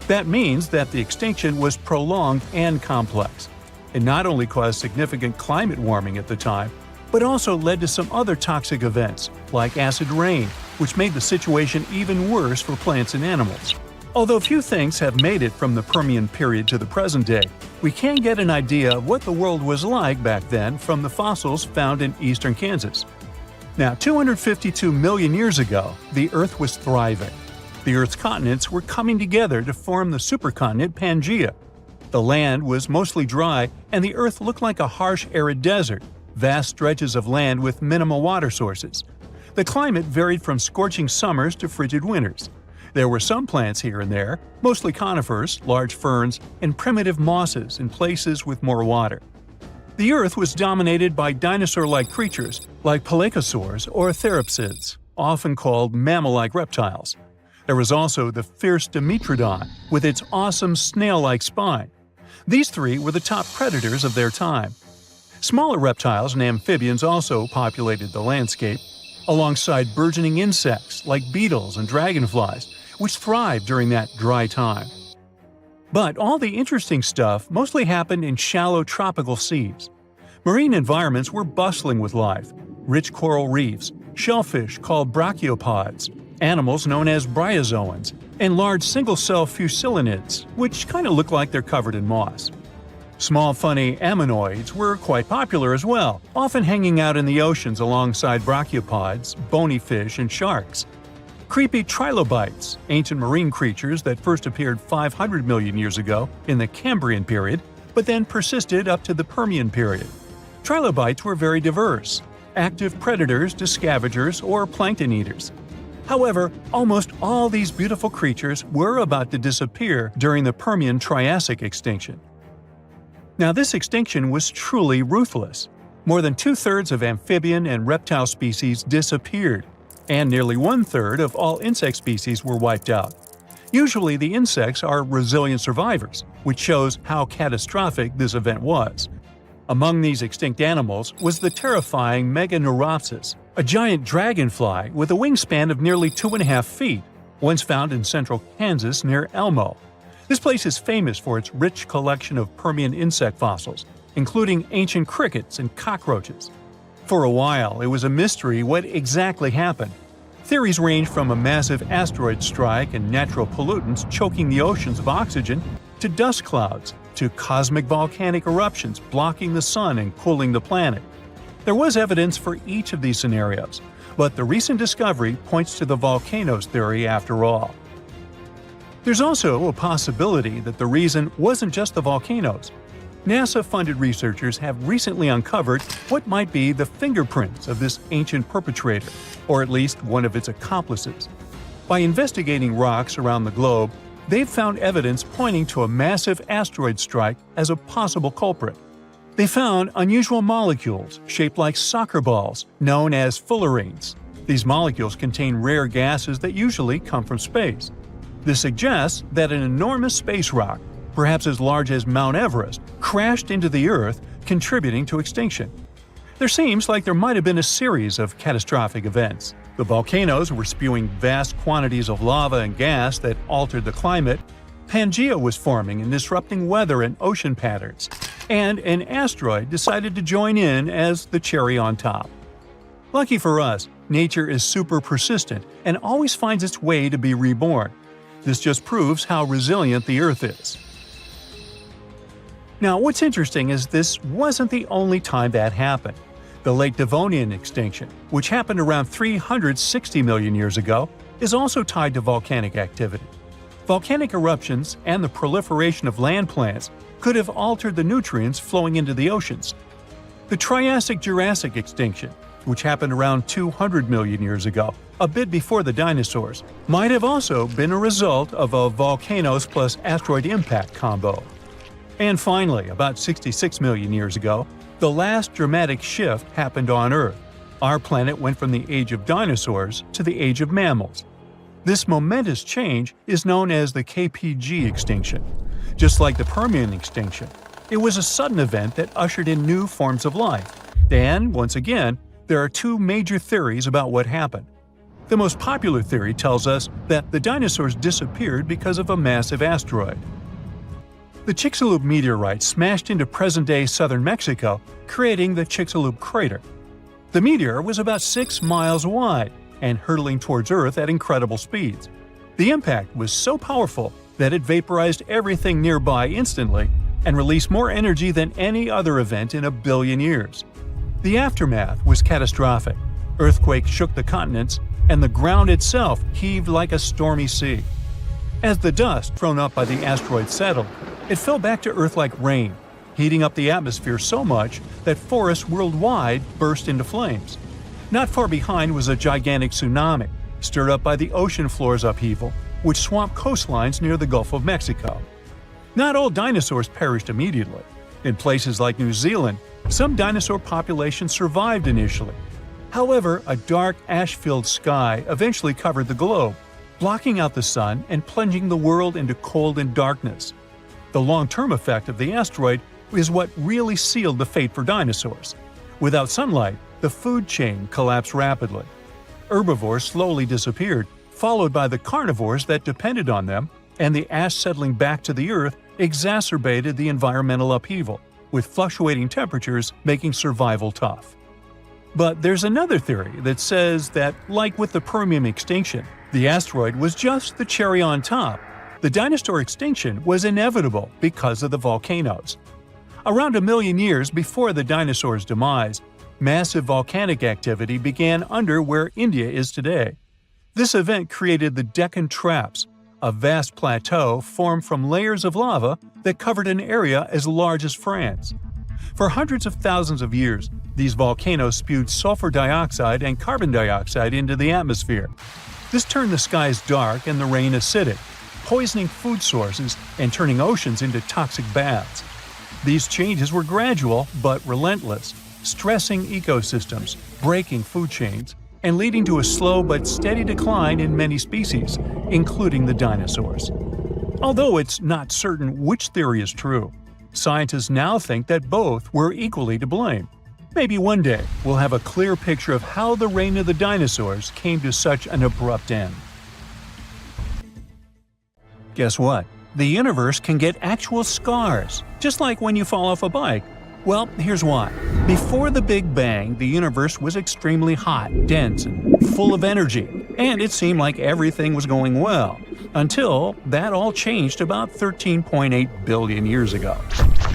That means that the extinction was prolonged and complex. It not only caused significant climate warming at the time, but also led to some other toxic events, like acid rain, which made the situation even worse for plants and animals. Although few things have made it from the Permian period to the present day, we can get an idea of what the world was like back then from the fossils found in eastern Kansas. Now, 252 million years ago, the Earth was thriving. The Earth's continents were coming together to form the supercontinent Pangaea. The land was mostly dry, and the Earth looked like a harsh, arid desert, vast stretches of land with minimal water sources. The climate varied from scorching summers to frigid winters. There were some plants here and there, mostly conifers, large ferns, and primitive mosses in places with more water. The Earth was dominated by dinosaur-like creatures like paleosaurs or therapsids, often called mammal-like reptiles. There was also the fierce Dimetrodon with its awesome snail-like spine. These three were the top predators of their time. Smaller reptiles and amphibians also populated the landscape. alongside burgeoning insects like beetles and dragonflies, which thrived during that dry time. But all the interesting stuff mostly happened in shallow tropical seas. Marine environments were bustling with life: rich coral reefs, shellfish called brachiopods, animals known as bryozoans, and large single-cell fusilinids, which kind of look like they're covered in moss. Small funny ammonoids were quite popular as well, often hanging out in the oceans alongside brachiopods, bony fish, and sharks. Creepy trilobites, ancient marine creatures that first appeared 500 million years ago in the Cambrian period, but then persisted up to the Permian period. Trilobites were very diverse, active predators to scavengers or plankton eaters. However, almost all these beautiful creatures were about to disappear during the Permian-Triassic extinction. Now, this extinction was truly ruthless. More than two-thirds of amphibian and reptile species disappeared, and nearly one-third of all insect species were wiped out. Usually, the insects are resilient survivors, which shows how catastrophic this event was. Among these extinct animals was the terrifying Meganeuropsis, a giant dragonfly with a wingspan of nearly 2.5 feet, once found in central Kansas near Elmo. This place is famous for its rich collection of Permian insect fossils, including ancient crickets and cockroaches. For a while, it was a mystery what exactly happened. Theories range from a massive asteroid strike and natural pollutants choking the oceans of oxygen, to dust clouds, to cosmic volcanic eruptions blocking the sun and cooling the planet. There was evidence for each of these scenarios, but the recent discovery points to the volcanoes theory after all. There's also a possibility that the reason wasn't just the volcanoes. NASA-funded researchers have recently uncovered what might be the fingerprints of this ancient perpetrator, or at least one of its accomplices. By investigating rocks around the globe, they've found evidence pointing to a massive asteroid strike as a possible culprit. They found unusual molecules shaped like soccer balls, known as fullerenes. These molecules contain rare gases that usually come from space. This suggests that an enormous space rock, perhaps as large as Mount Everest, crashed into the Earth, contributing to extinction. There seems like there might have been a series of catastrophic events. The volcanoes were spewing vast quantities of lava and gas that altered the climate, Pangea was forming and disrupting weather and ocean patterns, and an asteroid decided to join in as the cherry on top. Lucky for us, nature is super persistent and always finds its way to be reborn. This just proves how resilient the Earth is. Now, what's interesting is this wasn't the only time that happened. The late Devonian extinction, which happened around 360 million years ago, is also tied to volcanic activity. Volcanic eruptions and the proliferation of land plants could have altered the nutrients flowing into the oceans. The Triassic-Jurassic extinction, which happened around 200 million years ago, a bit before the dinosaurs, might have also been a result of a volcanoes plus asteroid impact combo. And finally, about 66 million years ago, the last dramatic shift happened on Earth. Our planet went from the age of dinosaurs to the age of mammals. This momentous change is known as the KPG extinction. Just like the Permian extinction, it was a sudden event that ushered in new forms of life. And, once again, there are two major theories about what happened. The most popular theory tells us that the dinosaurs disappeared because of a massive asteroid. The Chicxulub meteorite smashed into present-day southern Mexico, creating the Chicxulub crater. The meteor was about 6 miles wide and hurtling towards Earth at incredible speeds. The impact was so powerful that it vaporized everything nearby instantly and released more energy than any other event in a billion years. The aftermath was catastrophic. Earthquakes shook the continents, and the ground itself heaved like a stormy sea. As the dust thrown up by the asteroid settled, it fell back to Earth like rain, heating up the atmosphere so much that forests worldwide burst into flames. Not far behind was a gigantic tsunami, stirred up by the ocean floor's upheaval, which swamped coastlines near the Gulf of Mexico. Not all dinosaurs perished immediately. In places like New Zealand, some dinosaur populations survived initially. However, a dark, ash-filled sky eventually covered the globe, blocking out the sun and plunging the world into cold and darkness. The long-term effect of the asteroid is what really sealed the fate for dinosaurs. Without sunlight, the food chain collapsed rapidly. herbivores slowly disappeared, followed by the carnivores that depended on them, and the ash settling back to the Earth exacerbated the environmental upheaval, with fluctuating temperatures making survival tough. But there's another theory that says that, like with the Permian extinction, the asteroid was just the cherry on top. The dinosaur extinction was inevitable because of the volcanoes. Around 1 million years before the dinosaurs' demise, massive volcanic activity began under where India is today. This event created the Deccan Traps, a vast plateau formed from layers of lava that covered an area as large as France. For hundreds of thousands of years, these volcanoes spewed sulfur dioxide and carbon dioxide into the atmosphere. This turned the skies dark and the rain acidic, poisoning food sources and turning oceans into toxic baths. These changes were gradual but relentless, stressing ecosystems, breaking food chains, and leading to a slow but steady decline in many species, including the dinosaurs. Although it's not certain which theory is true, scientists now think that both were equally to blame. Maybe one day we'll have a clear picture of how the reign of the dinosaurs came to such an abrupt end. Guess what? The universe can get actual scars, just like when you fall off a bike. Well, here's why. Before the Big Bang, the universe was extremely hot, dense, and full of energy, and it seemed like everything was going well, until that all changed about 13.8 billion years ago.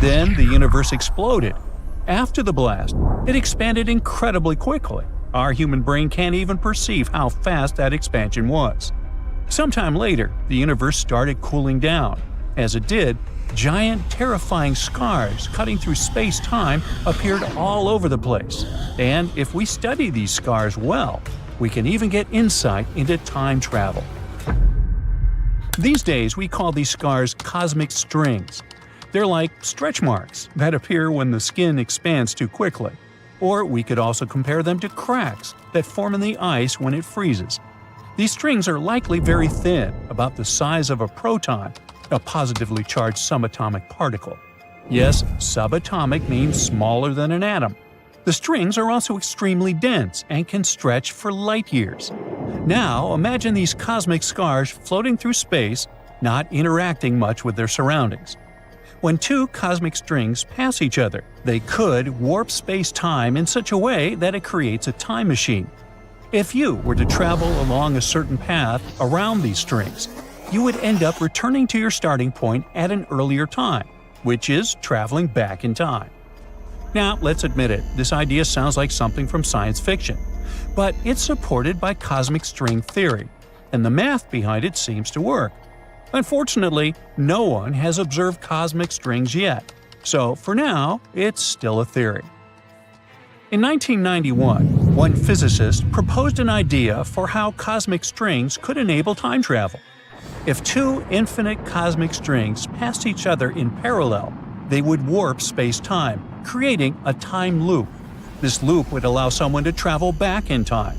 Then the universe exploded. After the blast, it expanded incredibly quickly. Our human brain can't even perceive how fast that expansion was. Sometime later, the universe started cooling down. As it did, giant, terrifying scars cutting through space-time appeared all over the place. And if we study these scars well, we can even get insight into time travel. These days, we call these scars cosmic strings. They're like stretch marks that appear when the skin expands too quickly. Or we could also compare them to cracks that form in the ice when it freezes. These strings are likely very thin, about the size of a proton, a positively charged subatomic particle. Yes, subatomic means smaller than an atom. The strings are also extremely dense and can stretch for light years. Now, imagine these cosmic scars floating through space, not interacting much with their surroundings. When two cosmic strings pass each other, they could warp space-time in such a way that it creates a time machine. If you were to travel along a certain path around these strings, you would end up returning to your starting point at an earlier time, which is traveling back in time. Now, let's admit it, this idea sounds like something from science fiction, but it's supported by cosmic string theory, and the math behind it seems to work. Unfortunately, no one has observed cosmic strings yet, so for now, it's still a theory. In 1991, one physicist proposed an idea for how cosmic strings could enable time travel. If two infinite cosmic strings passed each other in parallel, they would warp space-time, creating a time loop. This loop would allow someone to travel back in time.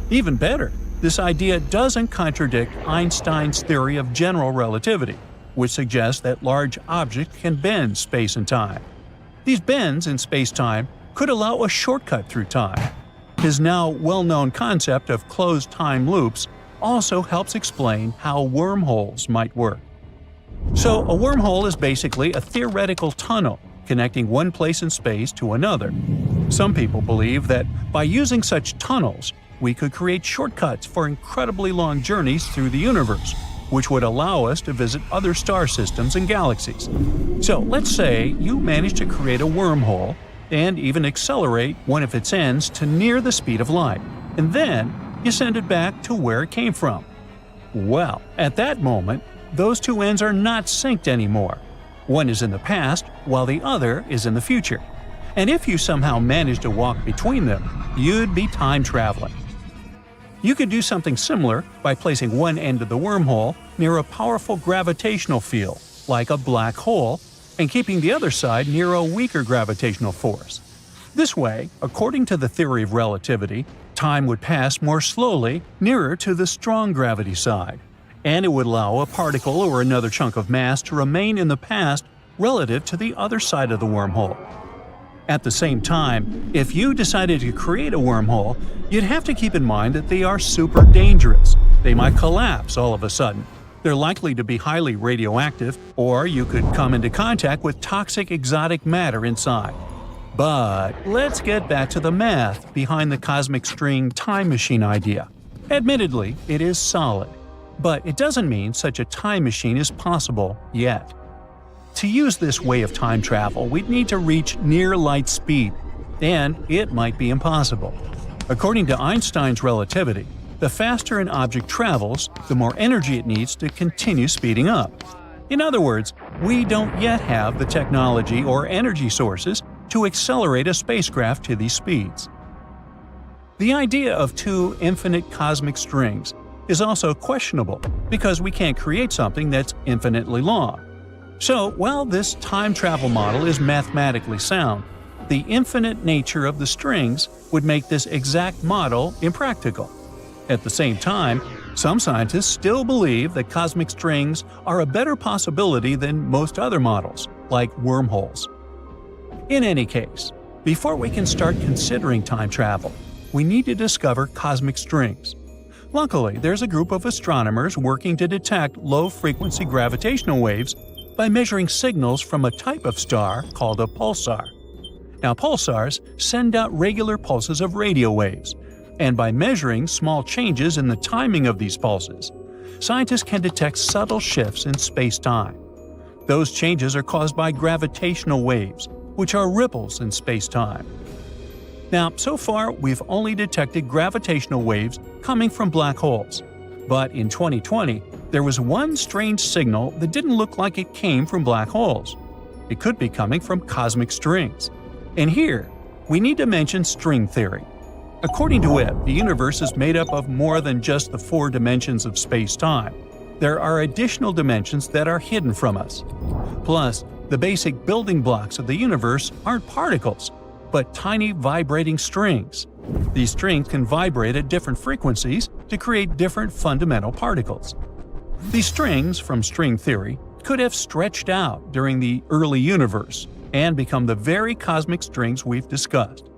Even better, this idea doesn't contradict Einstein's theory of general relativity, which suggests that large objects can bend space and time. These bends in space-time could allow a shortcut through time. His now well-known concept of closed time loops also helps explain how wormholes might work. So, a wormhole is basically a theoretical tunnel connecting one place in space to another. Some people believe that by using such tunnels, we could create shortcuts for incredibly long journeys through the universe, which would allow us to visit other star systems and galaxies. So, let's say you manage to create a wormhole and even accelerate one of its ends to near the speed of light, and then you send it back to where it came from. Well, at that moment, those two ends are not synced anymore. One is in the past, while the other is in the future. And if you somehow manage to walk between them, you'd be time traveling. You could do something similar by placing one end of the wormhole near a powerful gravitational field, like a black hole, and keeping the other side near a weaker gravitational force. This way, according to the theory of relativity, time would pass more slowly nearer to the strong gravity side, and it would allow a particle or another chunk of mass to remain in the past relative to the other side of the wormhole. At the same time, if you decided to create a wormhole, you'd have to keep in mind that they are super dangerous. They might collapse all of a sudden. They're likely to be highly radioactive, or you could come into contact with toxic exotic matter inside. But let's get back to the math behind the cosmic string time machine idea. Admittedly, it is solid, but it doesn't mean such a time machine is possible yet. To use this way of time travel, we'd need to reach near light speed, and it might be impossible. According to Einstein's relativity, the faster an object travels, the more energy it needs to continue speeding up. In other words, we don't yet have the technology or energy sources to accelerate a spacecraft to these speeds. The idea of two infinite cosmic strings is also questionable because we can't create something that's infinitely long. So, while this time travel model is mathematically sound, the infinite nature of the strings would make this exact model impractical. At the same time, some scientists still believe that cosmic strings are a better possibility than most other models, like wormholes. In any case, before we can start considering time travel, we need to discover cosmic strings. Luckily, there's a group of astronomers working to detect low-frequency gravitational waves by measuring signals from a type of star called a pulsar. Now, pulsars send out regular pulses of radio waves, and by measuring small changes in the timing of these pulses, scientists can detect subtle shifts in space-time. Those changes are caused by gravitational waves, which are ripples in space-time. Now, so far, we've only detected gravitational waves coming from black holes. But in 2020, there was one strange signal that didn't look like it came from black holes. It could be coming from cosmic strings. And here, we need to mention string theory. According to it, the universe is made up of more than just the four dimensions of space-time. There are additional dimensions that are hidden from us. Plus, the basic building blocks of the universe aren't particles, but tiny vibrating strings. These strings can vibrate at different frequencies to create different fundamental particles. These strings, from string theory, could have stretched out during the early universe and become the very cosmic strings we've discussed.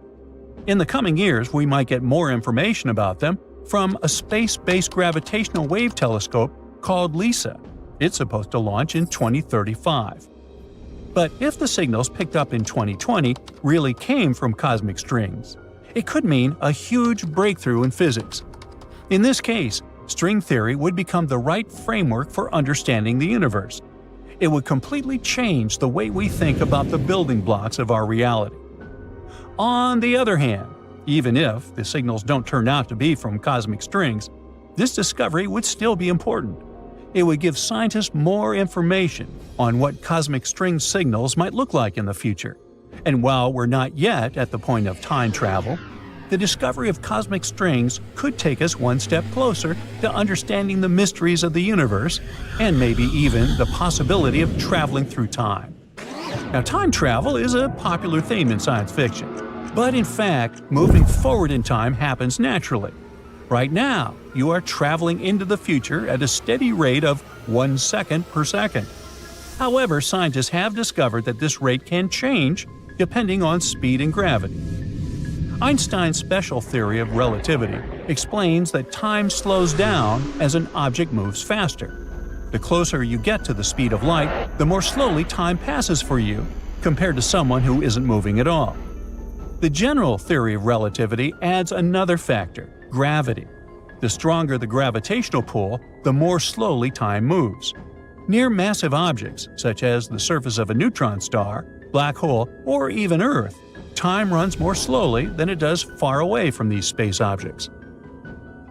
In the coming years, we might get more information about them from a space-based gravitational wave telescope called LISA. It's supposed to launch in 2035. But if the signals picked up in 2020 really came from cosmic strings, it could mean a huge breakthrough in physics. In this case, string theory would become the right framework for understanding the universe. It would completely change the way we think about the building blocks of our reality. On the other hand, even if the signals don't turn out to be from cosmic strings, this discovery would still be important. It would give scientists more information on what cosmic string signals might look like in the future. And while we're not yet at the point of time travel, the discovery of cosmic strings could take us one step closer to understanding the mysteries of the universe and maybe even the possibility of traveling through time. Now, time travel is a popular theme in science fiction, but in fact, moving forward in time happens naturally. Right now, you are traveling into the future at a steady rate of 1 second per second. However, scientists have discovered that this rate can change depending on speed and gravity. Einstein's special theory of relativity explains that time slows down as an object moves faster. The closer you get to the speed of light, the more slowly time passes for you, compared to someone who isn't moving at all. The general theory of relativity adds another factor: gravity. The stronger the gravitational pull, the more slowly time moves. Near massive objects, such as the surface of a neutron star, black hole, or even Earth, time runs more slowly than it does far away from these space objects.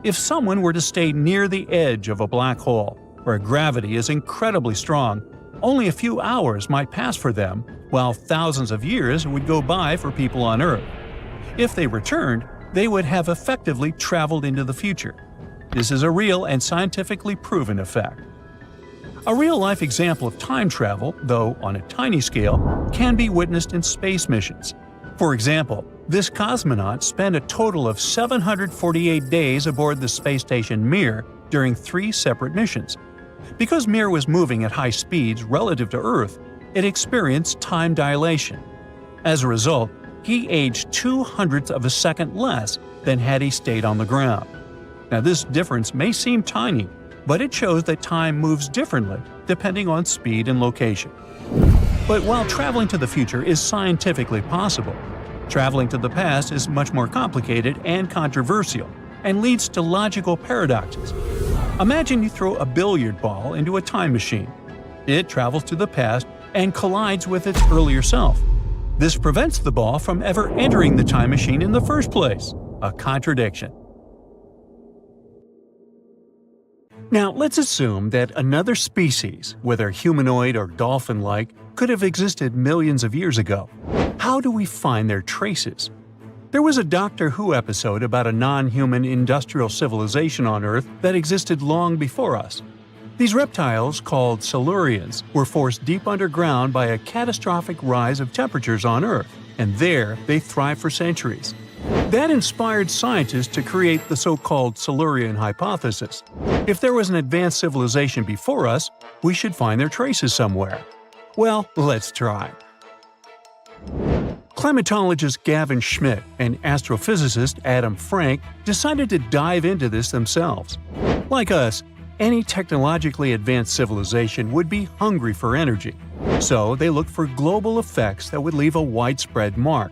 If someone were to stay near the edge of a black hole, where gravity is incredibly strong, only a few hours might pass for them, while thousands of years would go by for people on Earth. If they returned, they would have effectively traveled into the future. This is a real and scientifically proven effect. A real-life example of time travel, though on a tiny scale, can be witnessed in space missions. For example, this cosmonaut spent a total of 748 days aboard the space station Mir during 3 separate missions. Because Mir was moving at high speeds relative to Earth, it experienced time dilation. As a result, he aged 0.02 of a second less than had he stayed on the ground. Now, this difference may seem tiny, but it shows that time moves differently depending on speed and location. But while traveling to the future is scientifically possible, traveling to the past is much more complicated and controversial, and leads to logical paradoxes. Imagine you throw a billiard ball into a time machine. It travels to the past and collides with its earlier self. This prevents the ball from ever entering the time machine in the first place. A contradiction. Now, let's assume that another species, whether humanoid or dolphin-like, could have existed millions of years ago. How do we find their traces? There was a Doctor Who episode about a non-human industrial civilization on Earth that existed long before us. These reptiles, called Silurians, were forced deep underground by a catastrophic rise of temperatures on Earth, and there they thrived for centuries. That inspired scientists to create the so-called Silurian hypothesis. If there was an advanced civilization before us, we should find their traces somewhere. Well, let's try. Climatologist Gavin Schmidt and astrophysicist Adam Frank decided to dive into this themselves. Like us, any technologically advanced civilization would be hungry for energy, so they looked for global effects that would leave a widespread mark.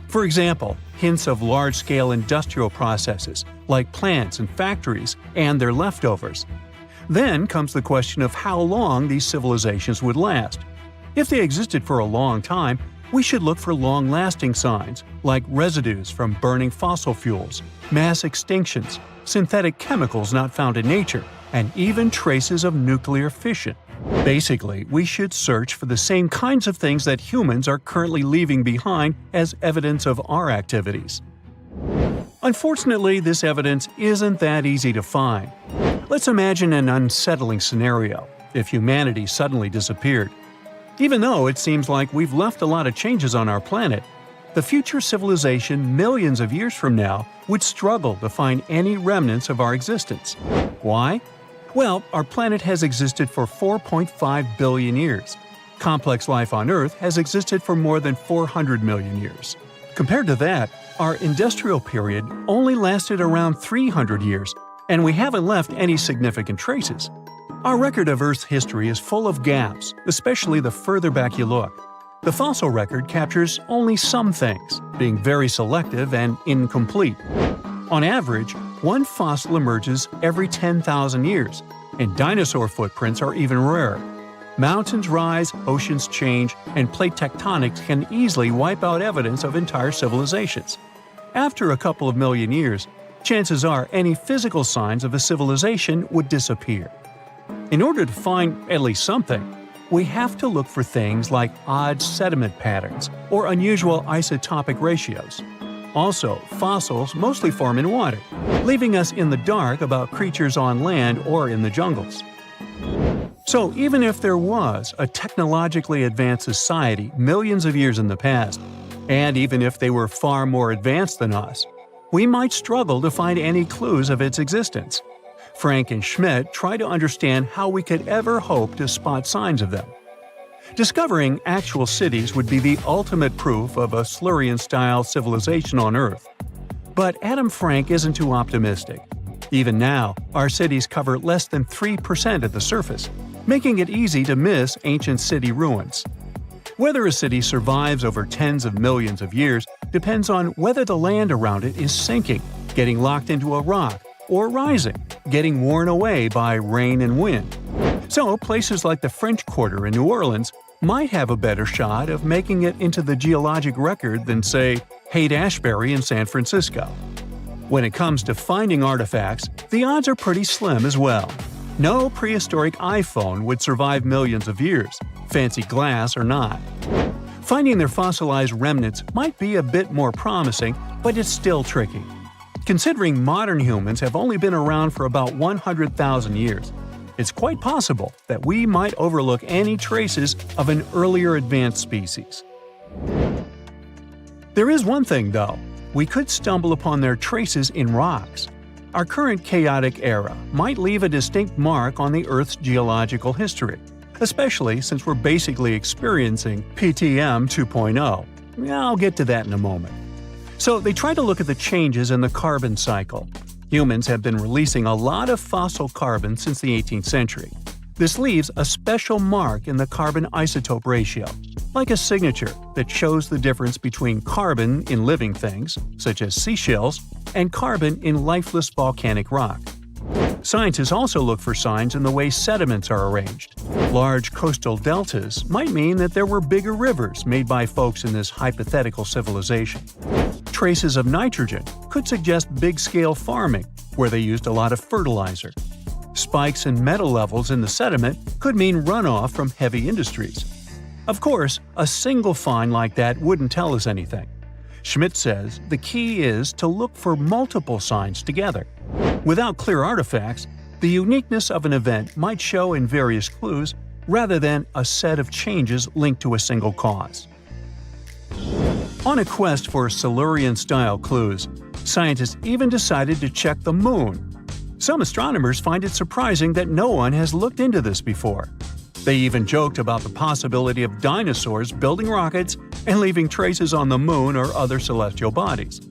For example, hints of large-scale industrial processes, like plants and factories, and their leftovers. Then comes the question of how long these civilizations would last. If they existed for a long time, we should look for long-lasting signs, like residues from burning fossil fuels, mass extinctions, synthetic chemicals not found in nature, and even traces of nuclear fission. Basically, we should search for the same kinds of things that humans are currently leaving behind as evidence of our activities. Unfortunately, this evidence isn't that easy to find. Let's imagine an unsettling scenario if humanity suddenly disappeared. Even though it seems like we've left a lot of changes on our planet, the future civilization millions of years from now would struggle to find any remnants of our existence. Why? Well, our planet has existed for 4.5 billion years. Complex life on Earth has existed for more than 400 million years. Compared to that, our industrial period only lasted around 300 years, and we haven't left any significant traces. Our record of Earth's history is full of gaps, especially the further back you look. The fossil record captures only some things, being very selective and incomplete. On average, one fossil emerges every 10,000 years, and dinosaur footprints are even rarer. Mountains rise, oceans change, and plate tectonics can easily wipe out evidence of entire civilizations. After a couple of million years, chances are any physical signs of a civilization would disappear. In order to find at least something, we have to look for things like odd sediment patterns or unusual isotopic ratios. Also, fossils mostly form in water, leaving us in the dark about creatures on land or in the jungles. So even if there was a technologically advanced society millions of years in the past, and even if they were far more advanced than us, we might struggle to find any clues of its existence. Frank and Schmidt try to understand how we could ever hope to spot signs of them. Discovering actual cities would be the ultimate proof of a Silurian-style civilization on Earth. But Adam Frank isn't too optimistic. Even now, our cities cover less than 3% of the surface, making it easy to miss ancient city ruins. Whether a city survives over tens of millions of years depends on whether the land around it is sinking, getting locked into a rock, or rising, getting worn away by rain and wind. So, places like the French Quarter in New Orleans might have a better shot of making it into the geologic record than, say, Haight-Ashbury in San Francisco. When it comes to finding artifacts, the odds are pretty slim as well. No prehistoric iPhone would survive millions of years, fancy glass or not. Finding their fossilized remnants might be a bit more promising, but it's still tricky. Considering modern humans have only been around for about 100,000 years, it's quite possible that we might overlook any traces of an earlier advanced species. There is one thing, though. We could stumble upon their traces in rocks. Our current chaotic era might leave a distinct mark on the Earth's geological history, especially since we're basically experiencing PTM 2.0. I'll get to that in a moment. So they tried to look at the changes in the carbon cycle. Humans have been releasing a lot of fossil carbon since the 18th century. This leaves a special mark in the carbon isotope ratio, like a signature that shows the difference between carbon in living things, such as seashells, and carbon in lifeless volcanic rock. Scientists also look for signs in the way sediments are arranged. Large coastal deltas might mean that there were bigger rivers made by folks in this hypothetical civilization. Traces of nitrogen could suggest big-scale farming, where they used a lot of fertilizer. Spikes in metal levels in the sediment could mean runoff from heavy industries. Of course, a single find like that wouldn't tell us anything. Schmidt says the key is to look for multiple signs together. Without clear artifacts, the uniqueness of an event might show in various clues rather than a set of changes linked to a single cause. On a quest for Silurian-style clues, scientists even decided to check the moon. Some astronomers find it surprising that no one has looked into this before. They even joked about the possibility of dinosaurs building rockets and leaving traces on the moon or other celestial bodies.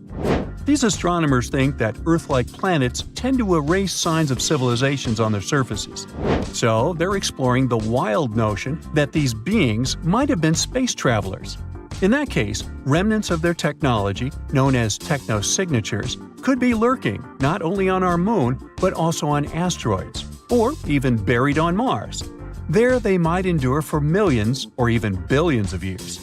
These astronomers think that Earth-like planets tend to erase signs of civilizations on their surfaces. So they're exploring the wild notion that these beings might have been space travelers. In that case, remnants of their technology, known as technosignatures, could be lurking not only on our moon but also on asteroids, or even buried on Mars. There they might endure for millions or even billions of years.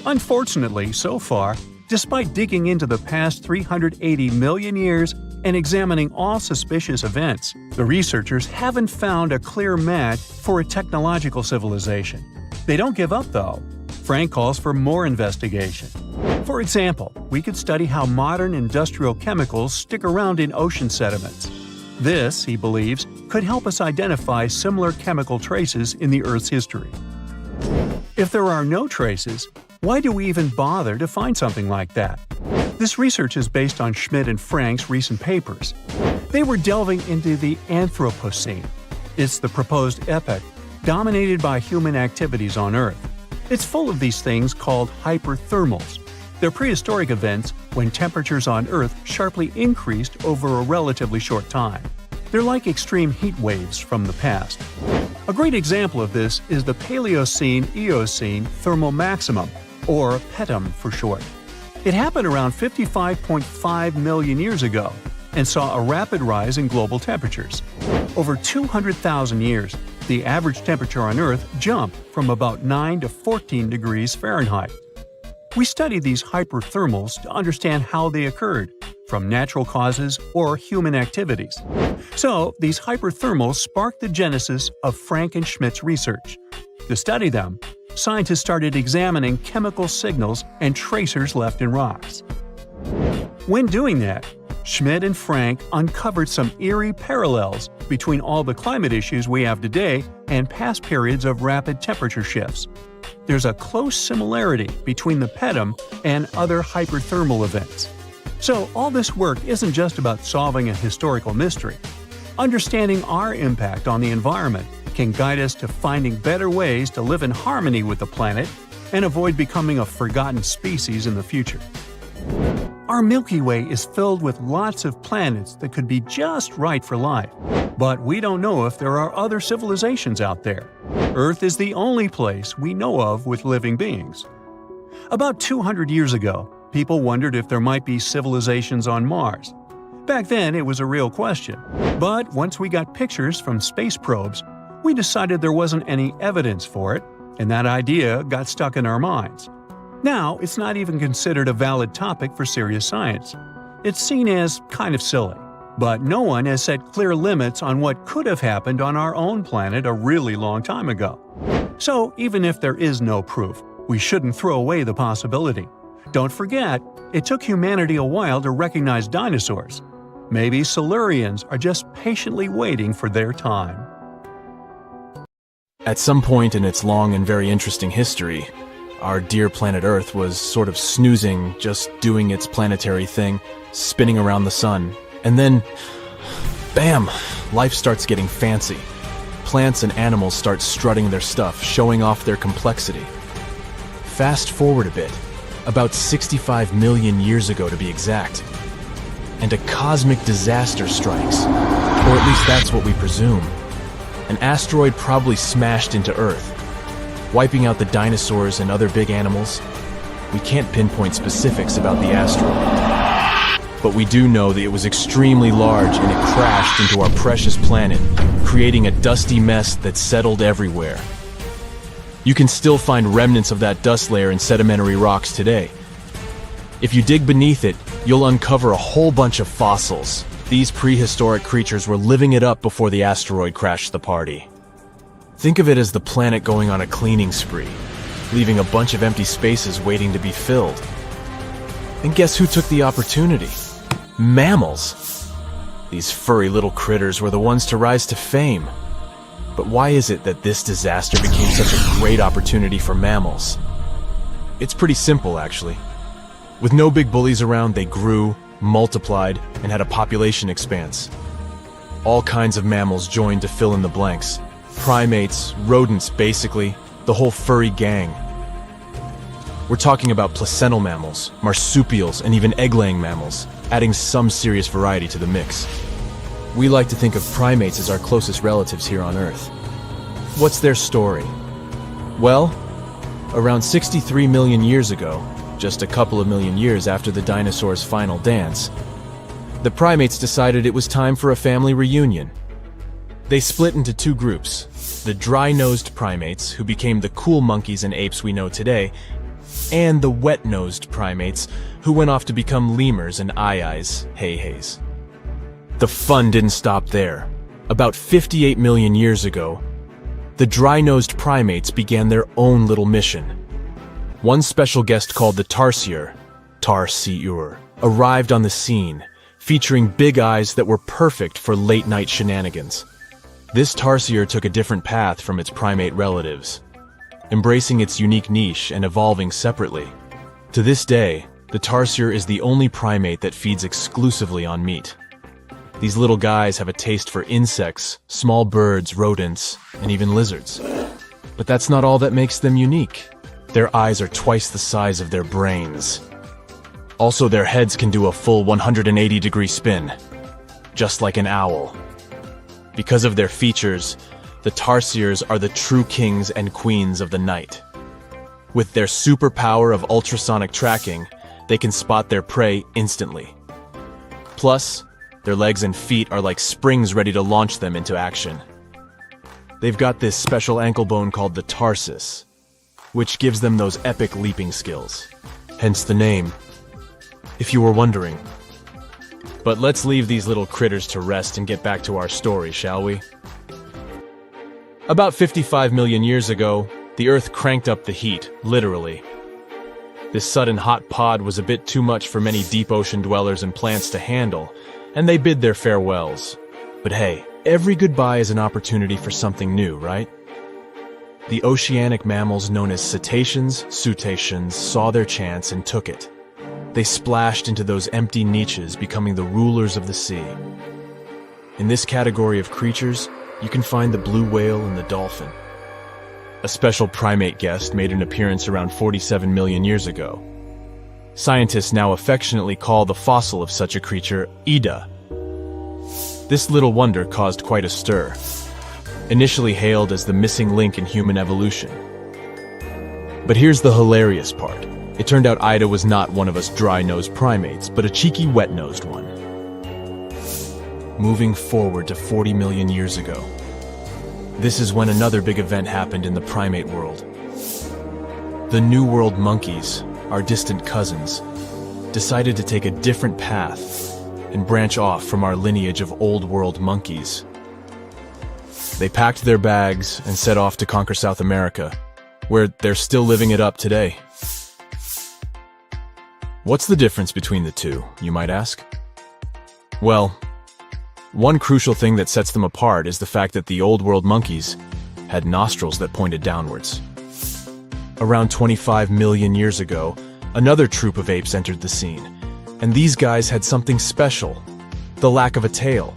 Unfortunately, so far, despite digging into the past 380 million years and examining all suspicious events, the researchers haven't found a clear match for a technological civilization. They don't give up, though. Frank calls for more investigation. For example, we could study how modern industrial chemicals stick around in ocean sediments. This, he believes, could help us identify similar chemical traces in the Earth's history. If there are no traces, why do we even bother to find something like that? This research is based on Schmidt and Frank's recent papers. They were delving into the Anthropocene. It's the proposed epoch dominated by human activities on Earth. It's full of these things called hyperthermals. They're prehistoric events when temperatures on Earth sharply increased over a relatively short time. They're like extreme heat waves from the past. A great example of this is the Paleocene-Eocene thermal maximum, or PETM for short. It happened around 55.5 million years ago and saw a rapid rise in global temperatures. Over 200,000 years, the average temperature on Earth jumped from about 9 to 14 degrees Fahrenheit. We study these hyperthermals to understand how they occurred, from natural causes or human activities. So, these hyperthermals sparked the genesis of Frank and Schmidt's research. To study them, scientists started examining chemical signals and tracers left in rocks. When doing that, Schmidt and Frank uncovered some eerie parallels between all the climate issues we have today and past periods of rapid temperature shifts. There's a close similarity between the PETM and other hyperthermal events. So all this work isn't just about solving a historical mystery. Understanding our impact on the environment can guide us to finding better ways to live in harmony with the planet and avoid becoming a forgotten species in the future. Our Milky Way is filled with lots of planets that could be just right for life, but we don't know if there are other civilizations out there. Earth is the only place we know of with living beings. About 200 years ago, people wondered if there might be civilizations on Mars. Back then, it was a real question. But once we got pictures from space probes, we decided there wasn't any evidence for it, and that idea got stuck in our minds. Now, it's not even considered a valid topic for serious science. It's seen as kind of silly. But no one has set clear limits on what could have happened on our own planet a really long time ago. So, even if there is no proof, we shouldn't throw away the possibility. Don't forget, it took humanity a while to recognize dinosaurs. Maybe Silurians are just patiently waiting for their time. At some point in its long and very interesting history, our dear planet Earth was sort of snoozing, just doing its planetary thing, spinning around the sun. And then, bam, life starts getting fancy. Plants and animals start strutting their stuff, showing off their complexity. Fast forward a bit, about 65 million years ago to be exact. And a cosmic disaster strikes, or at least that's what we presume. An asteroid probably smashed into Earth, wiping out the dinosaurs and other big animals. We can't pinpoint specifics about the asteroid, but we do know that it was extremely large and it crashed into our precious planet, creating a dusty mess that settled everywhere. You can still find remnants of that dust layer in sedimentary rocks today. If you dig beneath it, you'll uncover a whole bunch of fossils. These prehistoric creatures were living it up before the asteroid crashed the party. Think of it as the planet going on a cleaning spree, leaving a bunch of empty spaces waiting to be filled. And guess who took the opportunity? Mammals! These furry little critters were the ones to rise to fame. But why is it that this disaster became such a great opportunity for mammals? It's pretty simple, actually. With no big bullies around, they grew, multiplied, and had a population expanse. All kinds of mammals joined to fill in the blanks. Primates, rodents, basically, the whole furry gang. We're talking about placental mammals, marsupials, and even egg-laying mammals, adding some serious variety to the mix. We like to think of primates as our closest relatives here on Earth. What's their story? Well, around 63 million years ago, just a couple of million years after the dinosaurs' final dance, the primates decided it was time for a family reunion. They split into two groups, the dry-nosed primates, who became the cool monkeys and apes we know today, and the wet-nosed primates, who went off to become lemurs and aye-ayes, hey-hays. The fun didn't stop there. About 58 million years ago, the dry-nosed primates began their own little mission. One special guest called the tarsier, arrived on the scene, featuring big eyes that were perfect for late-night shenanigans. This tarsier took a different path from its primate relatives, embracing its unique niche and evolving separately. To this day, the tarsier is the only primate that feeds exclusively on meat. These little guys have a taste for insects, small birds, rodents, and even lizards. But that's not all that makes them unique. Their eyes are twice the size of their brains. Also, their heads can do a full 180-degree spin, just like an owl. Because of their features, the tarsiers are the true kings and queens of the night. With their superpower of ultrasonic tracking, they can spot their prey instantly. Plus, their legs and feet are like springs ready to launch them into action. They've got this special ankle bone called the tarsus, which gives them those epic leaping skills. Hence the name, if you were wondering. But let's leave these little critters to rest and get back to our story, shall we? About 55 million years ago, the Earth cranked up the heat, literally. This sudden hot pod was a bit too much for many deep ocean dwellers and plants to handle, and they bid their farewells. But hey, every goodbye is an opportunity for something new, right? The oceanic mammals known as cetaceans, saw their chance and took it. They splashed into those empty niches, becoming the rulers of the sea. In this category of creatures, you can find the blue whale and the dolphin. A special primate guest made an appearance around 47 million years ago. Scientists now affectionately call the fossil of such a creature Ida. This little wonder caused quite a stir, initially hailed as the missing link in human evolution. But here's the hilarious part. It turned out Ida was not one of us dry-nosed primates, but a cheeky wet-nosed one. Moving forward to 40 million years ago, this is when another big event happened in the primate world. The New World monkeys, our distant cousins, decided to take a different path and branch off from our lineage of Old World monkeys. They packed their bags and set off to conquer South America, where they're still living it up today. What's the difference between the two, you might ask? Well, one crucial thing that sets them apart is the fact that the Old World monkeys had nostrils that pointed downwards. Around 25 million years ago, another troop of apes entered the scene, and these guys had something special: the lack of a tail.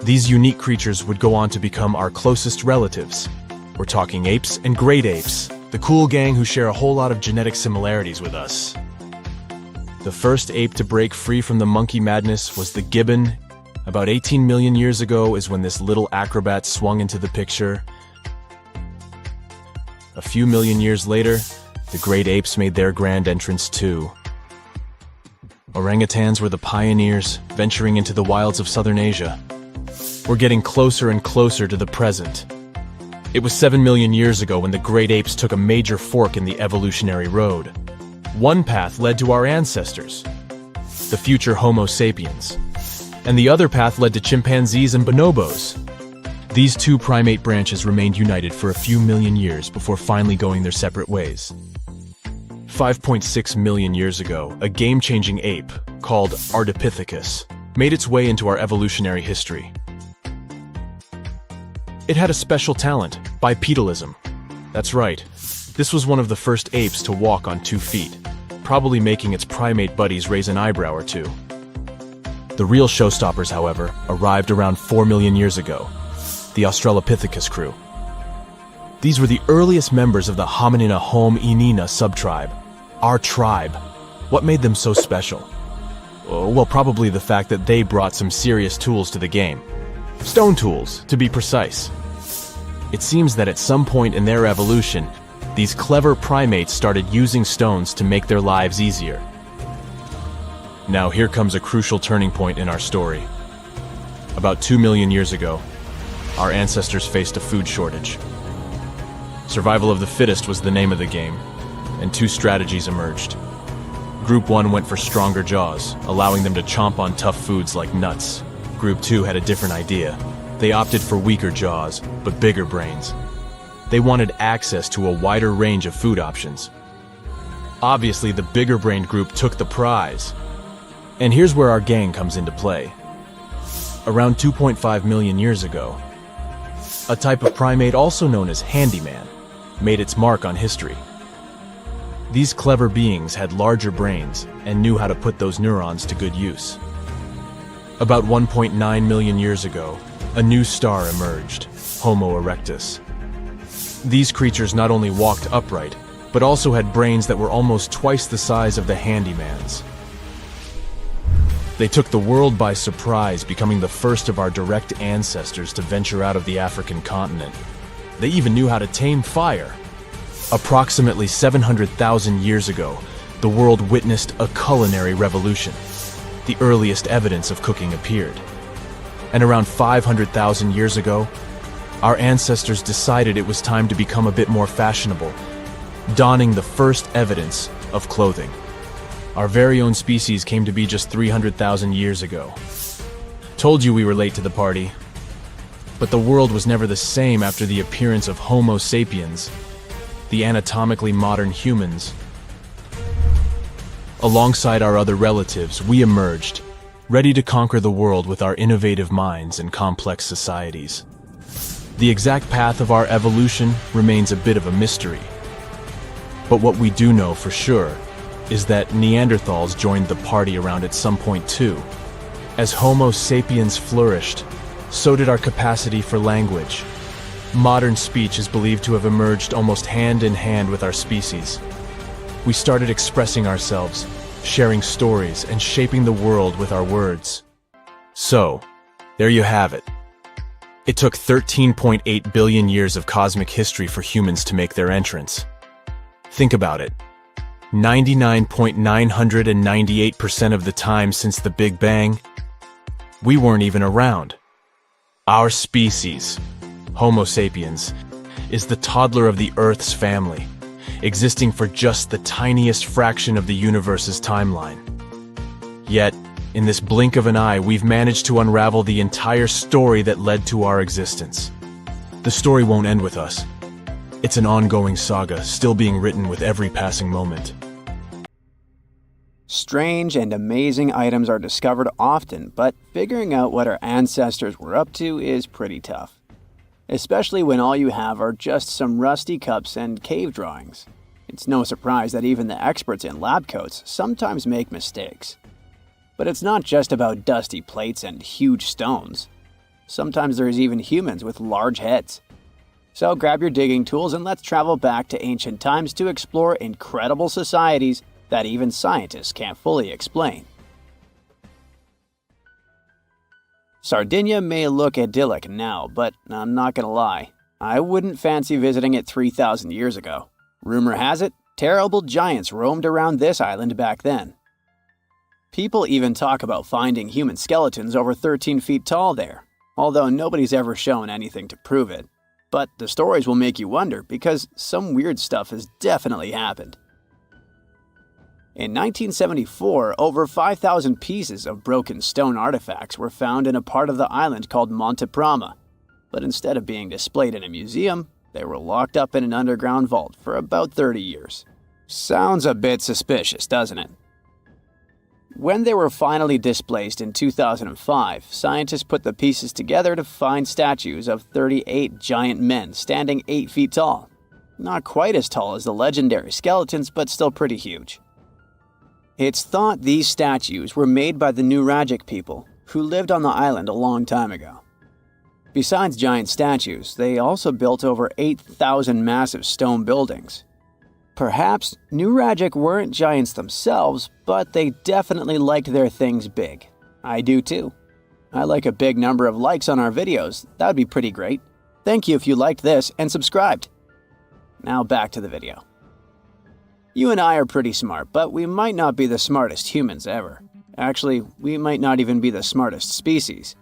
These unique creatures would go on to become our closest relatives. We're talking apes and great apes, The cool gang who share a whole lot of genetic similarities with us. The first ape to break free from the monkey madness was the gibbon. About 18 million years ago is when this little acrobat swung into the picture. A few million years later, the great apes made their grand entrance too. Orangutans were the pioneers, venturing into the wilds of southern Asia. We're getting closer and closer to the present. It was 7 million years ago when the great apes took a major fork in the evolutionary road. One path led to our ancestors, the future Homo sapiens, and the other path led to chimpanzees and bonobos. These two primate branches remained united for a few million years before finally going their separate ways. 5.6 million years ago, a game-changing ape, called Ardipithecus, made its way into our evolutionary history. It had a special talent, bipedalism. That's right, this was one of the first apes to walk on 2 feet, probably making its primate buddies raise an eyebrow or two. The real showstoppers, however, arrived around 4 million years ago, the Australopithecus crew. These were the earliest members of the Hominina hominina subtribe, our tribe. What made them so special? Well, probably the fact that they brought some serious tools to the game. Stone tools, to be precise. It seems that at some point in their evolution, these clever primates started using stones to make their lives easier. Now here comes a crucial turning point in our story. About 2 million years ago, our ancestors faced a food shortage. Survival of the fittest was the name of the game, and 2 strategies emerged. Group 1 went for stronger jaws, allowing them to chomp on tough foods like nuts. Group 2 had a different idea. They opted for weaker jaws, but bigger brains. They wanted access to a wider range of food options. Obviously, the bigger-brained group took the prize. And here's where our gang comes into play. Around 2.5 million years ago, a type of primate also known as handyman made its mark on history. These clever beings had larger brains and knew how to put those neurons to good use. About 1.9 million years ago, a new star emerged, Homo erectus. These creatures not only walked upright, but also had brains that were almost twice the size of the handyman's. They took the world by surprise, becoming the first of our direct ancestors to venture out of the African continent. They even knew how to tame fire. Approximately 700,000 years ago, the world witnessed a culinary revolution. The earliest evidence of cooking appeared. And around 500,000 years ago, our ancestors decided it was time to become a bit more fashionable, donning the first evidence of clothing. Our very own species came to be just 300,000 years ago. Told you we were late to the party. But the world was never the same after the appearance of Homo sapiens, the anatomically modern humans. Alongside our other relatives, we emerged, ready to conquer the world with our innovative minds and complex societies. The exact path of our evolution remains a bit of a mystery. But what we do know for sure is that Neanderthals joined the party around at some point too. As Homo sapiens flourished, so did our capacity for language. Modern speech is believed to have emerged almost hand in hand with our species. We started expressing ourselves, sharing stories, and shaping the world with our words. So, there you have it. It took 13.8 billion years of cosmic history for humans to make their entrance. Think about it. 99.998% of the time since the Big Bang, we weren't even around. Our species, Homo sapiens, is the toddler of the Earth's family, existing for just the tiniest fraction of the universe's timeline. Yet, in this blink of an eye, we've managed to unravel the entire story that led to our existence. The story won't end with us. It's an ongoing saga, still being written with every passing moment. Strange and amazing items are discovered often, but figuring out what our ancestors were up to is pretty tough. Especially when all you have are just some rusty cups and cave drawings. It's no surprise that even the experts in lab coats sometimes make mistakes. But it's not just about dusty plates and huge stones. Sometimes there's even humans with large heads. So grab your digging tools and let's travel back to ancient times to explore incredible societies that even scientists can't fully explain. Sardinia may look idyllic now, but I'm not gonna lie, I wouldn't fancy visiting it 3,000 years ago. Rumor has it, terrible giants roamed around this island back then. People even talk about finding human skeletons over 13 feet tall there, although nobody's ever shown anything to prove it. But the stories will make you wonder because some weird stuff has definitely happened. In 1974, over 5,000 pieces of broken stone artifacts were found in a part of the island called Monte Prama, but instead of being displayed in a museum, they were locked up in an underground vault for about 30 years. Sounds a bit suspicious, doesn't it? When they were finally displaced in 2005, scientists put the pieces together to find statues of 38 giant men standing 8 feet tall. Not quite as tall as the legendary skeletons, but still pretty huge. It's thought these statues were made by the Nuragic people, who lived on the island a long time ago. Besides giant statues, they also built over 8,000 massive stone buildings. Perhaps Nuragic weren't giants themselves, but they definitely liked their things big. I do too. I like a big number of likes on our videos. That would be pretty great. Thank you if you liked this and subscribed. Now back to the video. You and I are pretty smart, but we might not be the smartest humans ever. Actually, we might not even be the smartest species.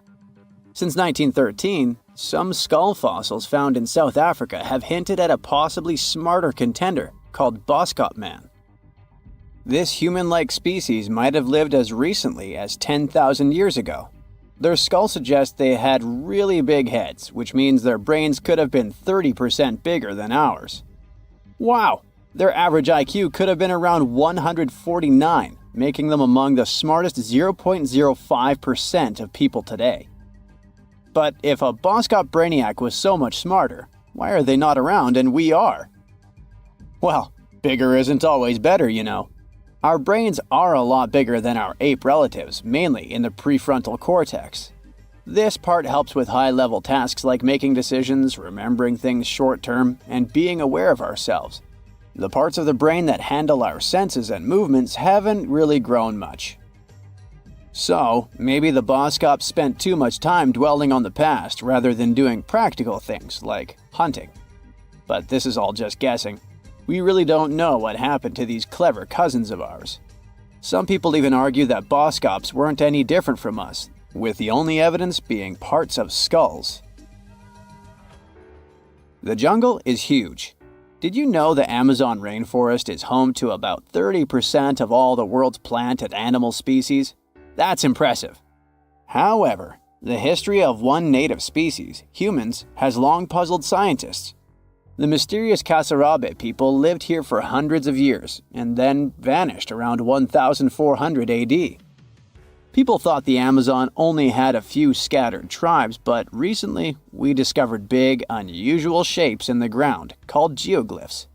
Since 1913, some skull fossils found in South Africa have hinted at a possibly smarter contender called Boskop man. This human-like species might have lived as recently as 10,000 years ago. Their skull suggests they had really big heads, which means their brains could have been 30% bigger than ours. Wow! Their average IQ could have been around 149, making them among the smartest 0.05% of people today. But if a Boskop brainiac was so much smarter, why are they not around and we are? Well, bigger isn't always better, you know. Our brains are a lot bigger than our ape relatives, mainly in the prefrontal cortex. This part helps with high-level tasks like making decisions, remembering things short-term, and being aware of ourselves. The parts of the brain that handle our senses and movements haven't really grown much. So, maybe the Boskops spent too much time dwelling on the past rather than doing practical things like hunting. But this is all just guessing. We really don't know what happened to these clever cousins of ours. Some people even argue that Boskops weren't any different from us, with the only evidence being parts of skulls. The jungle is huge. Did you know the Amazon rainforest is home to about 30% of all the world's plant and animal species? That's impressive. However, the history of one native species, humans, has long puzzled scientists. The mysterious Kasarabe people lived here for hundreds of years and then vanished around 1400 AD. People thought the Amazon only had a few scattered tribes, but recently we discovered big, unusual shapes in the ground called geoglyphs.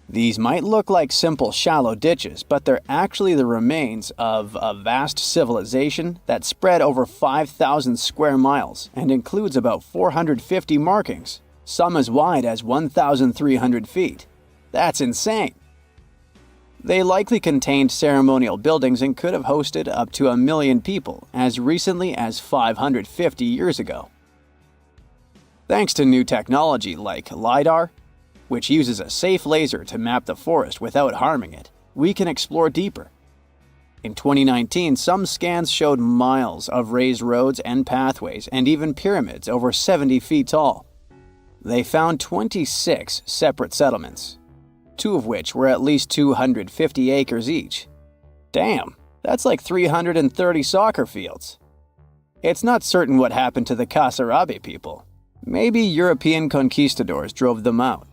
These might look like simple shallow ditches, but they're actually the remains of a vast civilization that spread over 5,000 square miles and includes about 450 markings, some as wide as 1,300 feet. That's insane! They likely contained ceremonial buildings and could have hosted up to 1 million people as recently as 550 years ago. Thanks to new technology like LiDAR, which uses a safe laser to map the forest without harming it, we can explore deeper. In 2019, some scans showed miles of raised roads and pathways and even pyramids over 70 feet tall. They found 26 separate settlements, 2 of which were at least 250 acres each. Damn, that's like 330 soccer fields. It's not certain what happened to the Kasarabe people. Maybe European conquistadors drove them out.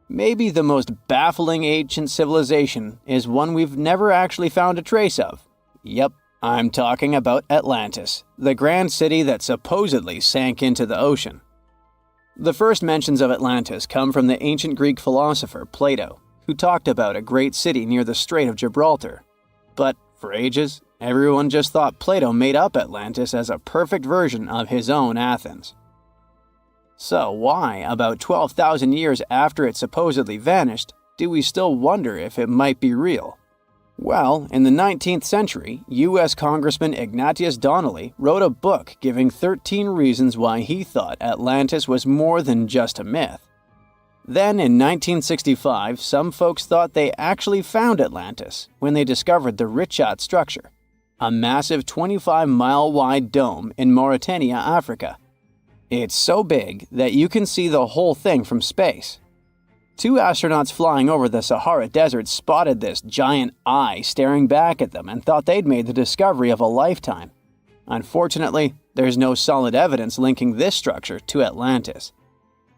Maybe the most baffling ancient civilization is one we've never actually found a trace of. Yep, I'm talking about Atlantis, the grand city that supposedly sank into the ocean. The first mentions of Atlantis come from the ancient Greek philosopher Plato, who talked about a great city near the Strait of Gibraltar. But for ages, everyone just thought Plato made up Atlantis as a perfect version of his own Athens. So why, about 12,000 years after it supposedly vanished, do we still wonder if it might be real? Well, in the 19th century, U.S. Congressman Ignatius Donnelly wrote a book giving 13 reasons why he thought Atlantis was more than just a myth. Then, in 1965, some folks thought they actually found Atlantis when they discovered the Richat structure, a massive 25-mile-wide dome in Mauritania, Africa. It's so big that you can see the whole thing from space. 2 astronauts flying over the Sahara Desert spotted this giant eye staring back at them and thought they'd made the discovery of a lifetime. Unfortunately, there's no solid evidence linking this structure to Atlantis.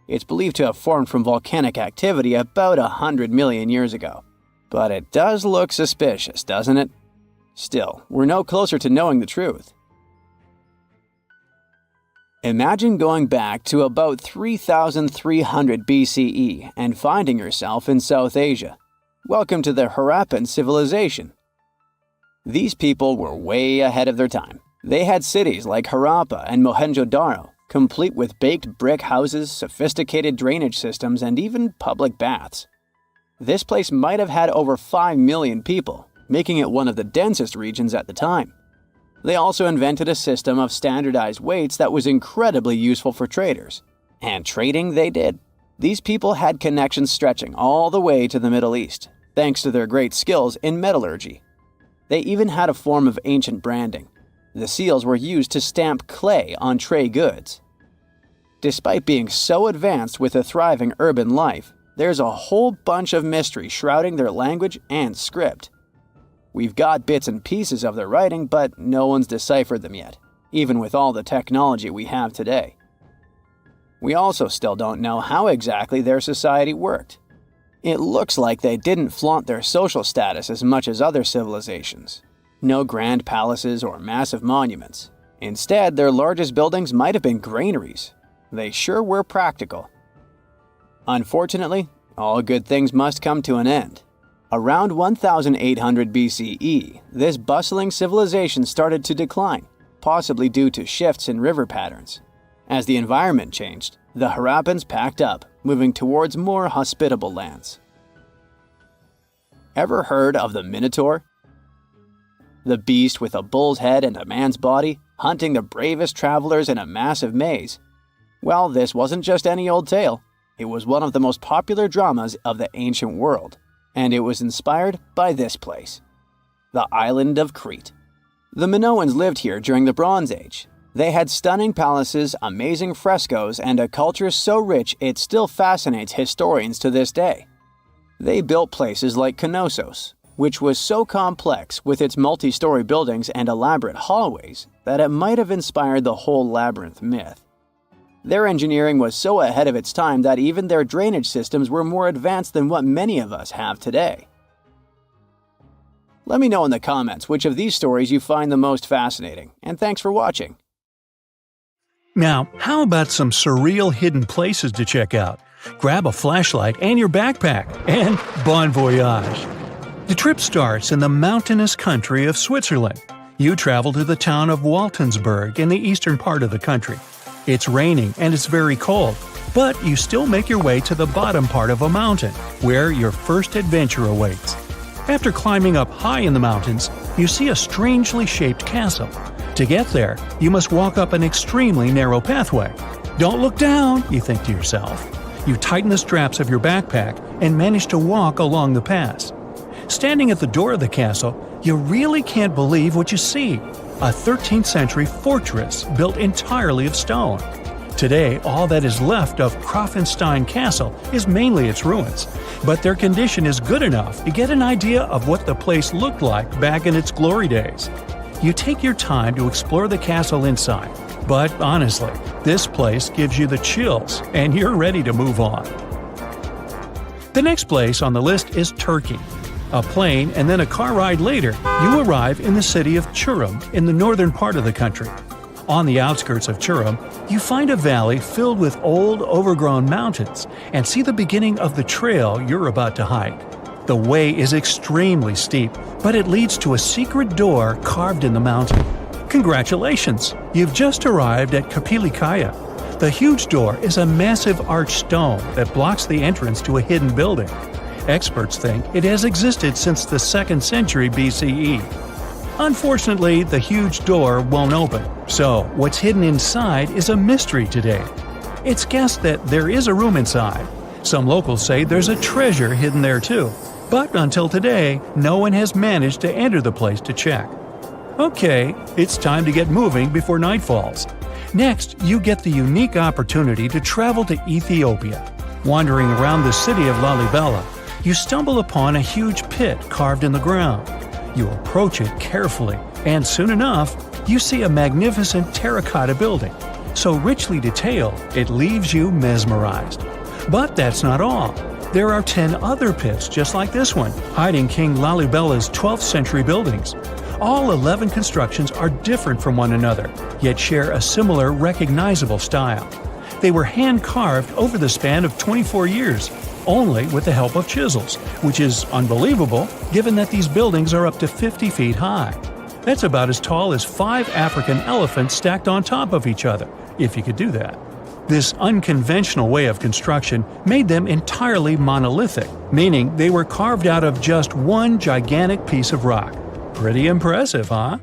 It's believed to have formed from volcanic activity about 100 million years ago. But it does look suspicious, doesn't it? Still, we're no closer to knowing the truth. Imagine going back to about 3,300 BCE and finding yourself in South Asia. Welcome to the Harappan civilization. These people were way ahead of their time. They had cities like Harappa and Mohenjo-Daro, complete with baked brick houses, sophisticated drainage systems, and even public baths. This place might have had over 5 million people, making it one of the densest regions at the time. They also invented a system of standardized weights that was incredibly useful for traders. And trading they did. These people had connections stretching all the way to the Middle East, thanks to their great skills in metallurgy. They even had a form of ancient branding. The seals were used to stamp clay on tray goods. Despite being so advanced with a thriving urban life, there's a whole bunch of mystery shrouding their language and script. We've got bits and pieces of their writing, but no one's deciphered them yet, even with all the technology we have today. We also still don't know how exactly their society worked. It looks like they didn't flaunt their social status as much as other civilizations. No grand palaces or massive monuments. Instead, their largest buildings might have been granaries. They sure were practical. Unfortunately, all good things must come to an end. Around 1800 BCE, this bustling civilization started to decline, possibly due to shifts in river patterns. As the environment changed, the Harappans packed up, moving towards more hospitable lands. Ever heard of the Minotaur? The beast with a bull's head and a man's body, hunting the bravest travelers in a massive maze. Well, this wasn't just any old tale. It was one of the most popular dramas of the ancient world, and it was inspired by this place, the island of Crete. The Minoans lived here during the Bronze Age. They had stunning palaces, amazing frescoes, and a culture so rich it still fascinates historians to this day. They built places like Knossos, which was so complex with its multi-story buildings and elaborate hallways that it might have inspired the whole labyrinth myth. Their engineering was so ahead of its time that even their drainage systems were more advanced than what many of us have today. Let me know in the comments which of these stories you find the most fascinating, and thanks for watching. Now, how about some surreal hidden places to check out? Grab a flashlight and your backpack, and bon voyage! The trip starts in the mountainous country of Switzerland. You travel to the town of Waltensburg in the eastern part of the country. It's raining and it's very cold, but you still make your way to the bottom part of a mountain, where your first adventure awaits. After climbing up high in the mountains, you see a strangely shaped castle. To get there, you must walk up an extremely narrow pathway. Don't look down, you think to yourself. You tighten the straps of your backpack and manage to walk along the pass. Standing at the door of the castle, you really can't believe what you see. A 13th century fortress built entirely of stone. Today, all that is left of Krafenstein Castle is mainly its ruins, but their condition is good enough to get an idea of what the place looked like back in its glory days. You take your time to explore the castle inside, but honestly, this place gives you the chills and you're ready to move on. The next place on the list is Turkey. A plane and then a car ride later, you arrive in the city of Çorum in the northern part of the country. On the outskirts of Çorum, you find a valley filled with old, overgrown mountains and see the beginning of the trail you're about to hike. The way is extremely steep, but it leads to a secret door carved in the mountain. Congratulations! You've just arrived at Kapilikaya. The huge door is a massive arched stone that blocks the entrance to a hidden building. Experts think it has existed since the 2nd century BCE. Unfortunately, the huge door won't open, so what's hidden inside is a mystery today. It's guessed that there is a room inside. Some locals say there's a treasure hidden there too, but until today, no one has managed to enter the place to check. Okay, it's time to get moving before night falls. Next, you get the unique opportunity to travel to Ethiopia. Wandering around the city of Lalibela, you stumble upon a huge pit carved in the ground. You approach it carefully, and soon enough, you see a magnificent terracotta building, so richly detailed it leaves you mesmerized. But that's not all. There are 10 other pits just like this one, hiding King Lalibela's 12th century buildings. All 11 constructions are different from one another, yet share a similar recognizable style. They were hand-carved over the span of 24 years, only with the help of chisels, which is unbelievable given that these buildings are up to 50 feet high. That's about as tall as 5 African elephants stacked on top of each other, if you could do that. This unconventional way of construction made them entirely monolithic, meaning they were carved out of just one gigantic piece of rock. Pretty impressive, huh?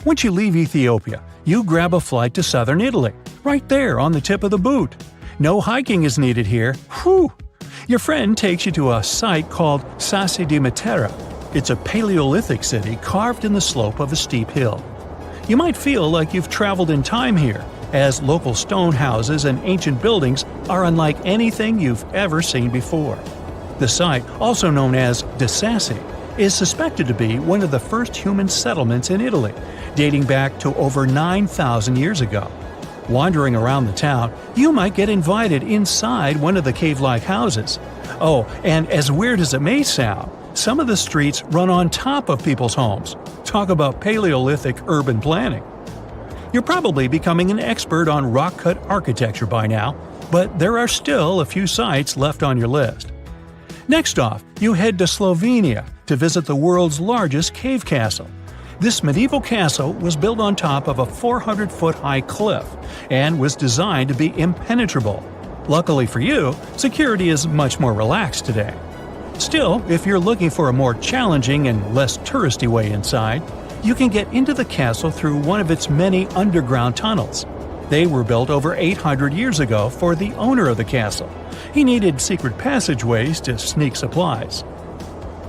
Once you leave Ethiopia, you grab a flight to southern Italy, right there on the tip of the boot. No hiking is needed here. Whew! Your friend takes you to a site called Sassi di Matera. It's a Paleolithic city carved in the slope of a steep hill. You might feel like you've traveled in time here, as local stone houses and ancient buildings are unlike anything you've ever seen before. The site, also known as De Sassi, is suspected to be one of the first human settlements in Italy, dating back to over 9,000 years ago. Wandering around the town, you might get invited inside one of the cave-like houses. Oh, and as weird as it may sound, some of the streets run on top of people's homes. Talk about Paleolithic urban planning. You're probably becoming an expert on rock-cut architecture by now, but there are still a few sites left on your list. Next off, you head to Slovenia to visit the world's largest cave castle. This medieval castle was built on top of a 400-foot-high cliff and was designed to be impenetrable. Luckily for you, security is much more relaxed today. Still, if you're looking for a more challenging and less touristy way inside, you can get into the castle through one of its many underground tunnels. They were built over 800 years ago for the owner of the castle. He needed secret passageways to sneak supplies.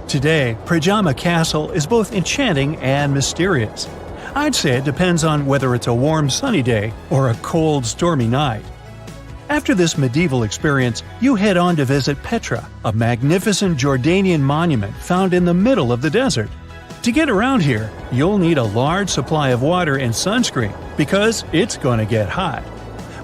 Today, Pajama Castle is both enchanting and mysterious. I'd say it depends on whether it's a warm sunny day or a cold stormy night. After this medieval experience, you head on to visit Petra, a magnificent Jordanian monument found in the middle of the desert. To get around here, you'll need a large supply of water and sunscreen because it's going to get hot.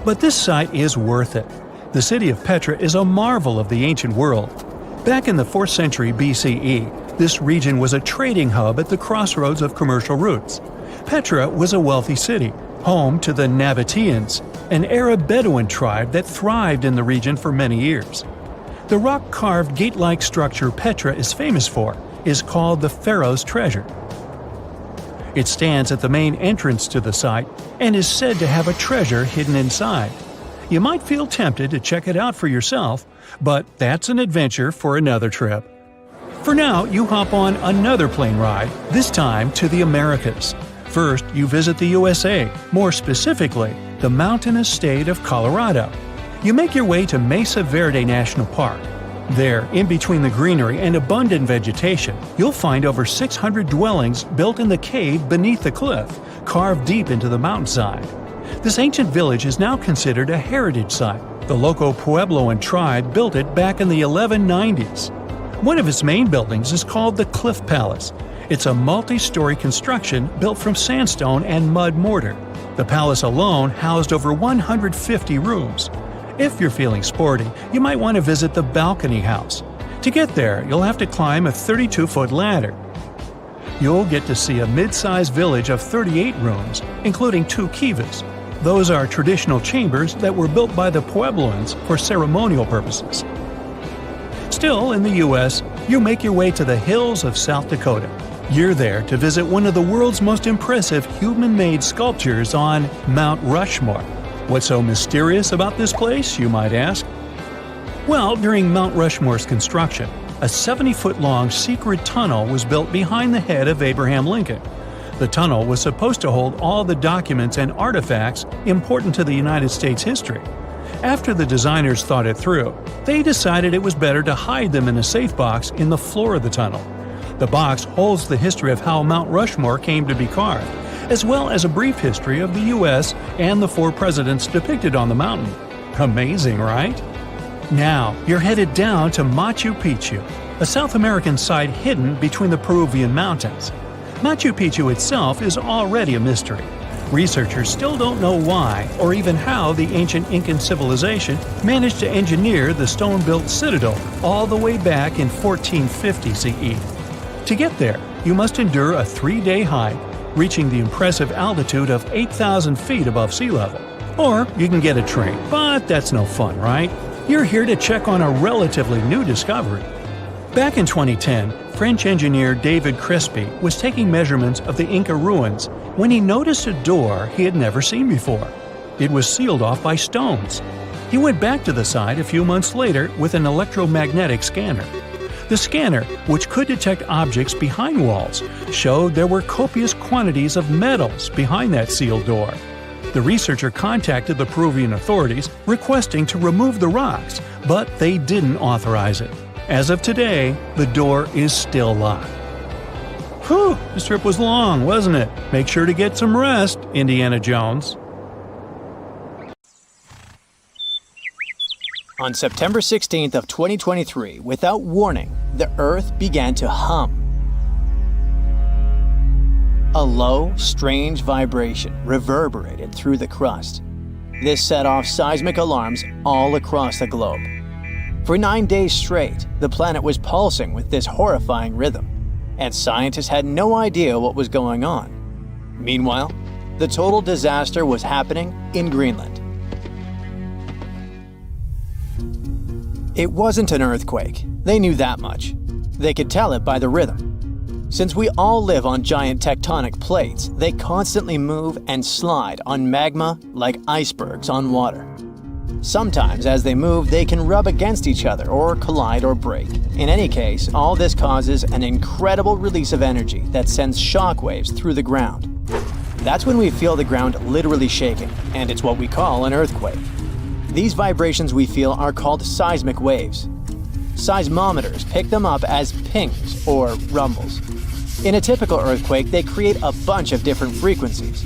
But this site is worth it. The city of Petra is a marvel of the ancient world. Back in the 4th century BCE, this region was a trading hub at the crossroads of commercial routes. Petra was a wealthy city, home to the Nabateans, an Arab Bedouin tribe that thrived in the region for many years. The rock-carved gate-like structure Petra is famous for is called the Pharaoh's Treasure. It stands at the main entrance to the site and is said to have a treasure hidden inside. You might feel tempted to check it out for yourself, but that's an adventure for another trip. For now, you hop on another plane ride, this time to the Americas. First, you visit the USA, more specifically, the mountainous state of Colorado. You make your way to Mesa Verde National Park. There, in between the greenery and abundant vegetation, you'll find over 600 dwellings built in the cave beneath the cliff, carved deep into the mountainside. This ancient village is now considered a heritage site. The local Puebloan tribe built it back in the 1190s. One of its main buildings is called the Cliff Palace. It's a multi-story construction built from sandstone and mud mortar. The palace alone housed over 150 rooms. If you're feeling sporty, you might want to visit the Balcony House. To get there, you'll have to climb a 32-foot ladder. You'll get to see a mid-sized village of 38 rooms, including 2 kivas. Those are traditional chambers that were built by the Puebloans for ceremonial purposes. Still in the U.S., you make your way to the hills of South Dakota. You're there to visit one of the world's most impressive human-made sculptures on Mount Rushmore. What's so mysterious about this place, you might ask? Well, during Mount Rushmore's construction, a 70-foot-long secret tunnel was built behind the head of Abraham Lincoln. The tunnel was supposed to hold all the documents and artifacts important to the United States history. After the designers thought it through, they decided it was better to hide them in a safe box in the floor of the tunnel. The box holds the history of how Mount Rushmore came to be carved, as well as a brief history of the U.S. and the 4 presidents depicted on the mountain. Amazing, right? Now, you're headed down to Machu Picchu, a South American site hidden between the Peruvian mountains. Machu Picchu itself is already a mystery. Researchers still don't know why or even how the ancient Incan civilization managed to engineer the stone-built citadel all the way back in 1450 CE. To get there, you must endure a 3-day hike, reaching the impressive altitude of 8,000 feet above sea level. Or you can get a train, but that's no fun, right? You're here to check on a relatively new discovery. Back in 2010, French engineer David Crespi was taking measurements of the Inca ruins when he noticed a door he had never seen before. It was sealed off by stones. He went back to the site a few months later with an electromagnetic scanner. The scanner, which could detect objects behind walls, showed there were copious quantities of metals behind that sealed door. The researcher contacted the Peruvian authorities requesting to remove the rocks, but they didn't authorize it. As of today, the door is still locked. Whew, this trip was long, wasn't it? Make sure to get some rest, Indiana Jones. On September 16th of 2023, without warning, the Earth began to hum. A low, strange vibration reverberated through the crust. This set off seismic alarms all across the globe. For 9 days straight, the planet was pulsing with this horrifying rhythm, and scientists had no idea what was going on. Meanwhile, the total disaster was happening in Greenland. It wasn't an earthquake. They knew that much. They could tell it by the rhythm. Since we all live on giant tectonic plates, they constantly move and slide on magma like icebergs on water. Sometimes, as they move, they can rub against each other or collide or break. In any case, all this causes an incredible release of energy that sends shockwaves through the ground. That's when we feel the ground literally shaking, and it's what we call an earthquake. These vibrations we feel are called seismic waves. Seismometers pick them up as pings or rumbles. In a typical earthquake, they create a bunch of different frequencies.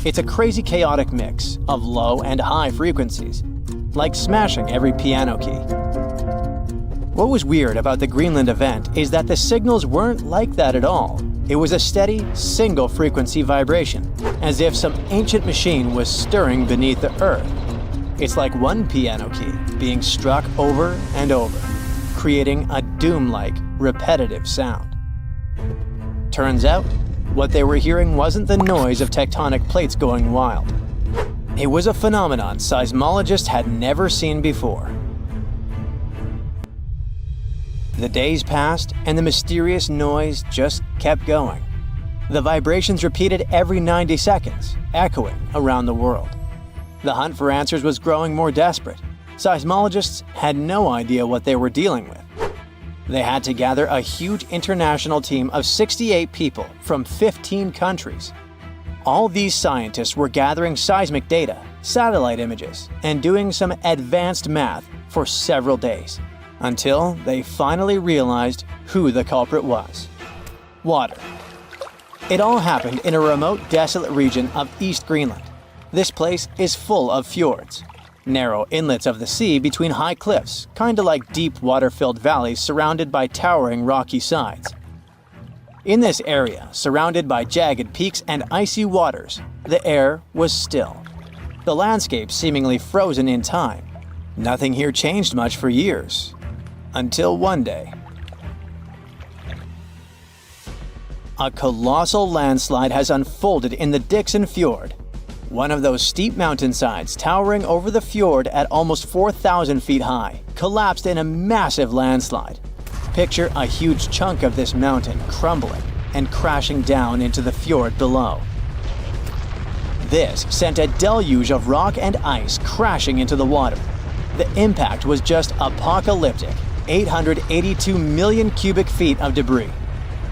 It's a crazy chaotic mix of low and high frequencies, like smashing every piano key. What was weird about the Greenland event is that the signals weren't like that at all. It was a steady, single-frequency vibration, as if some ancient machine was stirring beneath the earth. It's like one piano key being struck over and over, creating a doom-like, repetitive sound. Turns out, what they were hearing wasn't the noise of tectonic plates going wild. It was a phenomenon seismologists had never seen before. The days passed, and the mysterious noise just kept going. The vibrations repeated every 90 seconds, echoing around the world. The hunt for answers was growing more desperate. Seismologists had no idea what they were dealing with. They had to gather a huge international team of 68 people from 15 countries. All these scientists were gathering seismic data, satellite images, and doing some advanced math for several days, until they finally realized who the culprit was. Water. It all happened in a remote, desolate region of East Greenland. This place is full of fjords, narrow inlets of the sea between high cliffs, kinda like deep water-filled valleys surrounded by towering rocky sides. In this area, surrounded by jagged peaks and icy waters, the air was still. The landscape seemingly frozen in time. Nothing here changed much for years. Until one day. A colossal landslide has unfolded in the Dixon Fjord. One of those steep mountainsides towering over the fjord at almost 4,000 feet high collapsed in a massive landslide. Picture a huge chunk of this mountain crumbling and crashing down into the fjord below. This sent a deluge of rock and ice crashing into the water. The impact was just apocalyptic, 882 million cubic feet of debris.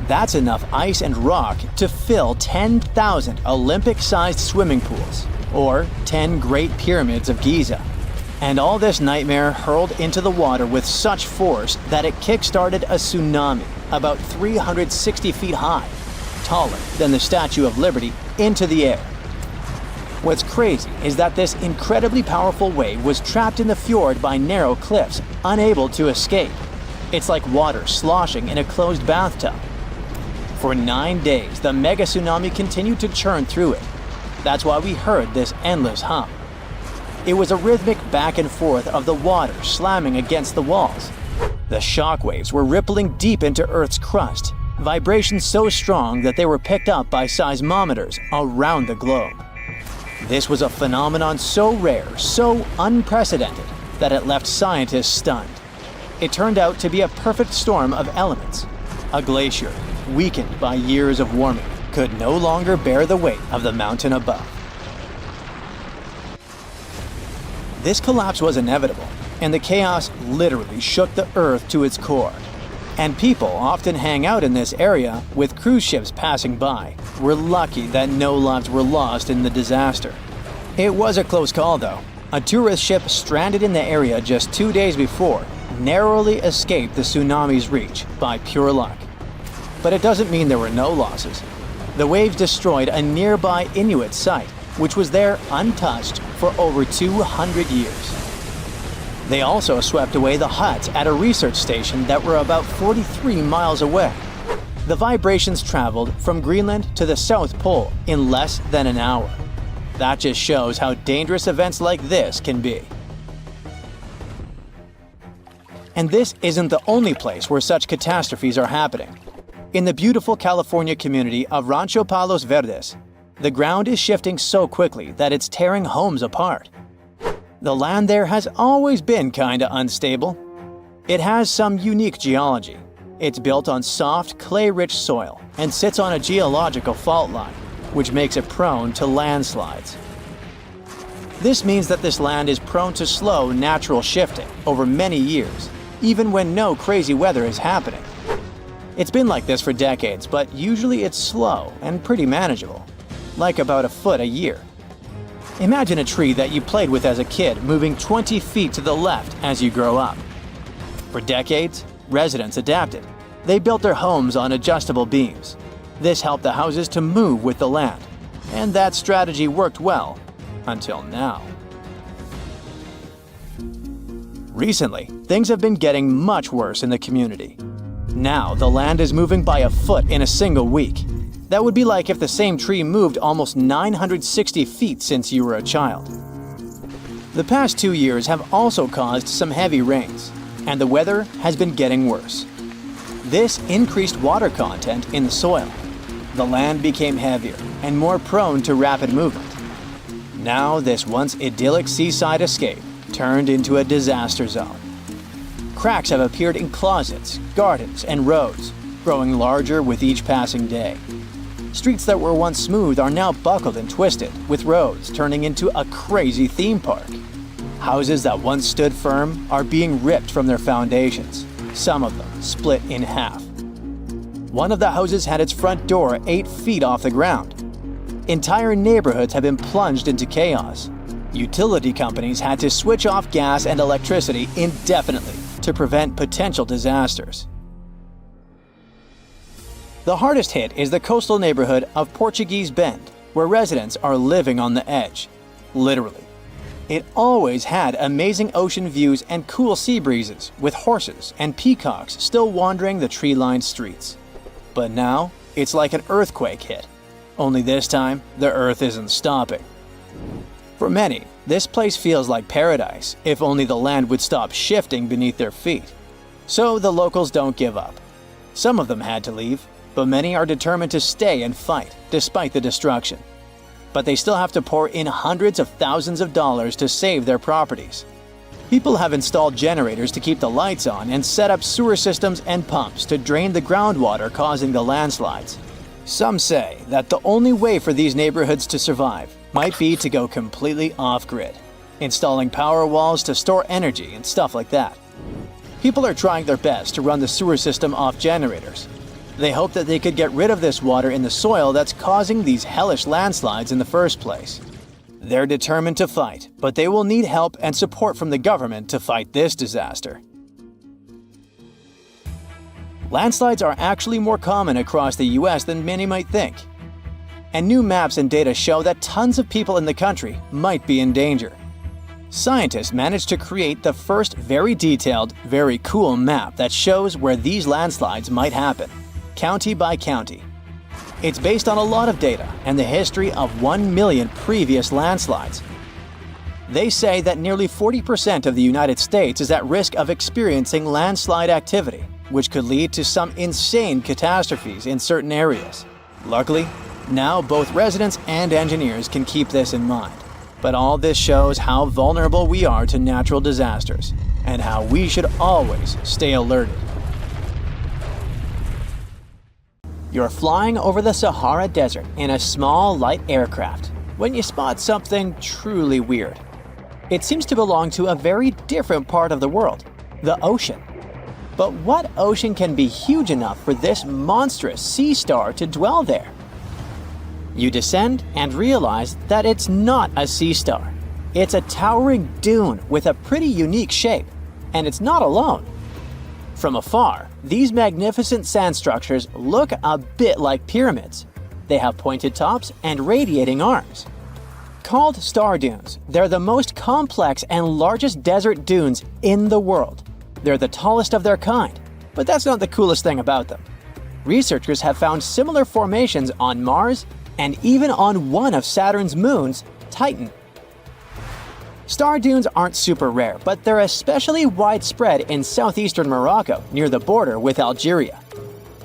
That's enough ice and rock to fill 10,000 Olympic-sized swimming pools, or 10 Great Pyramids of Giza. And all this nightmare hurled into the water with such force that it kick-started a tsunami about 360 feet high, taller than the Statue of Liberty, into the air. What's crazy is that this incredibly powerful wave was trapped in the fjord by narrow cliffs, unable to escape. It's like water sloshing in a closed bathtub. For 9 days, the mega tsunami continued to churn through it. That's why we heard this endless hum. It was a rhythmic back and forth of the water slamming against the walls. The shock waves were rippling deep into Earth's crust, vibrations so strong that they were picked up by seismometers around the globe. This was a phenomenon so rare, so unprecedented, that it left scientists stunned. It turned out to be a perfect storm of elements. A glacier, weakened by years of warming, could no longer bear the weight of the mountain above. This collapse was inevitable, and the chaos literally shook the Earth to its core. And people often hang out in this area with cruise ships passing by. We're lucky that no lives were lost in the disaster. It was a close call though. A tourist ship stranded in the area just 2 days before narrowly escaped the tsunami's reach by pure luck. But it doesn't mean there were no losses. The waves destroyed a nearby Inuit site, which was there untouched for over 200 years. They also swept away the huts at a research station that were about 43 miles away. The vibrations traveled from Greenland to the South Pole in less than an hour. That just shows how dangerous events like this can be. And this isn't the only place where such catastrophes are happening. In the beautiful California community of Rancho Palos Verdes, the ground is shifting so quickly that it's tearing homes apart. The land there has always been kinda unstable. It has some unique geology. It's built on soft, clay-rich soil and sits on a geological fault line, which makes it prone to landslides. This means that this land is prone to slow natural shifting over many years, even when no crazy weather is happening. It's been like this for decades, but usually it's slow and pretty manageable, like about a foot a year. Imagine a tree that you played with as a kid moving 20 feet to the left as you grow up. For decades, residents adapted. They built their homes on adjustable beams. This helped the houses to move with the land, and that strategy worked well until now. Recently, things have been getting much worse in the community. Now, the land is moving by a foot in a single week. That would be like if the same tree moved almost 960 feet since you were a child. The past 2 years have also caused some heavy rains, and the weather has been getting worse. This increased water content in the soil. The land became heavier and more prone to rapid movement. Now, this once idyllic seaside escape turned into a disaster zone. Cracks have appeared in closets, gardens, and roads, growing larger with each passing day. Streets that were once smooth are now buckled and twisted, with roads turning into a crazy theme park. Houses that once stood firm are being ripped from their foundations, some of them split in half. One of the houses had its front door 8 feet off the ground. Entire neighborhoods have been plunged into chaos. Utility companies had to switch off gas and electricity indefinitely to prevent potential disasters. The hardest hit is the coastal neighborhood of Portuguese Bend, where residents are living on the edge. Literally. It always had amazing ocean views and cool sea breezes, with horses and peacocks still wandering the tree-lined streets. But now, it's like an earthquake hit. Only this time, the earth isn't stopping. For many, this place feels like paradise, if only the land would stop shifting beneath their feet. So the locals don't give up. Some of them had to leave, but many are determined to stay and fight, despite the destruction. But they still have to pour in hundreds of thousands of dollars to save their properties. People have installed generators to keep the lights on and set up sewer systems and pumps to drain the groundwater causing the landslides. Some say that the only way for these neighborhoods to survive might be to go completely off-grid, installing power walls to store energy and stuff like that. People are trying their best to run the sewer system off generators. They hope that they could get rid of this water in the soil that's causing these hellish landslides in the first place. They're determined to fight, but they will need help and support from the government to fight this disaster. Landslides are actually more common across the US than many might think. And new maps and data show that tons of people in the country might be in danger. Scientists managed to create the first very detailed, very cool map that shows where these landslides might happen, county by county. It's based on a lot of data and the history of 1 million previous landslides. They say that nearly 40% of the United States is at risk of experiencing landslide activity, which could lead to some insane catastrophes in certain areas. Luckily, now both residents and engineers can keep this in mind. But all this shows how vulnerable we are to natural disasters, and how we should always stay alerted. You're flying over the Sahara Desert in a small, light aircraft when you spot something truly weird. It seems to belong to a very different part of the world, the ocean. But what ocean can be huge enough for this monstrous sea star to dwell there? You descend and realize that it's not a sea star. It's a towering dune with a pretty unique shape, and it's not alone. From afar, these magnificent sand structures look a bit like pyramids. They have pointed tops and radiating arms. Called star dunes, they're the most complex and largest desert dunes in the world. They're the tallest of their kind, but that's not the coolest thing about them. Researchers have found similar formations on Mars and even on one of Saturn's moons, Titan. Star dunes aren't super rare, but they're especially widespread in southeastern Morocco near the border with Algeria.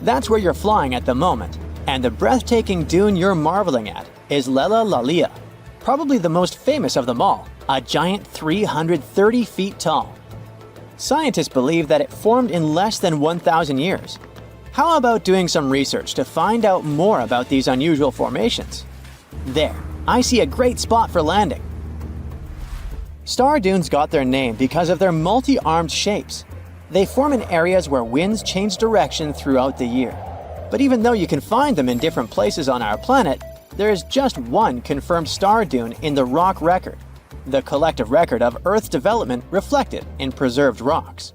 That's where you're flying at the moment, and the breathtaking dune you're marveling at is Lella Lalia, probably the most famous of them all, a giant 330 feet tall. Scientists believe that it formed in less than 1,000 years. How about doing some research to find out more about these unusual formations? There, I see a great spot for landing. Star dunes got their name because of their multi-armed shapes. They form in areas where winds change direction throughout the year. But even though you can find them in different places on our planet, there is just one confirmed star dune in the rock record, the collective record of Earth's development reflected in preserved rocks.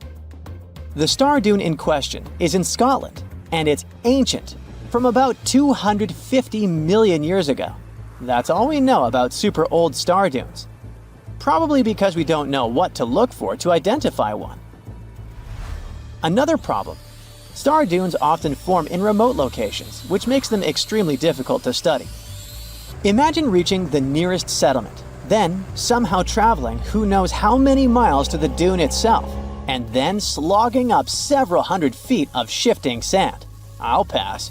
The star dune in question is in Scotland, and it's ancient, from about 250 million years ago. That's all we know about super old star dunes. Probably because we don't know what to look for to identify one. Another problem: star dunes often form in remote locations, which makes them extremely difficult to study. Imagine reaching the nearest settlement, then somehow traveling who knows how many miles to the dune itself, and then slogging up several hundred feet of shifting sand. I'll pass.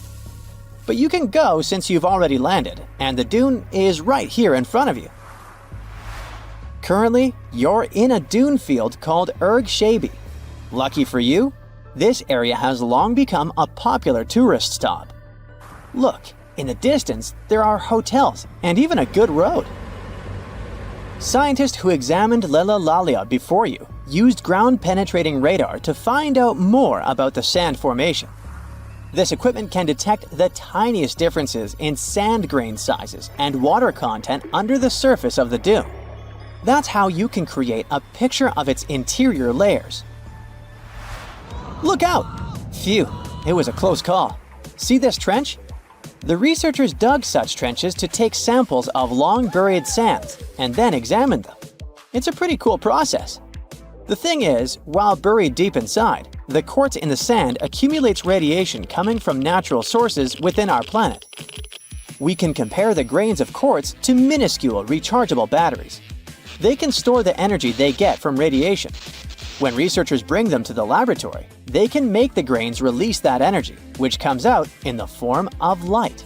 But you can go since you've already landed, and the dune is right here in front of you. Currently, you're in a dune field called Erg Shabi. Lucky for you, this area has long become a popular tourist stop. Look, in the distance, there are hotels and even a good road. Scientists who examined Lella Lalia before you used ground-penetrating radar to find out more about the sand formation. This equipment can detect the tiniest differences in sand grain sizes and water content under the surface of the dune. That's how you can create a picture of its interior layers. Look out! Phew, it was a close call. See this trench? The researchers dug such trenches to take samples of long-buried sands and then examined them. It's a pretty cool process. The thing is, while buried deep inside, the quartz in the sand accumulates radiation coming from natural sources within our planet. We can compare the grains of quartz to minuscule rechargeable batteries. They can store the energy they get from radiation. When researchers bring them to the laboratory, they can make the grains release that energy, which comes out in the form of light.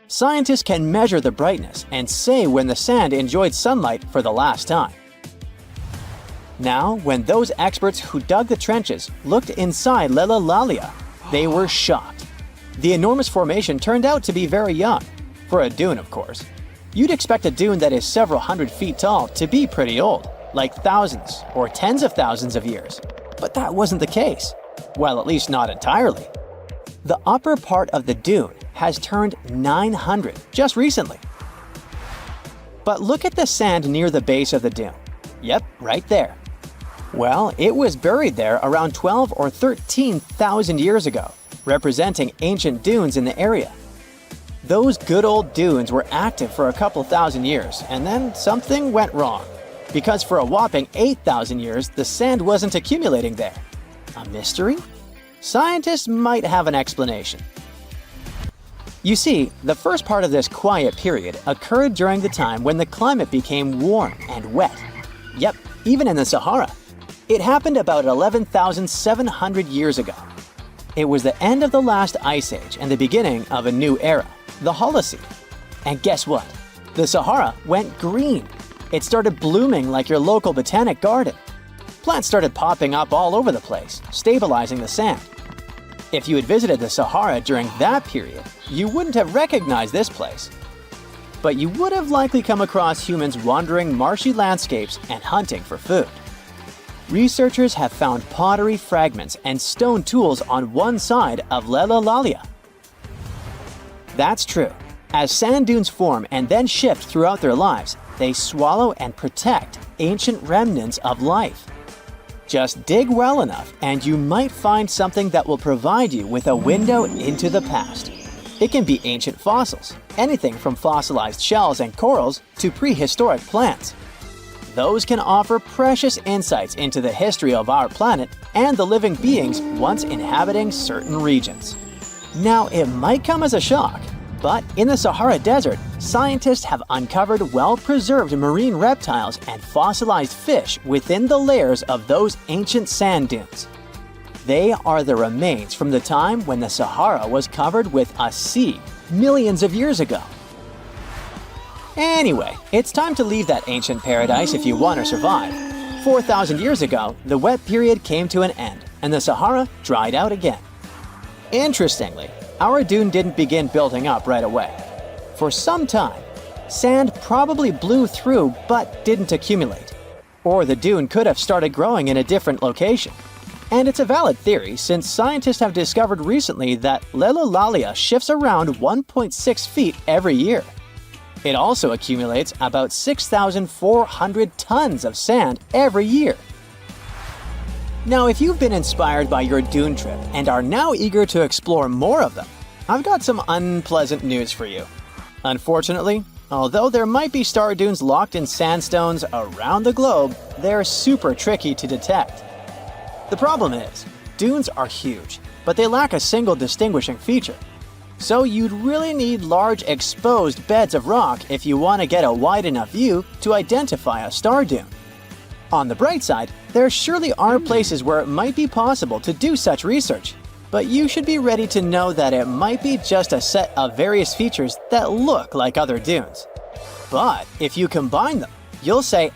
Scientists can measure the brightness and say when the sand enjoyed sunlight for the last time. Now, when those experts who dug the trenches looked inside Lella Lalia, they were shocked. The enormous formation turned out to be very young, for a dune of course. You'd expect a dune that is several hundred feet tall to be pretty old, like thousands or tens of thousands of years. But that wasn't the case. Well, at least not entirely. The upper part of the dune has turned 900 just recently. But look at the sand near the base of the dune. Yep, right there. Well, it was buried there around 12 or 13,000 years ago, representing ancient dunes in the area. Those good old dunes were active for a couple thousand years, and then something went wrong. Because for a whopping 8,000 years, the sand wasn't accumulating there. A mystery? Scientists might have an explanation. You see, the first part of this quiet period occurred during the time when the climate became warm and wet. Yep, even in the Sahara. It happened about 11,700 years ago. It was the end of the last ice age and the beginning of a new era, the Holocene. And guess what? The Sahara went green. It started blooming like your local botanic garden. Plants started popping up all over the place, stabilizing the sand. If you had visited the Sahara during that period, you wouldn't have recognized this place. But you would have likely come across humans wandering marshy landscapes and hunting for food. Researchers have found pottery fragments and stone tools on one side of Lelalalia. That's true. As sand dunes form and then shift throughout their lives, they swallow and protect ancient remnants of life. Just dig well enough and you might find something that will provide you with a window into the past. It can be ancient fossils, anything from fossilized shells and corals to prehistoric plants. Those can offer precious insights into the history of our planet and the living beings once inhabiting certain regions. Now, it might come as a shock, but in the Sahara Desert, scientists have uncovered well-preserved marine reptiles and fossilized fish within the layers of those ancient sand dunes. They are the remains from the time when the Sahara was covered with a sea millions of years ago. Anyway, it's time to leave that ancient paradise if you want to survive. 4,000 years ago, the wet period came to an end, and the Sahara dried out again. Interestingly, our dune didn't begin building up right away. For some time, sand probably blew through but didn't accumulate. Or the dune could have started growing in a different location. And it's a valid theory since scientists have discovered recently that Lelalalia shifts around 1.6 feet every year. It also accumulates about 6,400 tons of sand every year. Now, if you've been inspired by your dune trip and are now eager to explore more of them, I've got some unpleasant news for you. Unfortunately, although there might be star dunes locked in sandstones around the globe, they're super tricky to detect. The problem is, dunes are huge, but they lack a single distinguishing feature. So you'd really need large exposed beds of rock if you want to get a wide enough view to identify a star dune. On the bright side, there surely are places where it might be possible to do such research, but you should be ready to know that it might be just a set of various features that look like other dunes. But if you combine them, you'll say,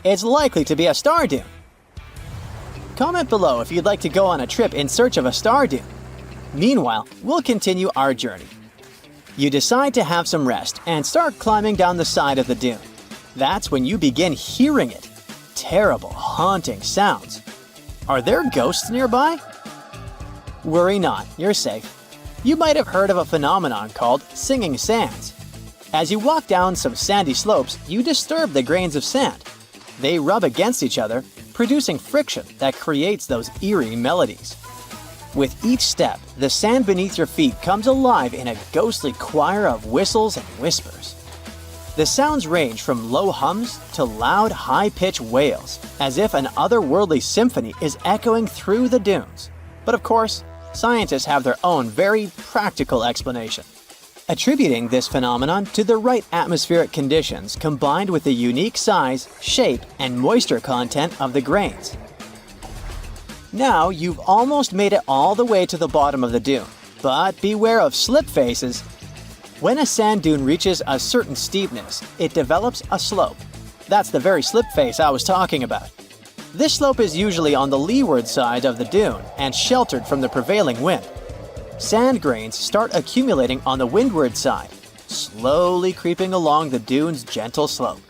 it's likely to be a star dune. Comment below if you'd like to go on a trip in search of a star dune. Meanwhile, we'll continue our journey. You decide to have some rest and start climbing down the side of the dune. That's when you begin hearing it. Terrible, haunting sounds. Are there ghosts nearby? Worry not, you're safe. You might have heard of a phenomenon called singing sands. As you walk down some sandy slopes, you disturb the grains of sand. They rub against each other, producing friction that creates those eerie melodies. With each step, the sand beneath your feet comes alive in a ghostly choir of whistles and whispers. The sounds range from low hums to loud, high-pitched wails, as if an otherworldly symphony is echoing through the dunes. But of course, scientists have their own very practical explanation, attributing this phenomenon to the right atmospheric conditions combined with the unique size, shape, and moisture content of the grains. Now you've almost made it all the way to the bottom of the dune, but beware of slip faces. When a sand dune reaches a certain steepness, it develops a slope. That's the very slip face I was talking about. This slope is usually on the leeward side of the dune and sheltered from the prevailing wind. Sand grains start accumulating on the windward side, slowly creeping along the dune's gentle slope.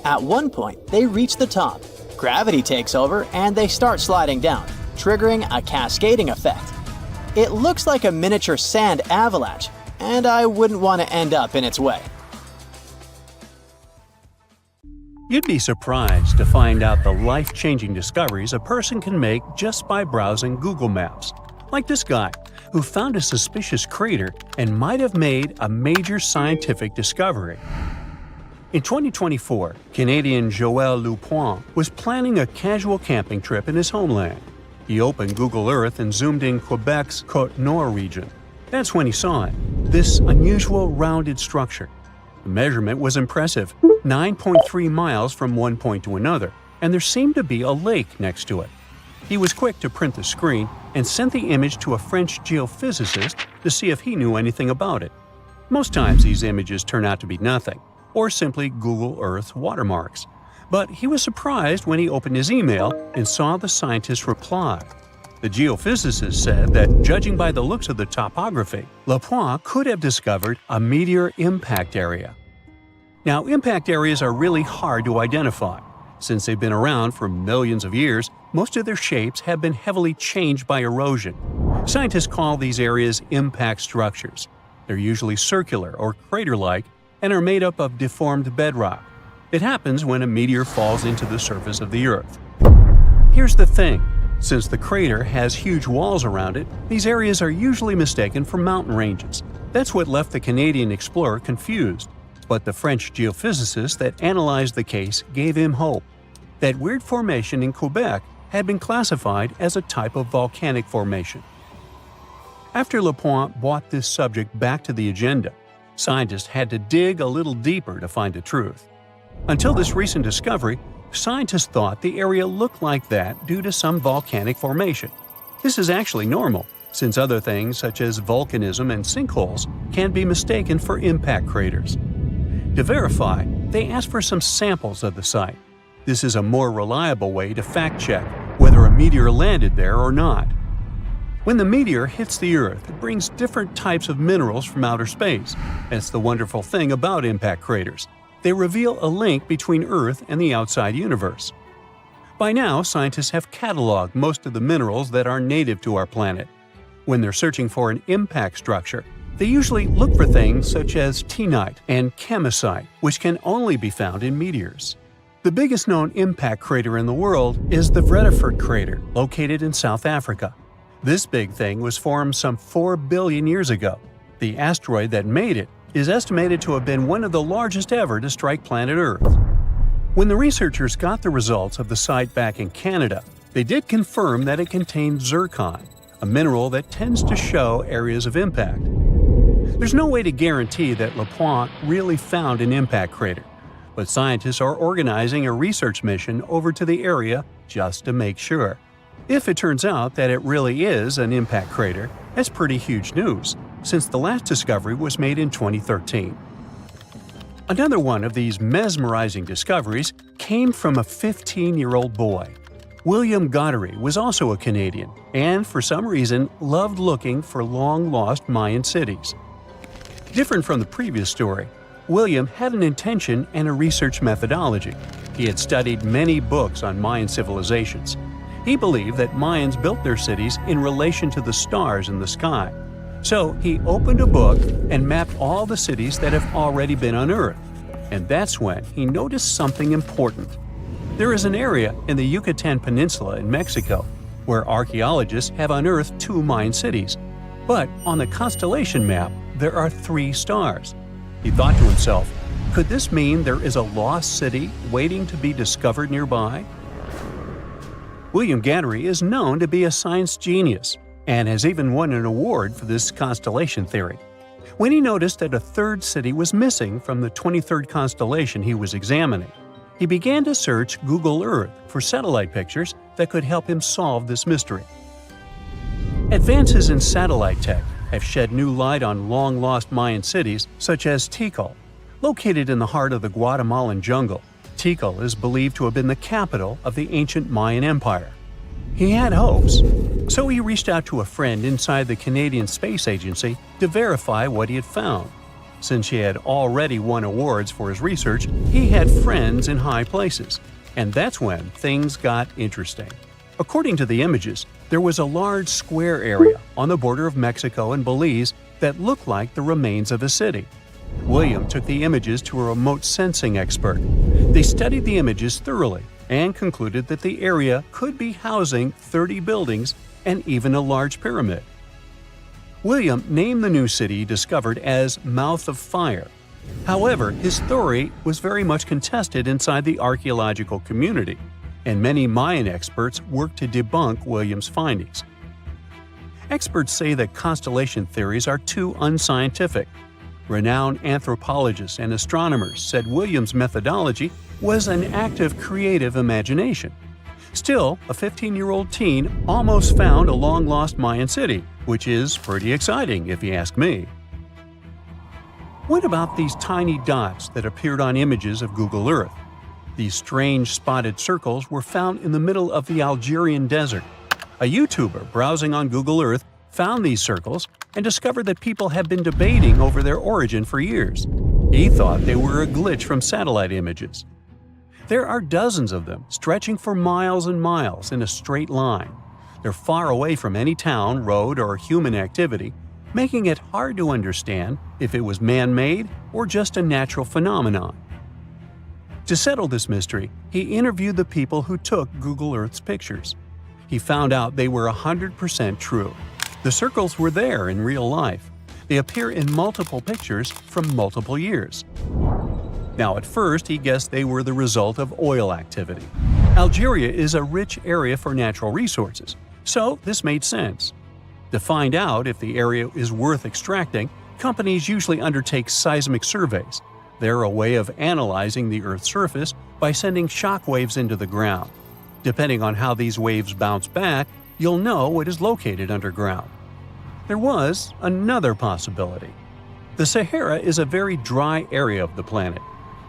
At one point, they reach the top. Gravity takes over and they start sliding down, triggering a cascading effect. It looks like a miniature sand avalanche, and I wouldn't want to end up in its way. You'd be surprised to find out the life-changing discoveries a person can make just by browsing Google Maps. Like this guy, who found a suspicious crater and might have made a major scientific discovery. In 2024, Canadian Joël Lupoint was planning a casual camping trip in his homeland. He opened Google Earth and zoomed in Quebec's Côte-Nord region. That's when he saw it, this unusual rounded structure. The measurement was impressive, 9.3 miles from one point to another, and there seemed to be a lake next to it. He was quick to print the screen and sent the image to a French geophysicist to see if he knew anything about it. Most times these images turn out to be nothing, or simply Google Earth watermarks. But he was surprised when he opened his email and saw the scientist's reply. The geophysicist said that, judging by the looks of the topography, Lupoint could have discovered a meteor impact area. Now, impact areas are really hard to identify. Since they've been around for millions of years, most of their shapes have been heavily changed by erosion. Scientists call these areas impact structures. They're usually circular or crater-like and are made up of deformed bedrock. It happens when a meteor falls into the surface of the Earth. Here's the thing. Since the crater has huge walls around it, these areas are usually mistaken for mountain ranges. That's what left the Canadian explorer confused. But the French geophysicist that analyzed the case gave him hope. That weird formation in Quebec had been classified as a type of volcanic formation. After Lupoint brought this subject back to the agenda, scientists had to dig a little deeper to find the truth. Until this recent discovery, scientists thought the area looked like that due to some volcanic formation. This is actually normal, since other things such as volcanism and sinkholes can be mistaken for impact craters. To verify, they asked for some samples of the site. This is a more reliable way to fact-check whether a meteor landed there or not. When the meteor hits the Earth, it brings different types of minerals from outer space. That's the wonderful thing about impact craters. They reveal a link between Earth and the outside universe. By now, scientists have cataloged most of the minerals that are native to our planet. When they're searching for an impact structure, they usually look for things such as tinnite and chemisite, which can only be found in meteors. The biggest known impact crater in the world is the Megaraptor crater, located in South Africa. This big thing was formed some 4 billion years ago. The asteroid that made it is estimated to have been one of the largest ever to strike planet Earth. When the researchers got the results of the site back in Canada, they did confirm that it contained zircon, a mineral that tends to show areas of impact. There's no way to guarantee that Lupoint really found an impact crater, but scientists are organizing a research mission over to the area just to make sure. If it turns out that it really is an impact crater, that's pretty huge news, since the last discovery was made in 2013. Another one of these mesmerizing discoveries came from a 15-year-old boy. William Goddery was also a Canadian, and for some reason loved looking for long-lost Mayan cities. Different from the previous story, William had an intention and a research methodology. He had studied many books on Mayan civilizations. He believed that Mayans built their cities in relation to the stars in the sky. So he opened a book and mapped all the cities that have already been unearthed. And that's when he noticed something important. There is an area in the Yucatan Peninsula in Mexico where archaeologists have unearthed 2 Mayan cities. But on the constellation map, there are 3 stars. He thought to himself, could this mean there is a lost city waiting to be discovered nearby? William Goddery is known to be a science genius and has even won an award for this constellation theory. When he noticed that a 3rd city was missing from the 23rd constellation he was examining, he began to search Google Earth for satellite pictures that could help him solve this mystery. Advances in satellite tech have shed new light on long-lost Mayan cities such as Tikal. Located in the heart of the Guatemalan jungle, Tikal is believed to have been the capital of the ancient Mayan Empire. He had hopes, so he reached out to a friend inside the Canadian Space Agency to verify what he had found. Since he had already won awards for his research, he had friends in high places. And that's when things got interesting. According to the images, there was a large square area on the border of Mexico and Belize that looked like the remains of a city. William took the images to a remote sensing expert. They studied the images thoroughly and concluded that the area could be housing 30 buildings and even a large pyramid. William named the new city he discovered as Mouth of Fire. However, his story was very much contested inside the archaeological community, and many Mayan experts worked to debunk William's findings. Experts say that constellation theories are too unscientific. Renowned anthropologists and astronomers said William's methodology was an act of creative imagination. Still, a 15-year-old teen almost found a long-lost Mayan city, which is pretty exciting if you ask me. What about these tiny dots that appeared on images of Google Earth? These strange spotted circles were found in the middle of the Algerian desert. A YouTuber browsing on Google Earth found these circles and discovered that people had been debating over their origin for years. He thought they were a glitch from satellite images. There are dozens of them, stretching for miles and miles in a straight line. They're far away from any town, road, or human activity, making it hard to understand if it was man-made or just a natural phenomenon. To settle this mystery, he interviewed the people who took Google Earth's pictures. He found out they were 100% true. The circles were there in real life. They appear in multiple pictures from multiple years. Now, at first, he guessed they were the result of oil activity. Algeria is a rich area for natural resources, so this made sense. To find out if the area is worth extracting, companies usually undertake seismic surveys. They're a way of analyzing the Earth's surface by sending shock waves into the ground. Depending on how these waves bounce back, you'll know what is located underground. There was another possibility. The Sahara is a very dry area of the planet.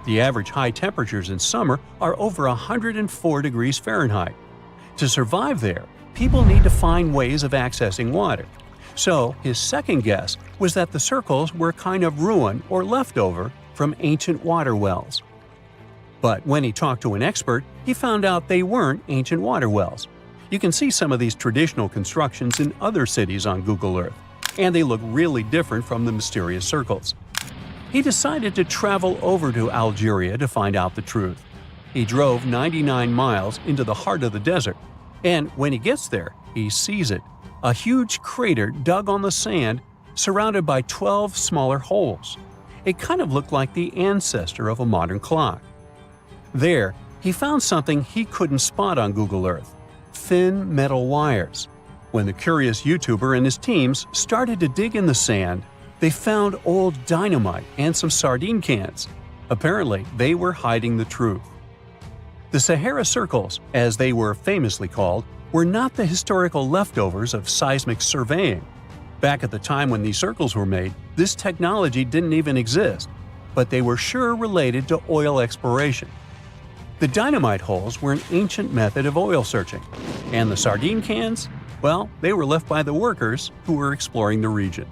The average high temperatures in summer are over 104 degrees Fahrenheit. To survive there, people need to find ways of accessing water. So his second guess was that the circles were kind of ruin or leftover from ancient water wells. But when he talked to an expert, he found out they weren't ancient water wells. You can see some of these traditional constructions in other cities on Google Earth, and they look really different from the mysterious circles. He decided to travel over to Algeria to find out the truth. He drove 99 miles into the heart of the desert, and when he gets there, he sees it. A huge crater dug on the sand, surrounded by 12 smaller holes. It kind of looked like the ancestor of a modern clock. There, he found something he couldn't spot on Google Earth: thin metal wires. When the curious YouTuber and his teams started to dig in the sand, they found old dynamite and some sardine cans. Apparently, they were hiding the truth. The Sahara Circles, as they were famously called, were not the historical leftovers of seismic surveying. Back at the time when these circles were made, this technology didn't even exist, but they were sure related to oil exploration. The dynamite holes were an ancient method of oil searching, and the sardine cans? Well, they were left by the workers who were exploring the region.